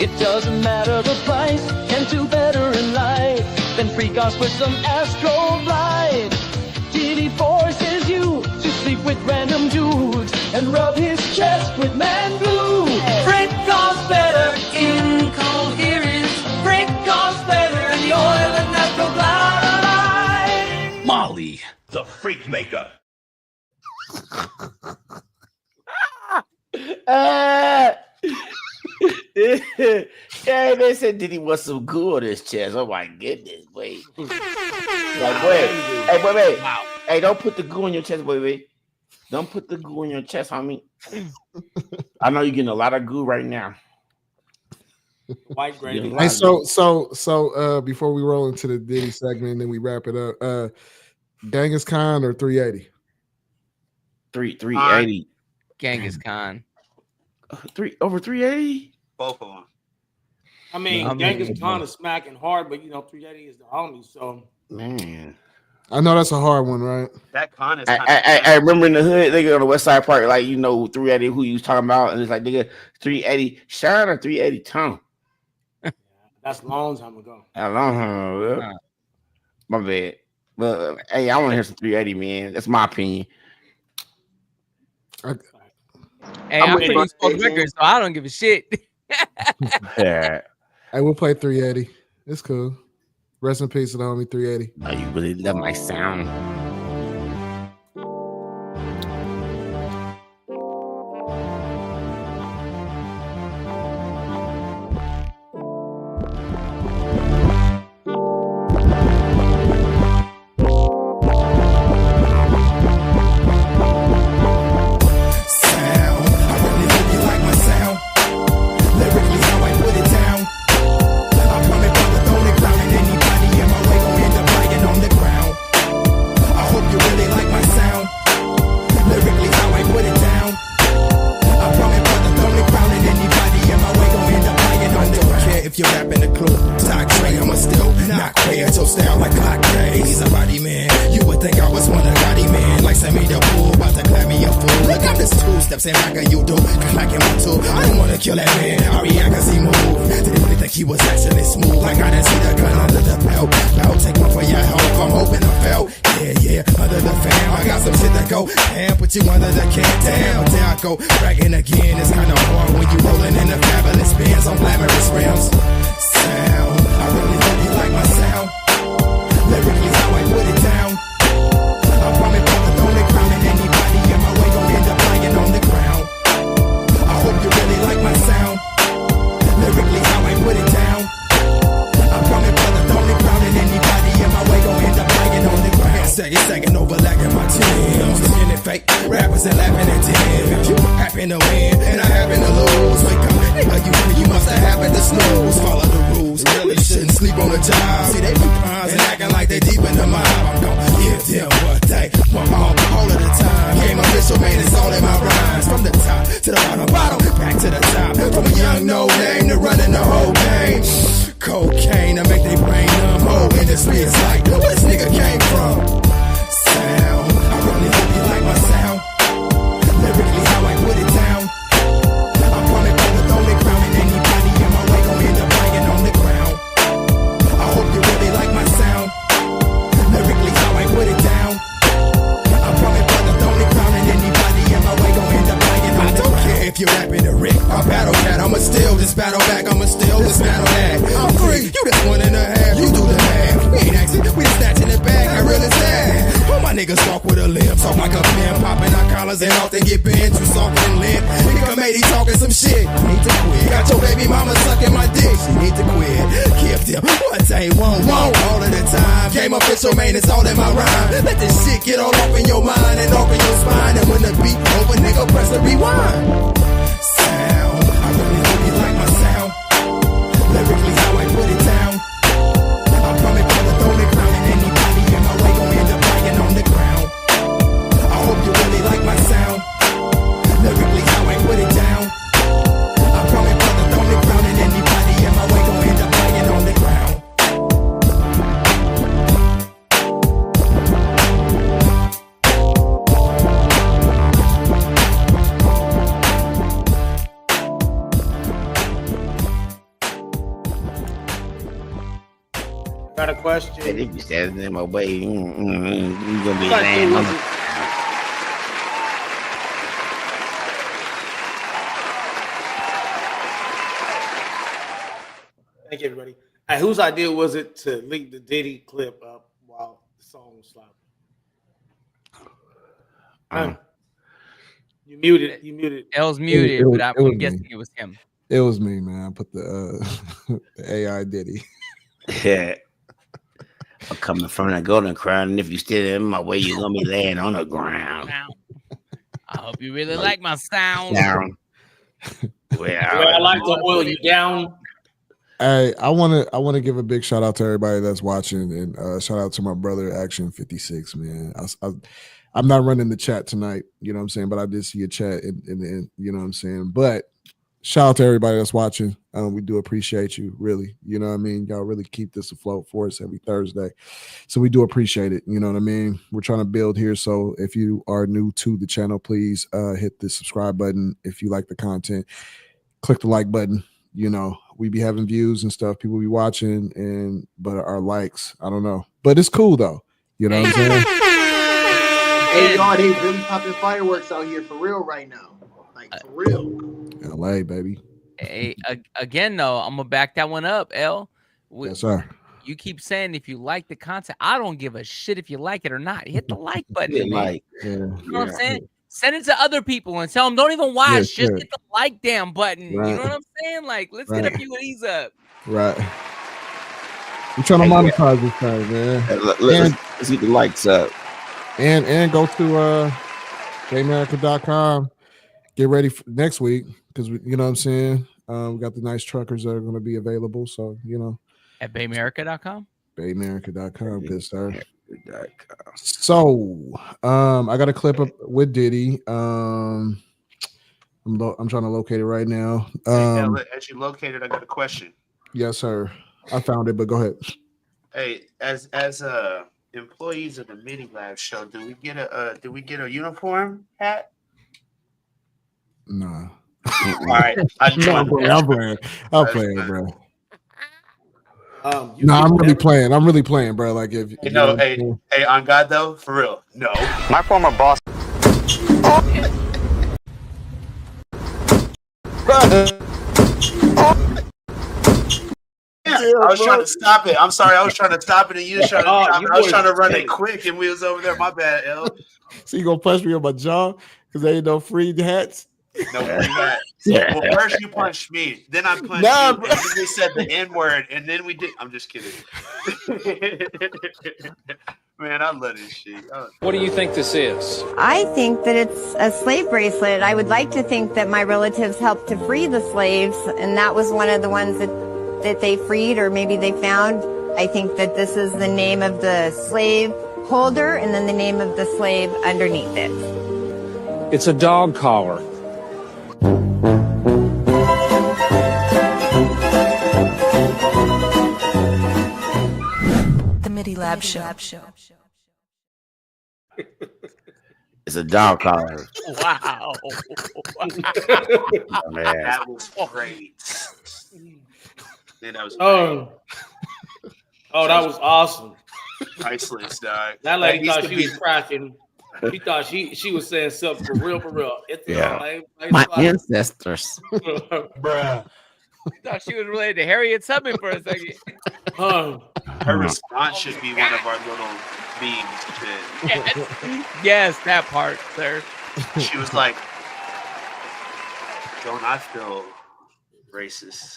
It doesn't matter the price, can do better in life than freak us with some astro flight. Diddy forces you to sleep with random dudes and rub his chest with man glue. Freak us better in coherence. Freak us better in the oil and astro glide. maker. Yeah, they said Diddy want some goo on his chest. Oh my goodness, wait. Like, wait. Hey, wait. Wow. Hey, don't put the goo on your chest, wait. Don't put the goo on your chest, homie. I know you're getting a lot of goo right now. White gravy. Hey, so before we roll into the Diddy segment and then we wrap it up, Genghis Khan or 380? 380. Genghis Khan. Over 380? Both of them. I mean, Genghis Khan is smacking hard, but 380 is the homie. So man, I know that's a hard one, right? That Khan is. I remember in the hood, they go on the West Side Park, like 380 who you was talking about, and it's like nigga 380 Sean or 380 Tom. That's a long time ago. A long time ago. My bad. But hey, I want to hear some 380, man. That's my opinion. Hey, I'm pretty spoke record, so I don't give a shit. Yeah. Hey, we'll play 380. It's cool. Rest in peace to the homie 380. Oh, you really love my sound. Kill that man, I react cause he moved. Didn't really think he was actually smooth. Like I didn't see the gun under the belt. Belt, take one for your help, I'm hoping I felt. Yeah, under the fan, I got some shit to go. Damn, put you under the can, damn. But there I go, bragging again. It's kinda hard when you rolling in the fabulous bands on glamorous rims. Sound, I really hope you like my sound. Lyrically, how I put it down. I promise, brother, don't let crowning anybody in my way. Gon' end up lying on the ground. I hope you really like my sound. Lyrically, how I put it down. I promise, brother, don't let crowning anybody in my way. Gon' end up lying on the ground. Second overlapping my teams. Looking at fake rappers and laughing at them. You happen to win and I happen to lose. Wake up, nigga, you must have happened to snooze. Follow the rules. Really shouldn't sleep on the job. See, they be primes and acting like they deep in the mob. I'm gon' give them what they want all of the time. Game official, man, it's all in my rhymes. From the top to the bottom, back to the top. From a young no name to running the whole game. Cocaine to make they brain numb. Whole industry is like, where this nigga came from? Sound, I really hope you like my sound. Lyrically, how I put it down. I promise, brother, don't let crowning anybody in my way. Gon' end up lying on the ground. I hope you really like my sound. Lyrically, how I put it down. I promise, brother, don't let crowning anybody in my way. Gon' end up lying on the ground. I don't care if you're rapping a Rick or battle cat. I'ma still just battle back. I'ma still just battle that. I'm free. You just 1.5. You do the math. We ain't asking. We just snatching it back. I really sad. All my niggas walk with a limp. Talk like a pimp. Popping our collars and off they get bent. You soft and lit. Nigga made he talking some shit. Need to quit. Got your baby mama sucking my dick. She need to quit. Give them what they want all of the time. Game official, man, it's all in my rhyme. Let this shit get all up in your mind and off in your spine. And when the beat over, nigga, press the rewind. Sound, I really hope you like my sound. Lyrically, how I put it down. I promise, brother, don't let crowning anybody in my way. Gon' end up lying on the ground. I hope you really like my sound. Lyrically, how I put it down. I promise, brother, don't let crowning anybody in my way. Gon' end up lying on the ground. Got a question. Hey, if you standing in my way, you gonna be Like, laying on the Thank you, everybody. Hey, whose idea was it to link the Diddy clip up while the song was slapping? You muted. L's muted, but I'm guessing me. it was him. It was me, man. I put the AI Diddy. Yeah. I'm coming from the golden crown, and if you still in my way, you're gonna be laying on the ground. I hope you really like my sound. I like to oil you down. Hey, I want to give a big shout out to everybody that's watching, and shout out to my brother Action 56, man. I'm not running the chat tonight, you know what I'm saying, but I did see a chat, and you know what I'm saying. But shout out to everybody that's watching. We do appreciate you, really. You know what I mean? Y'all really keep this afloat for us every Thursday, so we do appreciate it. You know what I mean? We're trying to build here, so if you are new to the channel, please hit the subscribe button. If you like the content, click the like button. You know, we be having views and stuff. People be watching, but our likes, I don't know. But it's cool though. You know what I'm saying? Hey, y'all, they really popping fireworks out here for real right now. Like for real. LA, baby. Hey, again though, I'm gonna back that one up, L. Yes, sir. You keep saying if you like the content, I don't give a shit if you like it or not. Hit the like button, man. You know what I'm saying? Send it to other people and tell them don't even watch. Just hit the like damn button. Right. You know what I'm saying? Like, let's get a few of these up. Right. We're trying to monetize this thing, man. Let's get the likes up. And go to GayAmerica.com. Get ready for next week because you know what I'm saying. We got the nice truckers that are going to be available. So you know, at BayAmerica.com. BayAmerica.com, good sir. So I got a clip up with Diddy. I'm trying to locate it right now. As you locate it, I got a question. Yes, sir. I found it, but go ahead. Hey, as employees of the Midi Lab show, do we get a uniform hat? Nah. All right, I'm playing, bro. I'm really playing. Bro. Like if hey, no, hey, on God though, for real, no. My former boss. I was trying to stop it. I'm sorry, I was trying to stop it, and you was trying to. I was trying to run it quick, and we was over there. My bad, L. So you gonna punch me on my jaw because there ain't no free hats? No free hats. Well, first you punched me, then I punched you, and then we said the N-word, and then we did. I'm just kidding. Man, I love this shit. What do you think this is? I think that it's a slave bracelet. I would like to think that my relatives helped to free the slaves, and that was one of the ones that they freed, or maybe they found. I think that this is the name of the slave holder and then the name of the slave underneath it. It's a dog collar. The Midi Lab Show. It's a dog collar. Wow. Oh, man. That was great. Man, that was Oh, that was awesome. Priceless, dog. That lady thought she was cracking. She thought she was saying something for real, for real. It's My ancestors. Bruh. I thought she was related to Harriet Tubman for a second. Her response should be one of our little memes. Yes, that part, sir. She was like, "Don't I feel racist?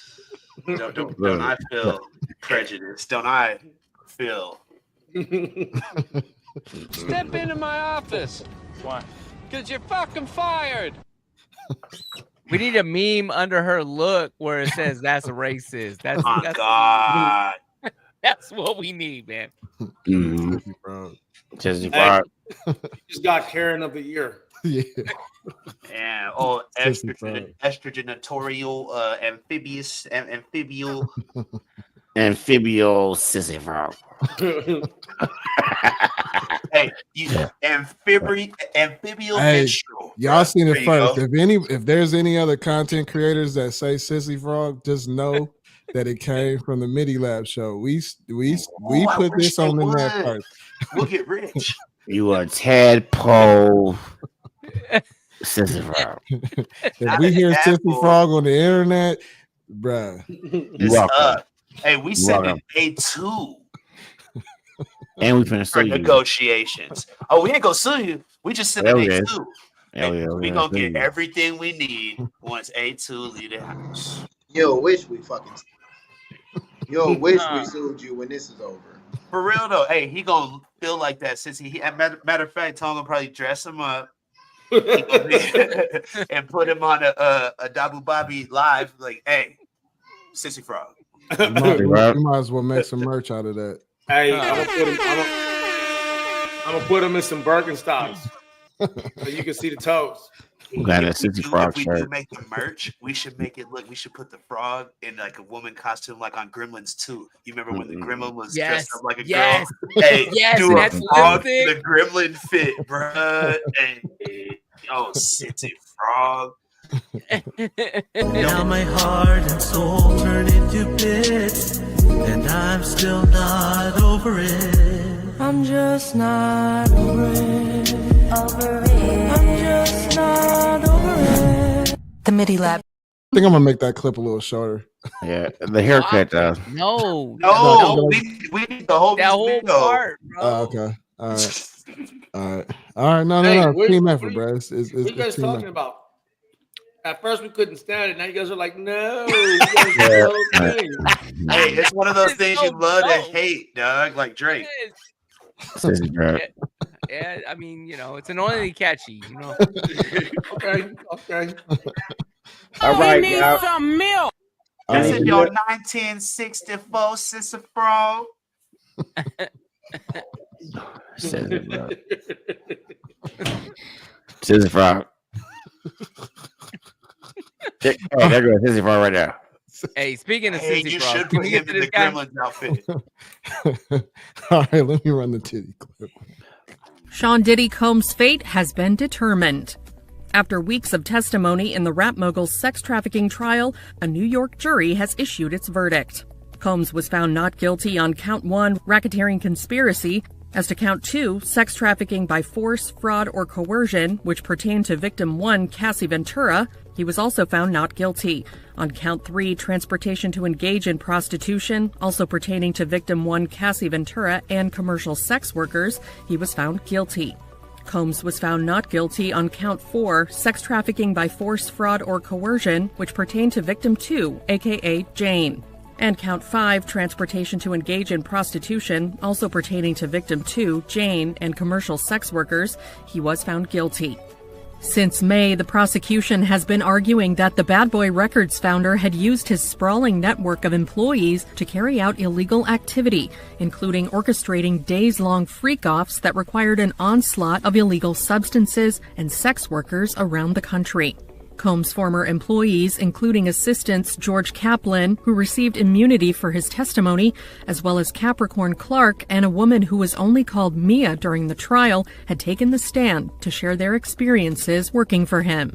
Don't I feel prejudiced? Don't I feel?" Step into my office. Why? Because you're fucking fired. We need a meme under her look where it says that's a racist. That's God. That's what we need, man. Just got Karen of the year. Yeah. Yeah. Oh, estrogenatorial, amphibial sissy frog. Hey, amphibial menstrual. Y'all seen it first. If there's any other content creators that say sissy frog, just know that it came from the Midi Lab show. We put this on the net first. We'll get rich. You a tadpole sissy frog. If we hear sissy frog on the internet, bruh, it's up. Hey, we sent an A2. And we finna for sue you. negotiations. Oh, we ain't gonna sue you. We just send Hell an yeah. A2. Hell And yeah. we gonna get everything we need once A2 leave the house. You'll wish we sued you when this is over. For real though, hey, he gonna feel like that since he matter of fact, Tom gonna probably dress him up and put him on a Dabu Bobby live, like, hey, Sissy Frog. You might as well make some merch out of that. Hey, I'm gonna put him in some Birkenstocks so you can see the toes. Got a Sissy Frog If we shirt. do make the merch, we should make it look. We should put the frog in like a woman costume, like on Gremlins 2. You remember when the gremlin was dressed up like a girl? Hey, do a frog in the gremlin fit, bruh. Hey, oh, Sissy Frog. Now my heart and soul turn into bits, and I'm still not over it. I'm just not over it. I'm just not over it. The Midi Lab. I think I'm gonna make that clip a little shorter. Yeah, the haircut. No, we need the whole part, bro. Okay, all right. No. Team effort, bro. What are you guys talking about? At first we couldn't stand it. Now you guys are like, no. Hey, it's one of those things you love to hate, Doug, like Drake. Yeah, I mean, it's annoyingly catchy, Okay. All right, need now. some milk. This is your 1964 Sissy Frog. Sissy Frog. Hey, there goes Sissy Frog right now. Hey, speaking of Hey, Sissy you Frog, should can put we him get to in this the guy? Gremlins outfit. All right, let me run the titty clip. Sean Diddy Combs' fate has been determined. After weeks of testimony in the rap mogul's sex trafficking trial, a New York jury has issued its verdict. Combs was found not guilty on count 1, racketeering conspiracy. As to count 2, sex trafficking by force, fraud, or coercion, which pertained to victim 1, Cassie Ventura, he was also found not guilty. On count 3, transportation to engage in prostitution, also pertaining to victim 1, Cassie Ventura, and commercial sex workers, he was found guilty. Combs was found not guilty on count 4, sex trafficking by force, fraud, or coercion, which pertained to victim 2, aka Jane. And count 5, transportation to engage in prostitution, also pertaining to victim 2, Jane, and commercial sex workers, he was found guilty. Since May, the prosecution has been arguing that the Bad Boy Records founder had used his sprawling network of employees to carry out illegal activity, including orchestrating days-long freak-offs that required an onslaught of illegal substances and sex workers around the country. Combs' former employees, including assistants George Kaplan, who received immunity for his testimony, as well as Capricorn Clark and a woman who was only called Mia during the trial, had taken the stand to share their experiences working for him.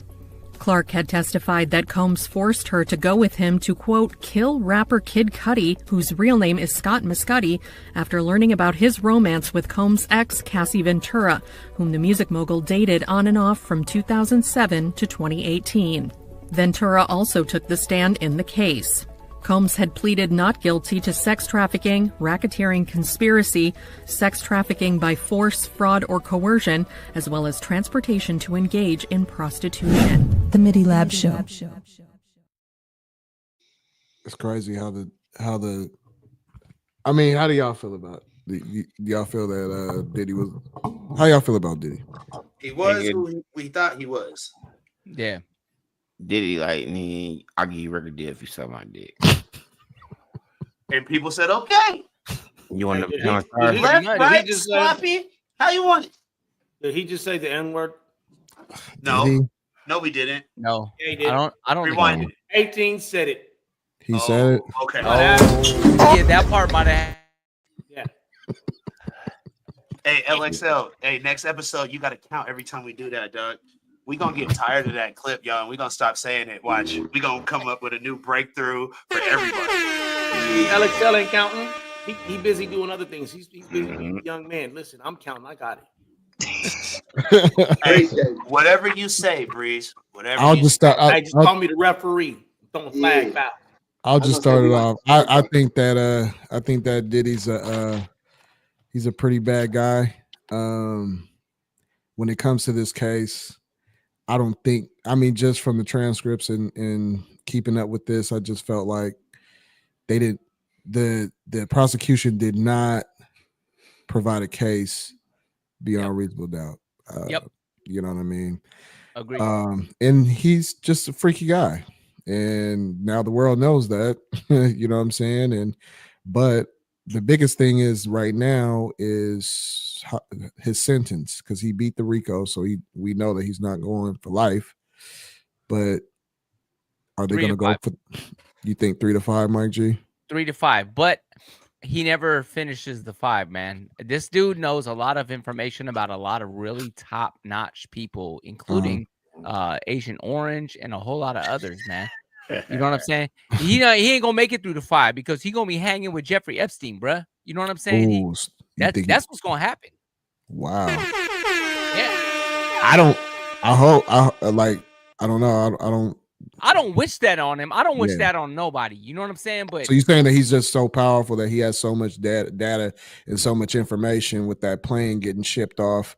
Clark had testified that Combs forced her to go with him to, quote, kill rapper Kid Cudi, whose real name is Scott Muscati, after learning about his romance with Combs' ex, Cassie Ventura, whom the music mogul dated on and off from 2007 to 2018. Ventura also took the stand in the case. Combs had pleaded not guilty to sex trafficking, racketeering conspiracy, sex trafficking by force, fraud, or coercion, as well as transportation to engage in prostitution. The Midi Lab Show. It's crazy how do y'all feel about do y'all feel that Diddy was? How y'all feel about Diddy? He was who we thought he was. Yeah. Diddy, like me, I'll give you a record deal if you sell my dick. And people said, okay. You want to Left, right, sloppy? How you want it? Did he just say the N-word? No. No, we didn't. No. Yeah, he did. I don't Rewind it. 18 said it. He said it. Okay. Yeah, that part might have. Yeah. Hey, LXL. Hey, next episode, you got to count every time we do that, Doug. We gonna get tired of that clip, y'all, and we gonna stop saying it. Watch, we gonna come up with a new breakthrough for everybody. LXL ain't counting. He busy doing other things. He's busy being a young man. Listen, I'm counting. I got it. Hey, whatever you say, Breeze. Whatever. I'll just start. Just call me the referee. Throwing flag foul. I'll just start it off. I think that Diddy's he's a pretty bad guy. When when it comes to this case, I don't think. I mean, just from the transcripts and keeping up with this, I just felt like they did the prosecution did not provide a case beyond reasonable doubt. You know what I mean? Agreed. And he's just a freaky guy, and now the world knows that. You know what I'm saying? But the biggest thing is right now is his sentence, because he beat the RICO, so we know that he's not going for life. But are they going to go for? You think 3 to 5, Mike G? 3 to 5, but he never finishes the 5, man. This dude knows a lot of information about a lot of really top-notch people, including Agent Orange and a whole lot of others, man. You know what I'm saying? He ain't gonna make it through the 5 because he gonna be hanging with Jeffrey Epstein, bruh. You know what I'm saying? Ooh, That's what's gonna happen. Wow. Yeah. I don't know. I don't wish that on him. I don't wish that on nobody. You know what I'm saying? But so you're saying that he's just so powerful that he has so much data and so much information with that plane getting shipped off,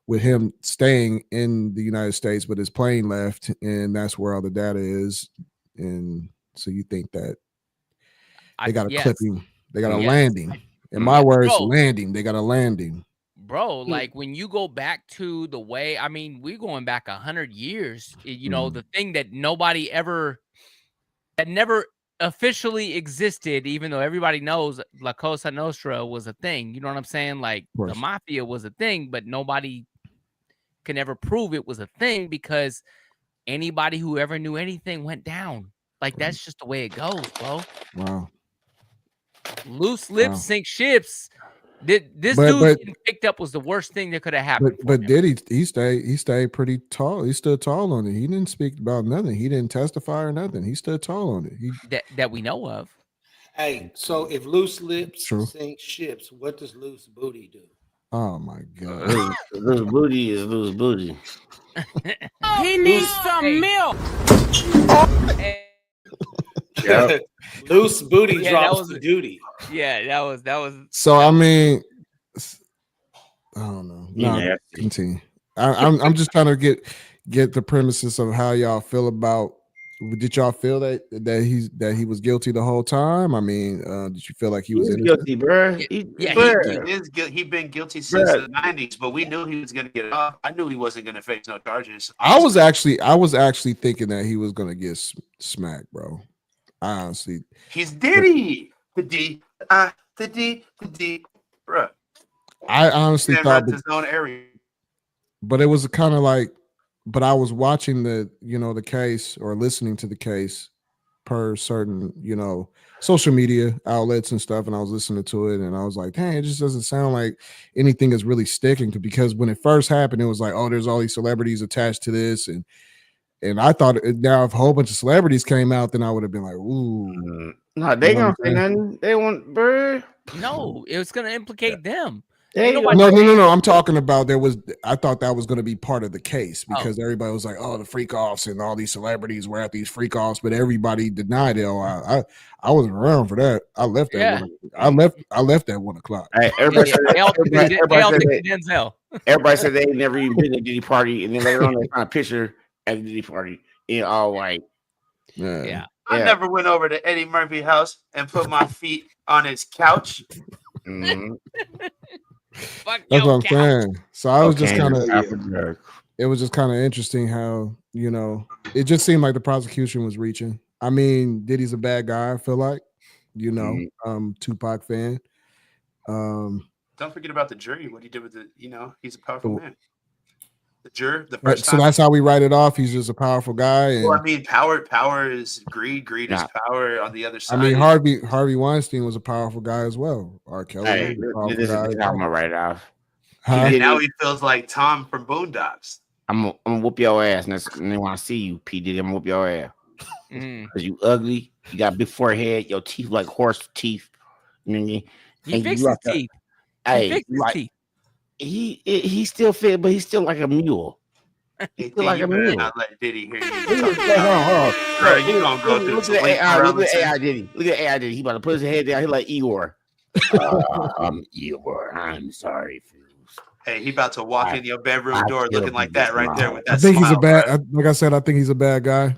with him staying in the United States, but his plane left, and that's where all the data is. And so you think that they got a clipping, they got a landing. In my words, landing. They got a landing. Bro, like when you go back to the way, I mean, we're going back 100 years, you know, the thing that never officially existed, even though everybody knows La Cosa Nostra was a thing. You know what I'm saying? Like the mafia was a thing, but nobody can ever prove it was a thing because anybody who ever knew anything went down. Like that's just the way it goes, bro. Wow. Loose lips sink ships. This dude getting picked up was the worst thing that could have happened. But Diddy, he stayed pretty tall. He stood tall on it. He didn't speak about nothing. He didn't testify or nothing. He stood tall on it. That we know of. Hey, so if loose lips sink ships, what does loose booty do? Oh my God. Loose booty is loose booty. He needs some milk. Yep. Loose booty drops the duty. Yeah, that was. So I mean, I don't know. No, continue. I'm just trying to get the premises of how y'all feel about. Did y'all feel that he was guilty the whole time? I mean, did you feel like he was innocent? Guilty, bro? He's been guilty since the 90s, but we knew he was going to get off. I knew he wasn't going to face no charges. I was actually thinking that he was going to get smacked, bro. I honestly, he's Diddy. The D, bro. I honestly thought his own area. But it was kind of like, but I was watching the case or listening to the case per certain, social media outlets and stuff. And I was listening to it and I was like, dang, it just doesn't sound like anything is really sticking because when it first happened, it was like, oh, there's all these celebrities attached to this. And I thought now if a whole bunch of celebrities came out, then I would have been like, ooh. No, they don't say nothing. They want, bro. No, it was going to implicate them. No. I'm talking about I thought that was going to be part of the case because everybody was like, oh, the freak offs and all these celebrities were at these freak offs, but everybody denied it. Oh, I wasn't around for that. I left at I left at 1 o'clock. Hey, everybody said they never even been to Diddy party, and then later on they found a picture at the Diddy party in all white. Yeah. I never went over to Eddie Murphy's house and put my feet on his couch. Mm-hmm. That's what I'm saying. So I was just kind of, it was just kind of interesting how, it just seemed like the prosecution was reaching. I mean, Diddy's a bad guy, I feel like, Tupac fan. Don't forget about the jury, what he did with he's a powerful man. The juror, the first time. So that's how we write it off. He's just a powerful guy. And, well, I mean, power is greed. Greed is power on the other side. I mean, Harvey Weinstein was a powerful guy as well. R. Kelly. This is I'm gonna write it off. And now he feels like Tom from Boondocks. I'm gonna whoop your ass, and then when I see you, P. Diddy, I'm gonna whoop your ass. Because you ugly. You got a big forehead. Your teeth like horse teeth. He fixed his teeth. He still fit, but he's still like a mule. He's still like a mule. Not let Diddy hear you. Hold on. You don't go through. Look at AI Diddy. Look at AI Diddy. He about to put his head down. He like Igor. I'm Igor. I'm sorry, Hey, he about to walk in your bedroom door still looking like think that it's right there wrong. with I that think he's a smile, bad. bro. Like I said, I think he's a bad guy.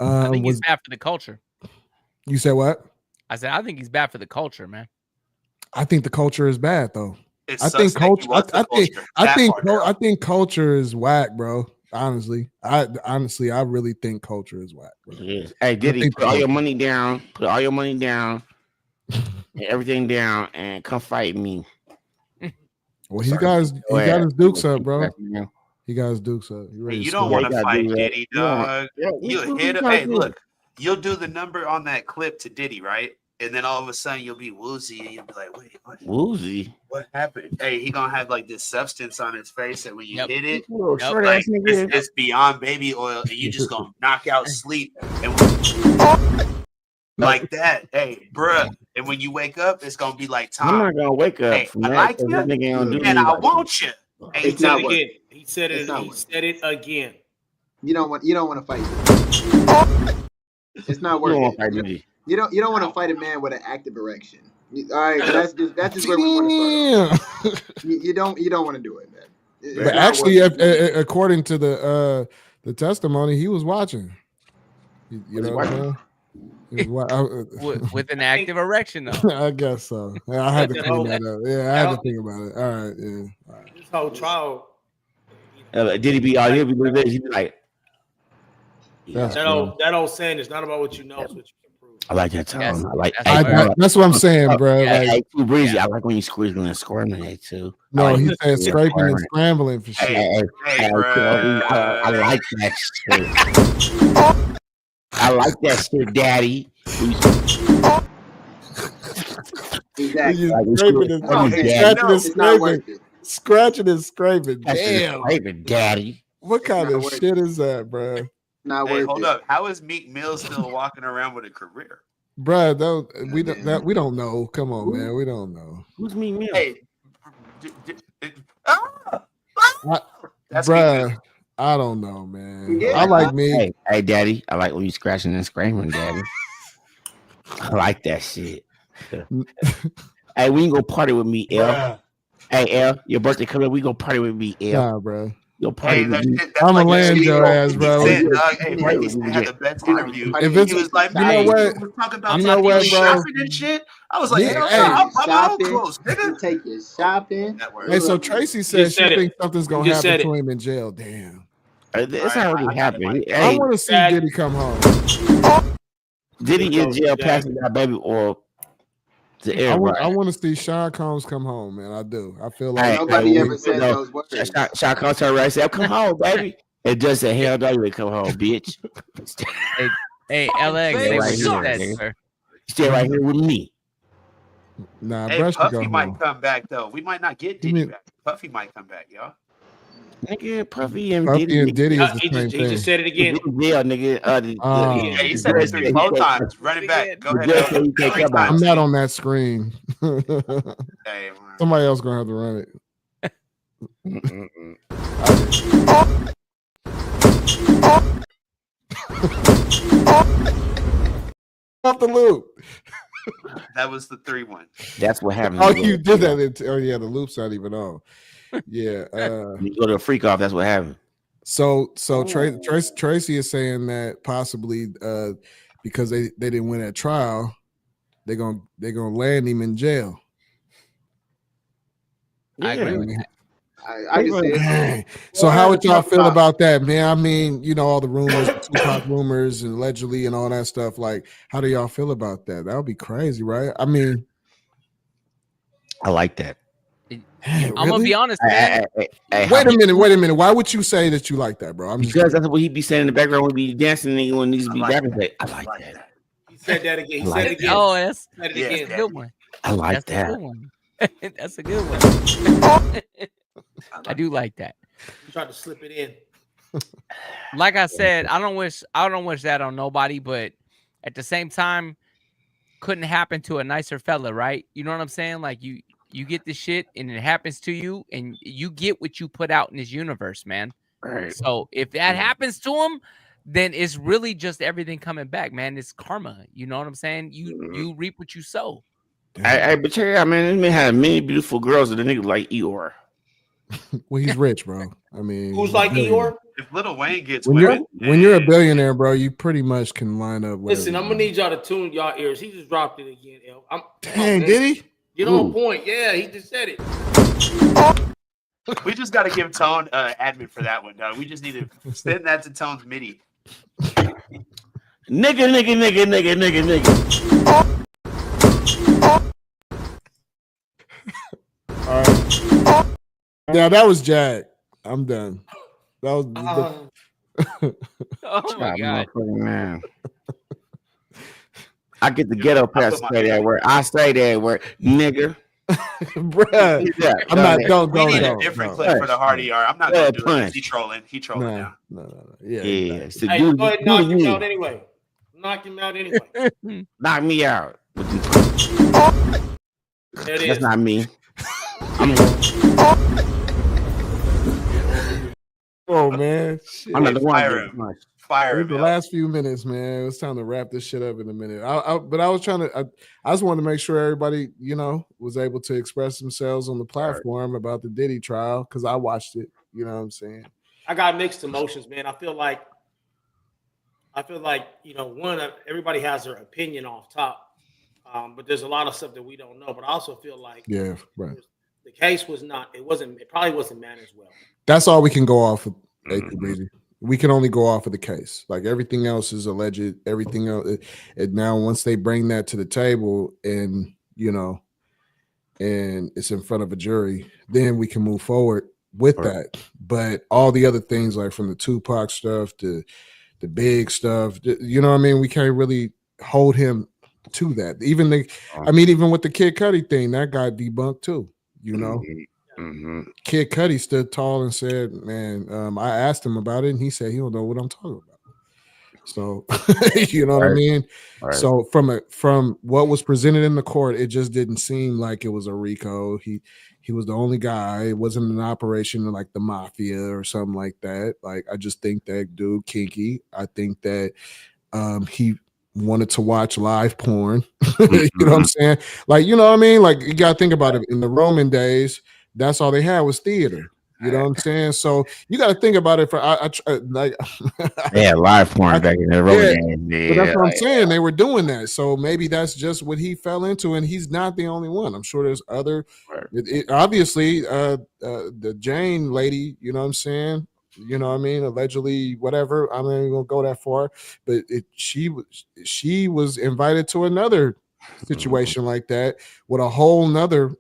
I think he's bad for the culture. You said what? I said I think he's bad for the culture, man. I think the culture is bad though. It I sucks think that he culture. wants the culture. That part, bro. I think culture is whack, bro. Honestly, I really think culture is whack, bro. Yes. Hey, Diddy, put all your money down. Put all your money down. And everything down, and come fight me. Well, he got his dukes up, bro. He got his dukes up. Hey, you don't want to fight Diddy, dog. You'll hit him. Hey, look, you'll do the number on that clip to Diddy, right? And then all of a sudden you'll be woozy, and you'll be like, "Wait, what? Woozy? What happened?" Hey, he gonna have like this substance on his face, and when you hit it, Short like ass nigga. it's beyond baby oil, and you just gonna knock out sleep and like that. Hey, bruh. And when you wake up, it's gonna be like Tom. I'm not gonna wake up. Hey, From I that, like 'cause you, this nigga ain't gonna do and me I like want you. Hey, He said it again. He said it. He said it again. You don't want to fight. It's not You don't worth want it. to fight Diddy. You don't want to fight a man with an active erection. All right, that's just where we want to start. You don't want to do it, man. It's But not actually, worth it. according to the testimony, he was watching. You know what I'm saying? He was with an active erection, though. I guess so. I had to clean that up. Yeah, I had to think about it. All right, yeah. All right. This whole trial. Diddy be all he'll be doing this. He'll be like, That old saying is not about what you know, it's what you can prove. I like that tone. That's what I'm saying, bro. Hey, too breezy. I like when you squeezing and squirming it too. No, he said scraping and scrambling for shit. I like that shit. I like that shit, Daddy. Exactly. Scratching and scraping. Damn. Scraping, Daddy. What kind of shit is that, bro? Hey, hold up. How is Meek Mill still walking around with a career? Bro, we don't know. Come on, man. We don't know. Who's Meek Mill? Hey, Bruh, I don't know, man. I like Meek. Hey, Daddy. I like when you scratching and scraping, Daddy. I like that shit. Hey, we can go party with me, L. Hey, L, your birthday coming up. We go party with me, L. Nah, bro. You'll party with me. I'm gonna land your ass, bro. Hey, Frankie had the best interview. If He it's, was like, you know what? talking about You know what, bro? shopping and shit. I was like, Yeah, I'm shopping, close, nigga. Take you shopping. Hey, so Tracy said she thinks something's gonna just happen said to him in jail. Damn. It's already happened. I Hey, want to see Diddy come home. Diddy in jail passing that baby oil to I everybody. want to see Sean Combs come home, man. I do. I feel like Nobody ever said those words. Sean Combs turned around and said, "Come home, baby." And just said, "Hell no, you ain't come home, bitch." Hey, LX, Stay they right just here, said, nigga. sir. Stay right here with me. Nah, Hey, Brush could go Puffy might home. come back though. We might not get Diddy back. Puffy might come back, y'all. Nigga, Puffy and Puffy Diddy. and Diddy is the He same just thing. said it again. Yeah, nigga. Yeah, he said it 3 4 times. Run it back. Go ahead. I'm not on that screen. Hey, Somebody else gonna have to run it. Off the loop. that was the 3-1. That's what happened. Oh, you did that. Oh, yeah, the loop's not even on. Yeah. You go to a freak off. That's what happened. So Tracy is saying that possibly because they didn't win that trial, they're gonna land him in jail. I agree with that. I can see it. So how would y'all feel about that, man? I mean, you know, all the rumors, the Tupac rumors, and allegedly, and all that stuff. Like, how do y'all feel about that? That would be crazy, right? I mean, I like that. I'm gonna be honest, man. Wait a minute. Why would you say that you like that, bro? Because that's what he'd be saying in the background when he be dancing and when he needs to be rapping. I like that. He said that again. He I like said it that. again. Oh, that's Said it a again. good one. I like That's a that. good one. That's a good one. I do like that. He tried to slip it in. Like I said, I don't wish that on nobody, but at the same time, couldn't happen to a nicer fella, right? You know what I'm saying? Like you get this shit and it happens to you, and you get what you put out in this universe, man. Right. So if that happens to him, then it's really just everything coming back, man. It's karma. You know what I'm saying? You reap what you sow. But yeah, I mean, this man had many beautiful girls that the nigga like Eeyore. Well, he's rich, bro. I mean, Who's like Eeyore? If Lil Wayne gets when women, you're a billionaire, bro, you pretty much can line up. Listen, I'm gonna need y'all to tune y'all ears. He just dropped it again. Dang, did he? Get on point. Yeah, he just said it. we just got to give Tone admin for that one, dog. We just need to send that to Tone's Midi. Nigga. All right. Yeah, that was Jack. I'm done. That was. Oh my God, man! I get the ghetto pass to say that word. I say that word, nigga. Bruh, Yeah, I'm not. Don't. We need a different clip for the hard ER. I'm not gonna do it. He trolling. He trolling now. No. Yeah. Yeah. So Hey, go ahead and knock him out anyway. Knock him out anyway. Knock me out. There it That's is. not me. Oh man, shit. I'm not the one. Fire the last few minutes, man. It's time to wrap this shit up in a minute. But I was trying to. I just wanted to make sure everybody, was able to express themselves on the platform about the Diddy trial because I watched it. You know what I'm saying? I got mixed emotions, man. I feel like everybody has their opinion off top, but there's a lot of stuff that we don't know. But I also feel like right. The case was not. It probably wasn't managed well. That's all we can go off of. We can only go off of the case. Like everything else is alleged. Everything else. And now once they bring that to the table, and and it's in front of a jury, then we can move forward with that. But all the other things, like from the Tupac stuff to the big stuff, you know what I mean? We can't really hold him to that. Even with the Kid Cudi thing, that got debunked too. Kid Cudi stood tall and said, "Man, I asked him about it, and he said he don't know what I'm talking about." So, you know what I mean? Right. So from what was presented in the court, it just didn't seem like it was a RICO. He was the only guy. It wasn't an operation like the mafia or something like that. Like, I just think that dude kinky. I think that he wanted to watch live porn. You know what I'm saying? Like, you know what I mean? Like, you gotta think about it. In the Roman days, that's all they had was theater. You know what I'm saying? So you got to think about it. Yeah, live porn back in the Roman days. But that's what I'm saying. They were doing that. So maybe that's just what he fell into, and he's not the only one. I'm sure there's other. Obviously, the Jane lady. You know what I'm saying? You know what I mean? Allegedly, whatever. I'm not even gonna go that far. But she was invited to another situation like that with a whole nother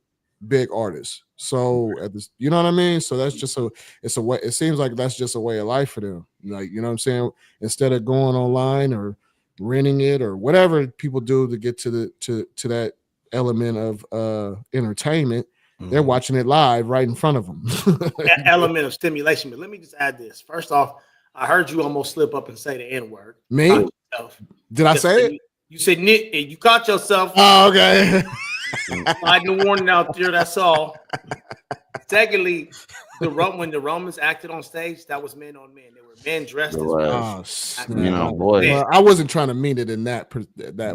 big artist. So you know what I mean? So that's just it's a way. It seems like that's just a way of life for them. Like, you know what I'm saying? Instead of going online or renting it or whatever people do to get to that element of entertainment, they're watching it live right in front of them. That element of stimulation. But let me just add this. First off, I heard you almost slip up and say the N-word. Me? Did I say it? You said Nick, and you caught yourself. Oh, okay. Sliding the warning out there. That's all. Secondly, when the Romans acted on stage, that was men on men. They were men dressed as men. Boy. Well, I wasn't trying to mean it in that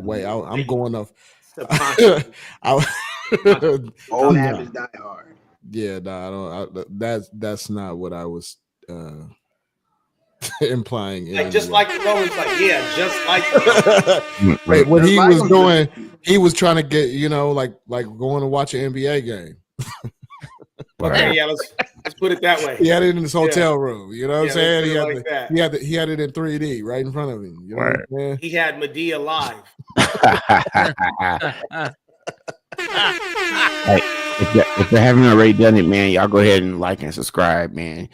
way. I'm going off. Old habits die hard. Yeah, no, I don't. That's not what I was implying. Like, just like the Romans, just like. Wait, what he was doing, he was trying to get, like going to watch an NBA game. Okay, yeah, let's put it that way. He had it in his hotel room. You know what I'm saying? He had it in 3D right in front of him. You know what I'm saying? He had Medea live. Hey, if you haven't already done it, man, y'all go ahead and like and subscribe, man.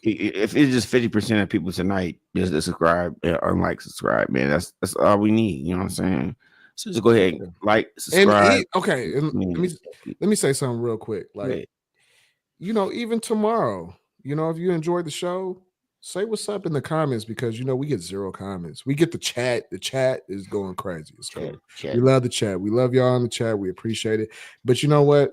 If it's just 50% of people tonight just to subscribe or like, subscribe, man, that's all we need. You know what I'm saying? So just go ahead and like, subscribe. Let me say something real quick. Like, even tomorrow, if you enjoyed the show, say what's up in the comments, because we get 0 comments. We get the chat. The chat is going crazy. It's cool. We love the chat. We love y'all in the chat. We appreciate it. But you know what?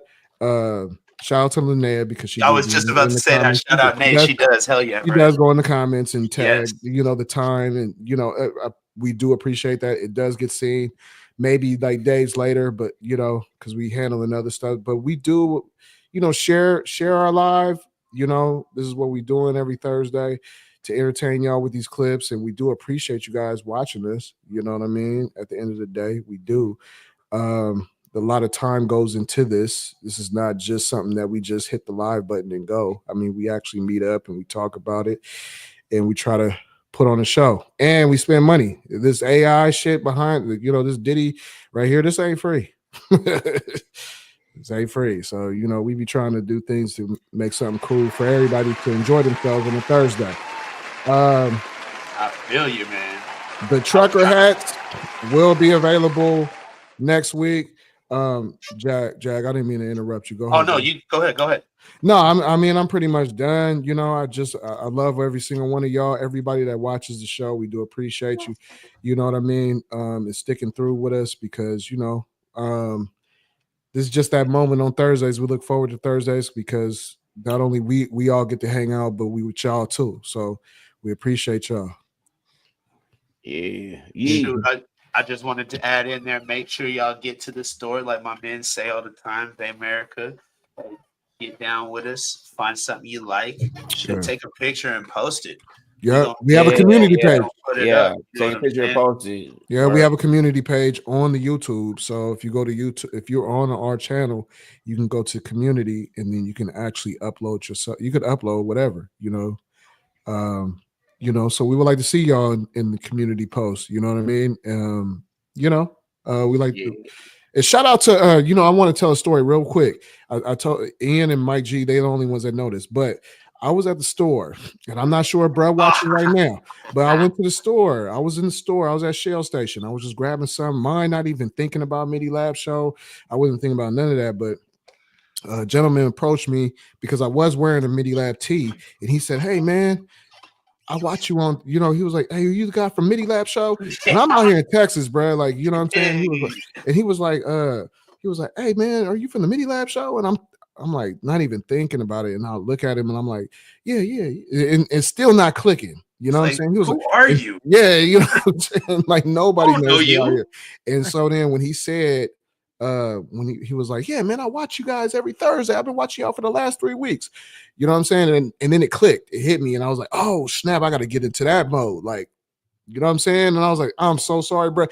Shout out to Linnea, because she. I was just about to say that. Shout out, Nate. She does. Hell yeah. She does go in the comments and tag, the time, and we do appreciate that. It does get seen, maybe like days later, but because we handling other stuff. But we do, share our live. you know, this is what we're doing every Thursday to entertain y'all with these clips. And we do appreciate you guys watching this. You know what I mean? At the end of the day, we do. A lot of time goes into this. This is not just something that we just hit the live button and go. I mean, we actually meet up and we talk about it and we try to put on a show and we spend money. This AI shit behind, you know, this Diddy right here, this ain't free. This ain't free. So, you know, we be trying to do things to make something cool for everybody to enjoy themselves on a Thursday. I feel you, man. The trucker hats will be available next week. Jag, I didn't mean to interrupt you. Go ahead. Oh no, you go ahead. No, I'm pretty much done. You know, I love every single one of y'all, everybody that watches the show. We do appreciate you. You know what I mean? And sticking through with us because, you know, this is just that moment on Thursdays. We look forward to Thursdays because not only we all get to hang out, but we with y'all too. So we appreciate y'all. Yeah. Shoot, I just wanted to add in there, make sure y'all get to the store like my men say all the time, Bay America. Get down with us, find something you like, should take a picture and post it. Yeah, we have a community page. Put it up, take a picture and post it. Yeah, we have a community page on the YouTube. So if you go to YouTube, if you're on our channel, you can go to community and then you can actually upload yourself. You could upload whatever, you know. So we would like to see y'all in the community post. You know what I mean? We like to. And shout out to I want to tell a story real quick. I told Ian and Mike G, they're the only ones that noticed, but I was at the store, and I'm not sure if bro watching right now, but I went to the store. I was in the store. I was at Shell Station. I was just grabbing some. Mine, not even thinking about Midi Lab Show. I wasn't thinking about none of that, but a gentleman approached me because I was wearing a Midi Lab tee, and he said, "Hey, man, I watch you on," he was like, "Hey, are you the guy from Midi Lab Show?" And I'm out here in Texas, bro. Like, you know what I'm saying? He was like, "Hey, man, are you from the Midi Lab Show?" And I'm like, not even thinking about it. And I'll look at him and I'm like, yeah. And still not clicking. You know what I'm saying? He was Who are you? Yeah, you know what I'm saying? Like nobody knows me you. out here. And so then when he said, when he was like, "Yeah, man, I watch you guys every Thursday. I've been watching y'all for the last 3 weeks." You know what I'm saying? And then it clicked. It hit me. And I was like, oh, snap, I got to get into that mode. Like, you know what I'm saying? And I was like, I'm so sorry, bro.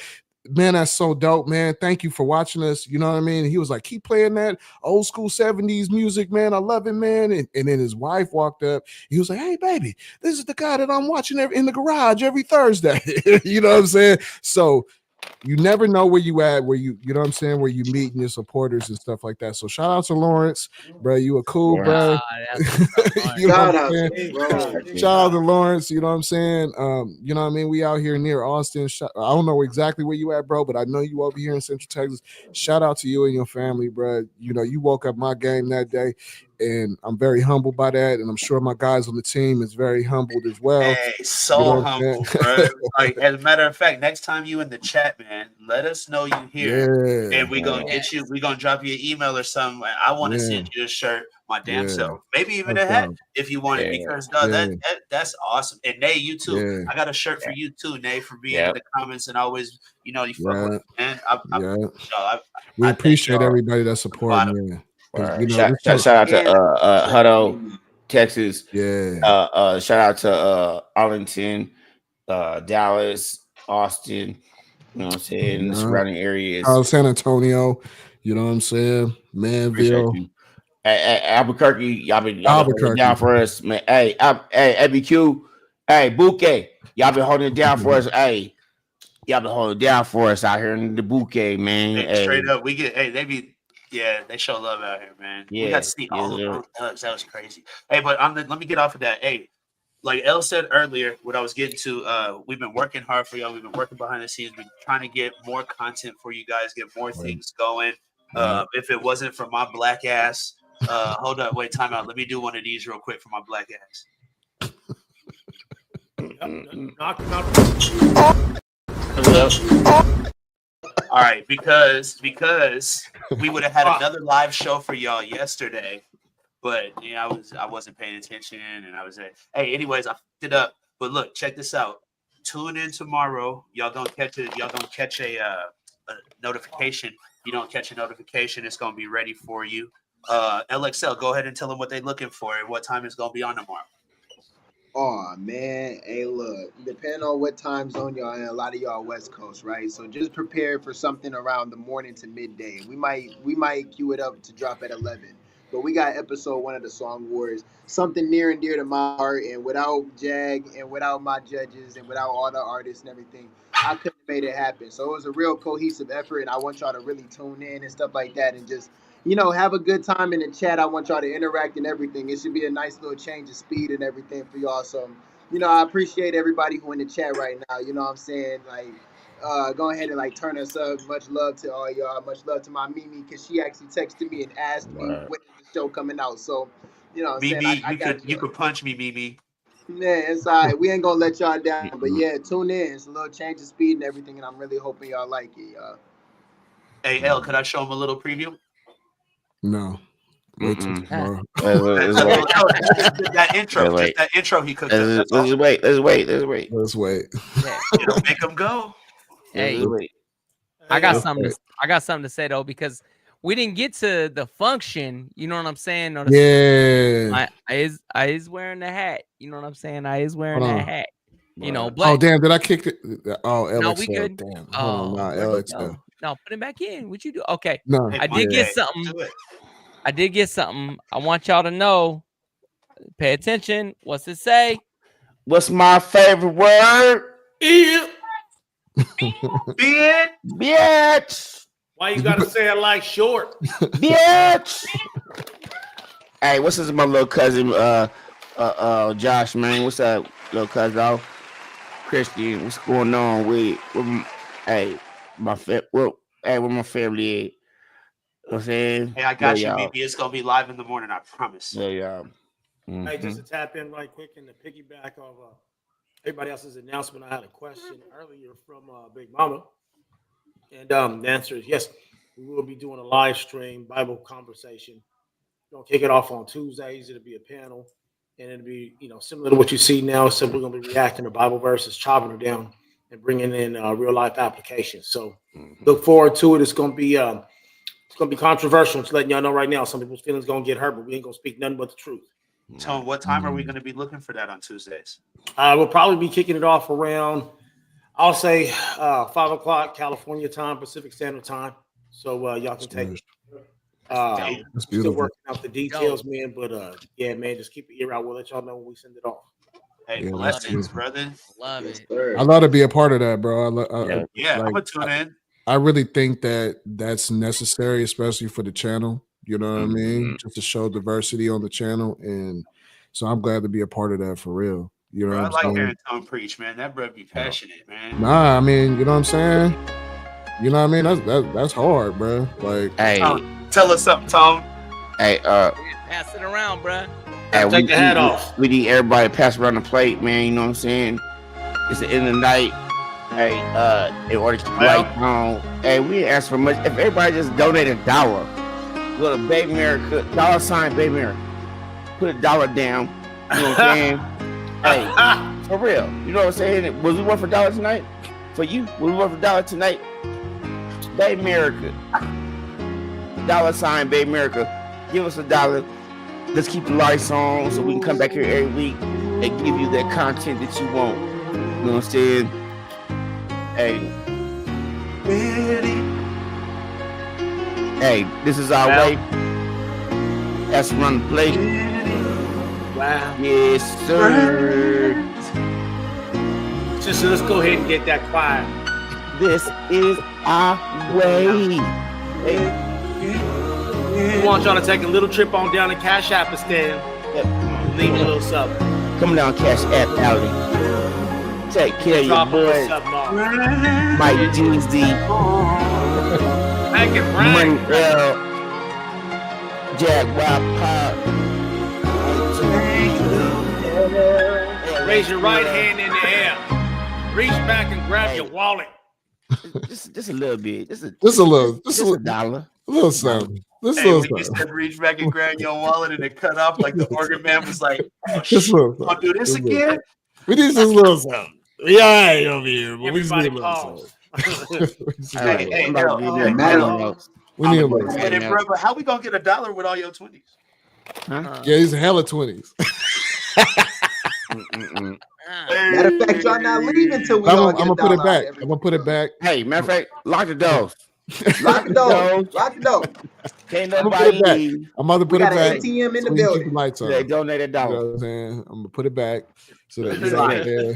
Man, that's so dope, man. Thank you for watching us. You know what I mean? And he was like, keep playing that old school 70s music, man. I love it, man. And then his wife walked up. He was like, "Hey, baby, this is the guy that I'm watching in the garage every Thursday." You know what I'm saying? So you never know where you at, where you know what I'm saying, where you meet your supporters and stuff like that. So shout out to Lawrence, bro. You a cool, bro. You know what I'm saying? Shout out to Lawrence. You know what I'm saying? You know what I mean? We out here near Austin. I don't know exactly where you at, bro, but I know you over here in Central Texas. Shout out to you and your family, bro. You know, you woke up my game that day. And I'm very humbled by that, and I'm sure my guys on the team is very humbled as well. Hey, so humble, bro. Like, as a matter of fact, next time you in the chat, man, let us know you here, and we gonna get you. We gonna drop you an email or something. I want to send you a shirt, my damn self, maybe even a hat if you want it, because that's awesome. And Nay, you too. I got a shirt for you too, Nay, for being in the comments and always, you fuck with me, man. We appreciate everybody that support, man. Shout out to Hutto, Texas. Yeah. Shout out to Arlington, Dallas, Austin. You know what I'm saying? The surrounding areas. San Antonio. You know what I'm saying? Manville. Hey, Albuquerque. Y'all been holding it down for us, man. Hey, ABQ. Hey, Bouquet. Y'all been holding it down for us. Hey, y'all been holding it down for us out here in the Bouquet, man. Hey, straight up, we get. Hey, they show love out here, man. We got to see all of those thugs. That was crazy. Hey, but let me get off of that. Hey, like Elle said earlier, what I was getting to, we've been working hard for y'all. We've been working behind the scenes. We've been trying to get more content for you guys, get more things going. If it wasn't for my black ass, hold up, wait, time out. Let me do one of these real quick for my black ass. Knock him out. All right, because we would have had another live show for y'all yesterday, but I wasn't paying attention, and I was hey, anyways, I fucked it up. But look, check this out. Tune in tomorrow. Y'all gonna catch a notification. You don't catch a notification, it's gonna be ready for you. LXL, go ahead and tell them what they're looking for and what time it's gonna be on tomorrow. Oh man, hey look, depending on what time zone y'all in, a lot of y'all West Coast, right? So just prepare for something around the morning to midday. We might queue it up to drop at 11. But we got episode 1 of the Song Wars, something near and dear to my heart, and without Jag and without my judges and without all the artists and everything, I couldn't have made it happen. So it was a real cohesive effort, and I want y'all to really tune in and stuff like that and just have a good time in the chat. I want y'all to interact and everything. It should be a nice little change of speed and everything for y'all. So, I appreciate everybody who in the chat right now. You know what I'm saying? Like, go ahead and like turn us up. Much love to all y'all. Much love to my Mimi, because she actually texted me and asked me when is the show coming out. So, you know what I'm saying? Mimi, you could punch me, Mimi. Yeah, it's all right. We ain't gonna let y'all down. But yeah, tune in. It's a little change of speed and everything, and I'm really hoping y'all like it, y'all. Hey, L, could I show him a little preview? No. Wait till tomorrow. That intro he cooked up. Let's wait. Let's wait. It'll make him go. Hey, I got something to say though, because we didn't get to the function. You know what I'm saying? Yeah. I is wearing the hat. You know what I'm saying? I is wearing that hat. But oh damn! Did I kick it? Oh, LXL. No, we good. Damn. Hold on, LXL. No, put it back in. What you do? Okay. No, I did get something. I want y'all to know. Pay attention. What's it say? What's my favorite word? Bitch. Why you gotta say it like short? Bitch. Hey, what's this? My little cousin, Josh, man. What's up, little cousin? Christian, what's going on with where my family at? You know what I'm saying? Hey, I got you, Mimi. It's gonna be live in the morning, I promise. Yeah, yeah. Hey, just to tap in right quick in the piggyback of everybody else's announcement, I had a question earlier from Big Mama, and the answer is yes. We will be doing a live stream Bible conversation. We're gonna kick it off on Tuesdays. It'll be a panel, and it'll be similar to what you see now. So we're gonna be reacting to Bible verses, chopping them down, and bringing in real life applications. So look forward to it. It's gonna be controversial. Just letting y'all know right now. Some people's feelings gonna get hurt, but we ain't gonna speak nothing but the truth. Tone, what time are we going to be looking for that on Tuesdays? We'll probably be kicking it off around, I'll say 5 o'clock California time, Pacific Standard Time. So y'all can take it. Still working out the details, man. But yeah, man, just keep your ear out. We'll let y'all know when we send it off. Hey, blessings, brother. Love it. I love to be a part of that, bro. I'm gonna tune in. I really think that that's necessary, especially for the channel. You know what I mean? Just to show diversity on the channel, and so I'm glad to be a part of that for real. You know, I what like I'm saying? hearing Tone preach, man. That bro be passionate, man. Nah, I mean, you know what I'm saying? You know what I mean? That's hard, bro. Like, hey, tell us something, Tone. Hey, pass it around, bro. Hey, take the hat off. We need everybody to pass around the plate, man. You know what I'm saying? It's the end of the night. Hey, in order to keep the lights on. Hey, we didn't ask for much. If everybody just donated $1. Go to Baby America, $ Baby America. Put $1 down. You know what I'm saying? Hey, for real. You know what I'm saying? Was we worth $1 tonight? For you? Was we worth $1 tonight? Baby America. $ Baby America. Give us $1. Let's keep the lights on so we can come back here every week and give you that content that you want. You know what I'm saying? Hey. Hey, this is our way. That's run the play. Wow. Yes, sir. Sister, let's go ahead and get that quiet. This is our way. Hey. We want y'all to take a little trip on down to Cash App instead. Yep. Leave a little something. Come down Cash App Alley. Take care of your boy. Mike GZ. Make it rain. Jaguar Pop. Raise your right hand in the air. Reach back and grab your wallet. Just a little bit. Just a $1. $1. A little something. When you said reach back and grab your wallet and it cut off, like the organ man was like, I'll do this again. We need this little something. We all right over here, but we just need a little pause. something. Hey, We need a Wait list. a minute, bro. But how we gonna get $1 with all your 20s? Huh? Yeah, he's a hella 20s. Matter of fact, y'all not leaving till we all get I'm gonna put it back. I'm gonna put it back. Hey, matter of fact, lock the doors. Lock the door. Lock the door. Can't I'm gonna put it back. nobody. I'm about to put We it got back. an ATM in the so you keep building. the lights on. They donated You know $1. what I'm saying? I'm gonna put it back so that you know what I'm saying.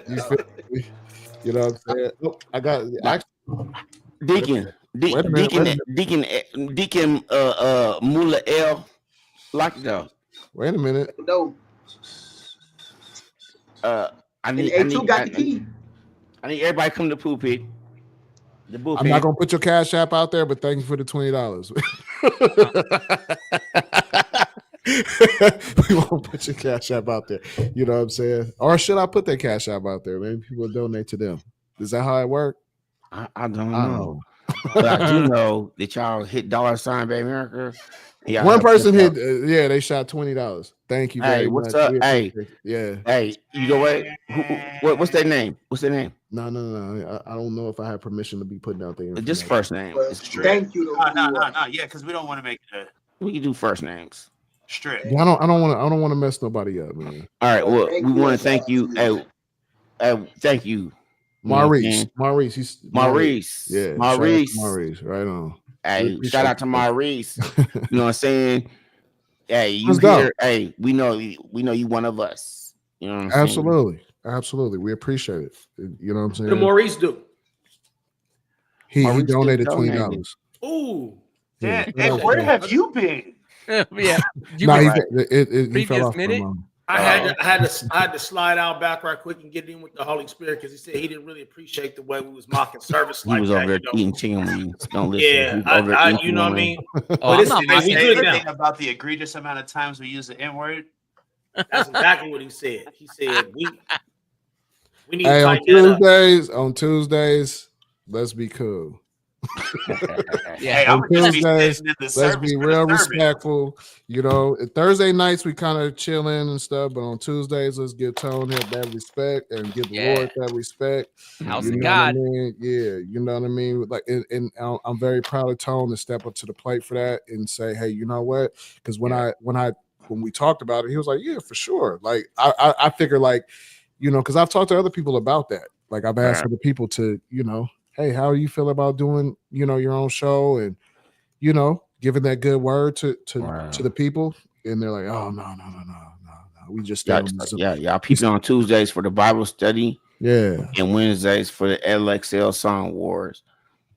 You feel me? You know what I'm saying? Oh, I got Deacon Mula L. Lock the door. Wait a minute. No. I need A2 got the key. I need everybody come to the pulpit. The bullpen. I'm not gonna put your cash app out there, but thank you for the $20. We won't put your cash app out there. You know what I'm saying? Or should I put that cash app out there? Maybe people donate to them. Is that how it works? I don't know. But I do know that y'all hit $sign Baby America. One person hit, they shot $20. Thank you very much. What's up? Hey, yeah. Hey, you know what? What's their name? What's their name? No. I don't know if I have permission to be putting out there. Just first name. Thank you. No. Yeah, because we don't want to make it. We can do first names. Strict. Yeah, I don't want to mess nobody up, man. All right. Well, we want to thank you. Thank you, Maurice. Maurice. Yeah. Maurice. Right on. Hey, shout out to Maurice. You know what I'm saying? Hey, you Let's here? go. Hey, we know you one of us. You know what I'm saying? Absolutely. We appreciate it. You know what I'm saying? What did Maurice do? He donated $20. Ooh. Yeah. Hey, where have you been? Yeah. He fell off minute. I had to slide out back right quick and get in with the Holy Spirit because he said he didn't really appreciate the way we was mocking service. He was over there eating chicken wings. Don't listen. Yeah, you know what I mean. But it's not we good now. About the egregious amount of times we use the N word. That's exactly what he said. He said we need Hey, to on Tuesdays, let's be cool. Hey, on Tuesdays, let's be real respectful. You know, Thursday nights we kind of chilling and stuff, but on Tuesdays, let's give Tone that respect and give the Lord that respect. House you of know God. What I mean? Yeah, you know what I mean. Like, and I'm very proud of Tone to step up to the plate for that and say, hey, you know what? Because when we talked about it, he was like, yeah, for sure. Like, I figure, like, you know, because I've talked to other people about that. Like, I've asked other people to, you know, hey, how do you feel about doing, you know, your own show and, you know, giving that good word to the people? And they're like, oh, no. We just y'all people on Tuesdays for the Bible study. Yeah. And Wednesdays for the LXL Song Wars.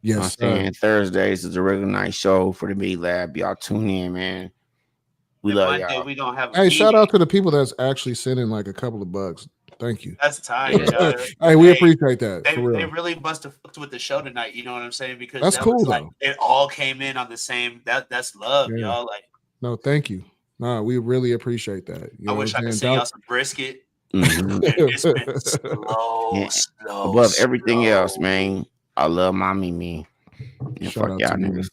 Yes. And Thursdays is a regular night show for the Midi Lab. Y'all tune in, man. We love y'all. We gonna have hey, shout out to the people that's actually sending like a couple of bucks. Thank you. That's tight. Hey, we appreciate that. They for real. really must have fucked with the show tonight. You know what I'm saying? Because that's cool, was like, it all came in on the same. That's love, y'all. Like, no, thank you. No, we really appreciate that. You I wish I could send y'all some brisket. It's been slow. Above everything else, man. I love my Mimi. Fuck y'all niggas.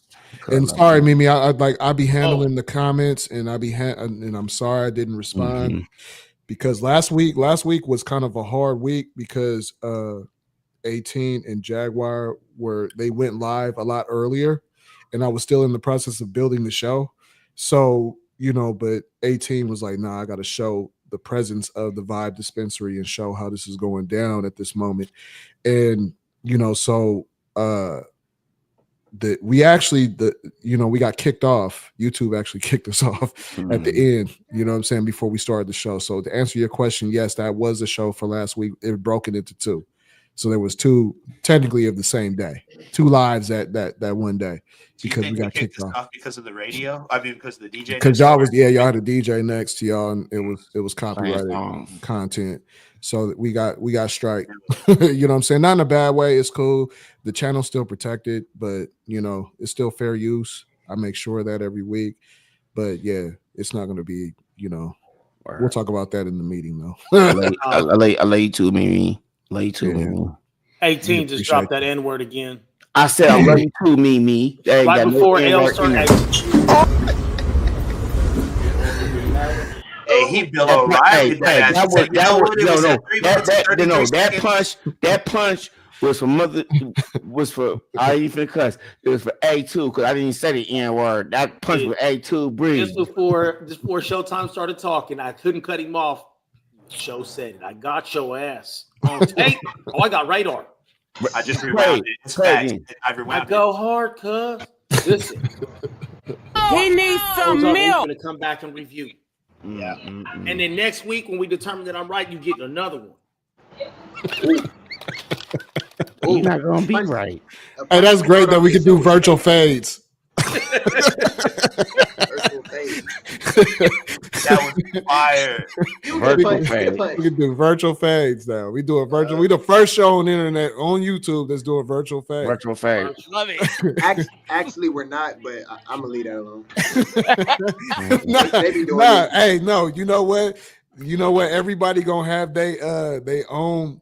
And sorry, Mimi, I be handling the comments, and and I'm sorry I didn't respond because last week was kind of a hard week because 18 and Jaguar they went live a lot earlier, and I was still in the process of building the show. So, you know, but 18 was like, nah, I got to show the presence of the Vibe Dispensary and show how this is going down at this moment. And, you know, so we got kicked off. YouTube actually kicked us off at the end, you know what I'm saying, before we started the show. So to answer your question, yes, that was the show for last week. It broke it into two. So there was two technically of the same day, two lives that one day because we got kicked off because of the radio. I mean, because of the DJ. Because y'all had a DJ next to y'all, and it was copyrighted content. So we got strike. You know what I'm saying? Not in a bad way. It's cool. The channel's still protected, but you know, it's still fair use. I make sure of that every week. But yeah, it's not going to be, you know, we'll talk about that in the meeting though. I lay you too, Mimi. Lay you too, Mimi. 18 just dropped that N word again. I said I love you too, Mimi. Right before L started. Hey, he Bill O'Reilly. That punch was for mother. Was for I even cuss. It was for A2 because I didn't say the N word. That punch with A2 breeze. Just before Showtime started talking, I couldn't cut him off. Show said it. I got your ass on tape. Oh, I got radar. I just rewound it. It's facts. I go hard, cuz. Listen. He needs some We're milk. going to come back and review. Yeah. And then next week, when we determine that I'm right, you get another one. You're not gonna be right. Hey, that's great that we can do virtual fades. That was fire. We can do virtual fades now. We do a virtual. We the first show on the internet on YouTube that's doing virtual fade. Virtual fade. Love it. Actually, we're not, but I'm gonna leave that alone. Hey, no. You know what? You know what? Everybody gonna have they own.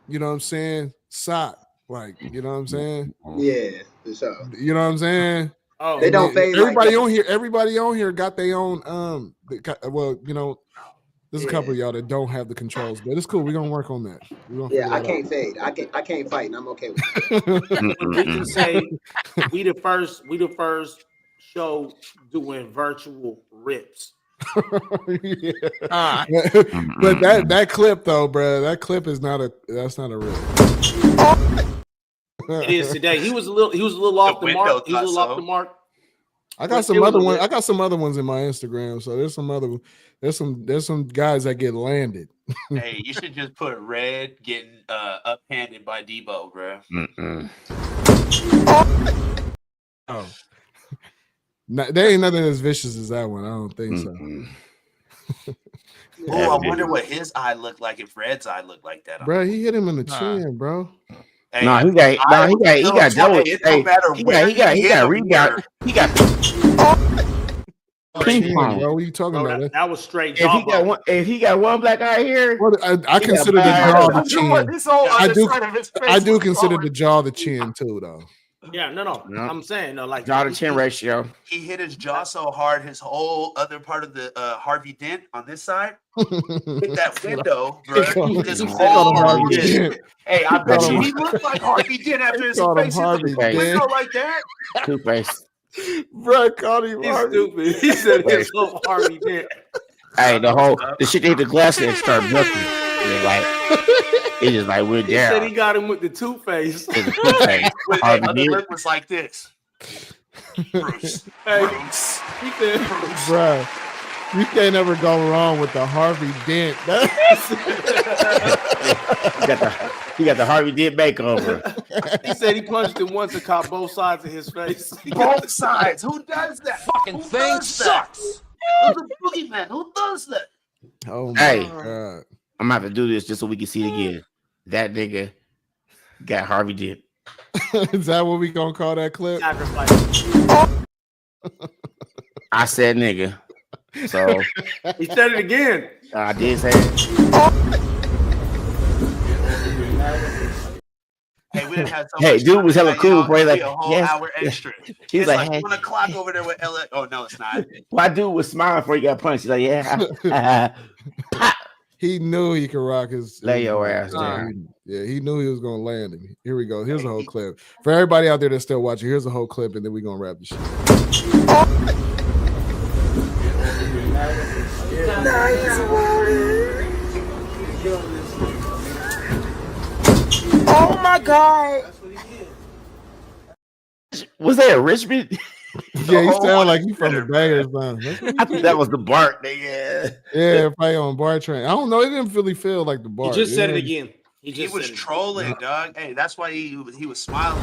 You know what I'm saying? Sock. Like, you know what I'm saying? Yeah, for sure. You know what I'm saying? Oh, they don't fade. Everybody like on here, everybody on here got their own. Well, you know, there's a couple of y'all that don't have the controls, but it's cool. We're gonna work on that. Yeah, I can't fade. I can't fight, and I'm okay with it. We can say we the first show doing virtual rips. Yeah. But that clip though, bro, that clip is not a rip. It is today. He was a little off the mark. He was a little off the mark. I got some other ones. I got some other ones in my Instagram. So there's some guys that get landed. Hey, you should just put Red getting uphanded by Debo, bro. Oh. There ain't nothing as vicious as that one. I don't think so. Oh, I wonder what his eye looked like if Red's eye looked like that. Bro, he hit him in the chin, bro. Hey, he got double. He got rebound. He got ping pong. Bro, what are you talking about? That was straight. If he got one black eye here, I consider the jaw the chin. I do consider forward. the jaw the chin too, though. Yeah, no. I'm saying like jaw to chin ratio. He hit his jaw so hard, his whole other part of the Harvey Dent on this side hit that window, bro. His whole Harvey Dent. Hey, I bet you he looked like Harvey Dent after his face hit the window like that. Two-face. Bro, called him Harvey. Stupid. He said his whole Harvey Dent. Hey, the shit they hit the glass and start bucking. It just like went He down. said he got him with the two-face. With the other lip was like this. Bruce. Bruce. He said, Bro, you can't ever go wrong with the Harvey Dent. He got the Harvey Dent makeover. He said he punched him once and caught both sides of his face. Both sides. Who does that? Fucking thing sucks. Who's a boogeyman? Who does that? Oh my Hey, God. I'm about to do this just so we can see it again. That nigga got Harvey Dent. Is that what we gonna call that clip? I said nigga. So He said it again. I did say it. Hey, we didn't have so Hey, much dude time was to hella say, cool, y'all, bro. it'll Like, be a whole yes. hour extra. He's It's like, like 1 o'clock over there with LA. Oh no, it's not. my dude was smiling before he got punched. He's like, yeah. He knew he could rock his Lay your ass down. Yeah, he knew he was gonna land him. Here we go. Here's a whole clip. For everybody out there that's still watching, here's a whole clip, and then we're gonna wrap the shit. Oh my God. Was that a Richmond? Yeah, he sound like he from the Bay or something. I think that was the Bart, nigga. Yeah, probably on bar train. I don't know. It didn't really feel like the bar. He just said it again. He was trolling, dog. Hey, that's why he was smiling.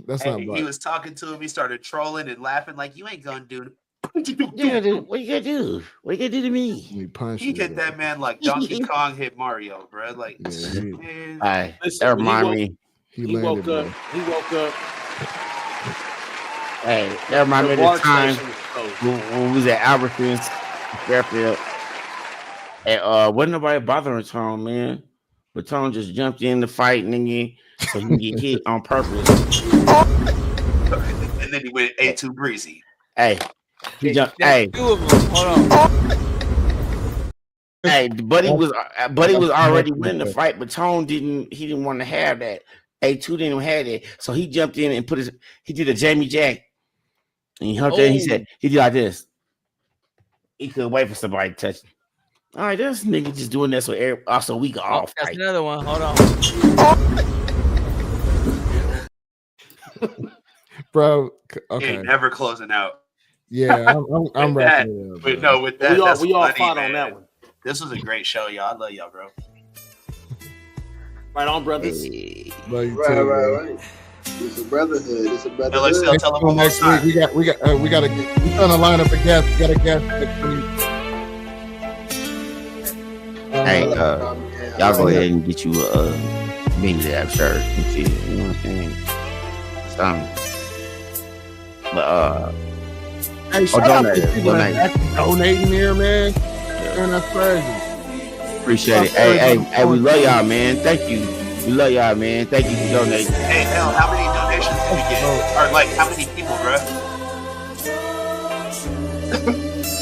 That's Hey, not he Bart. was talking to him. He started trolling and laughing like, "You ain't gonna do it." What you gonna do? What you gonna do? What you gonna do to me? He punched He him, hit bro. that man like Donkey Kong hit Mario, bro. Like, man. Hey, Listen, that when he remind woke- me. He woke landed, up. He woke up. Hey, that remind me The of bar the time station was closed. when we was at Albertsons, Fairfield, and wasn't nobody bothering Tone, man. But Tone just jumped in the fight, nigga, so he can get hit on purpose. And then he went A2 Breezy. Hey, he jumped. Hey, Two of them. Hold on. Hey, Buddy was already winning the fight, but Tone didn't want to have that. A2 didn't have that, so he jumped in and he did a Jamie Jack, and he humped it. He said he did like this. He couldn't wait for somebody to touch him. All right, this nigga just doing that so we can all fight. That's another one. Hold on, bro. Okay, he ain't never closing out. Yeah, I'm wrapping it up. No, with that, we all funny, fought man. on that one. This was a great show, y'all. I love y'all, bro. Right on, brothers. Right. It's a brotherhood. It's a brotherhood. Let's tell them next week. We got to we're trying to line up a guest. We got a guest next week. Hey, y'all go ahead and get you a Midi Lab shirt and shit. You know what I'm saying? But hey, shout out to people that actually donating here, man. Man, that's crazy. Appreciate it. Hey, we love y'all, man. Thank you. We love y'all, man. Thank you for donating. Hey, hell, how many donations did we get? Or like, how many people, bro?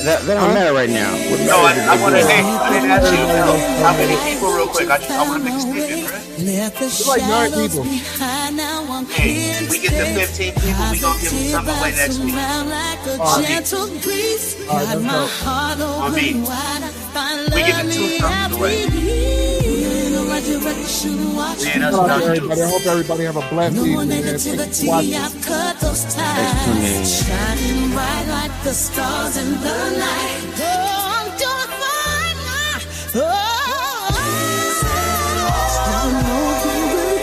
That don't matter right now. No, I want to. Hey, I didn't ask you. Hell, how many people, real quick? I want to make a statement, bro. It's like 9 people. Hey, we get to 15 people, we gonna give them something away next week. On me. We give them 2 something away. Man, I hope everybody have a blessed evening, man. Shining bright like the stars in the night. Oh, I'm doing fine now.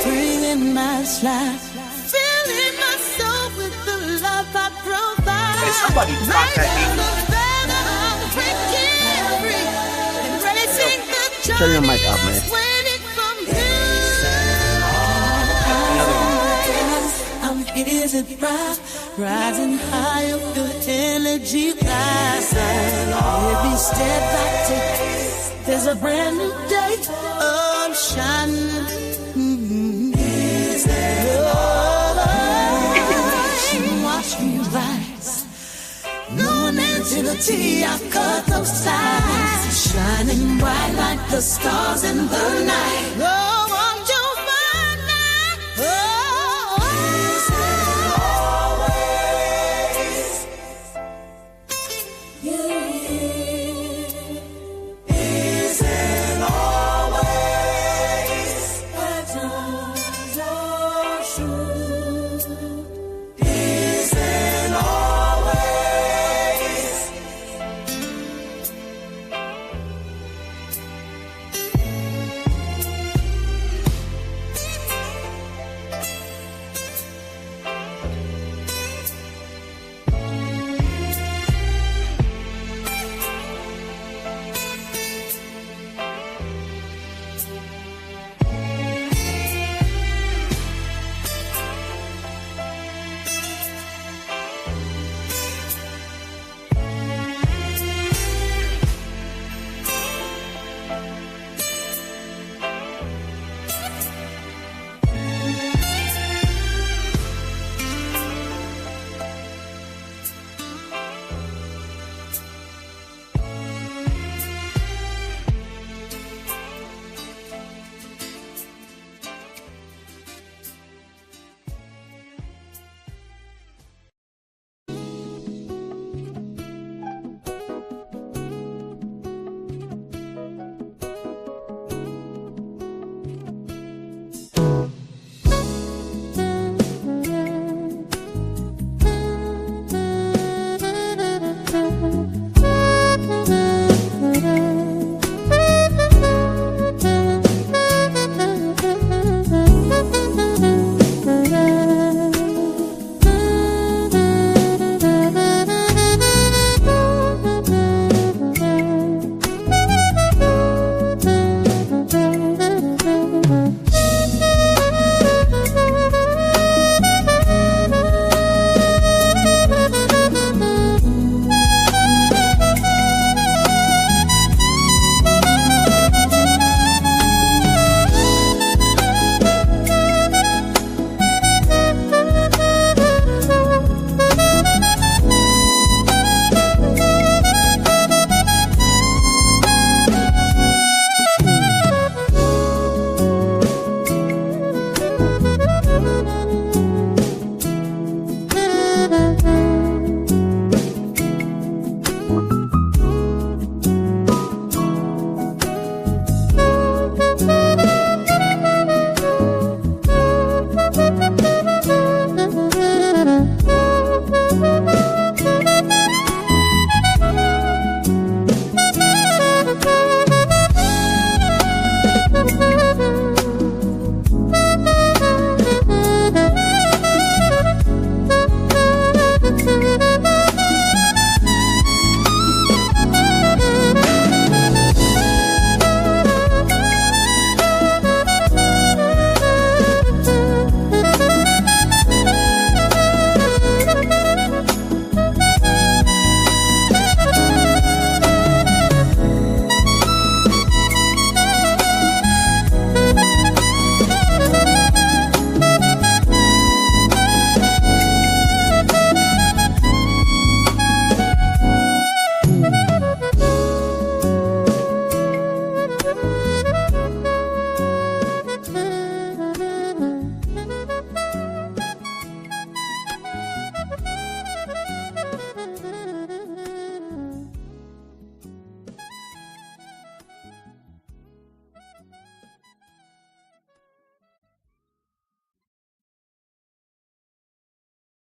Breathing my life, filling my soul with the love I provide. Hey, somebody talk that Turn your mic off, man. Is it bright, rising high up the energy rise. Every step I take, there's a brand new day. Oh, I'm shining. Watch me rise. No mentality, I've cut those ties. Shining bright like the stars in the night.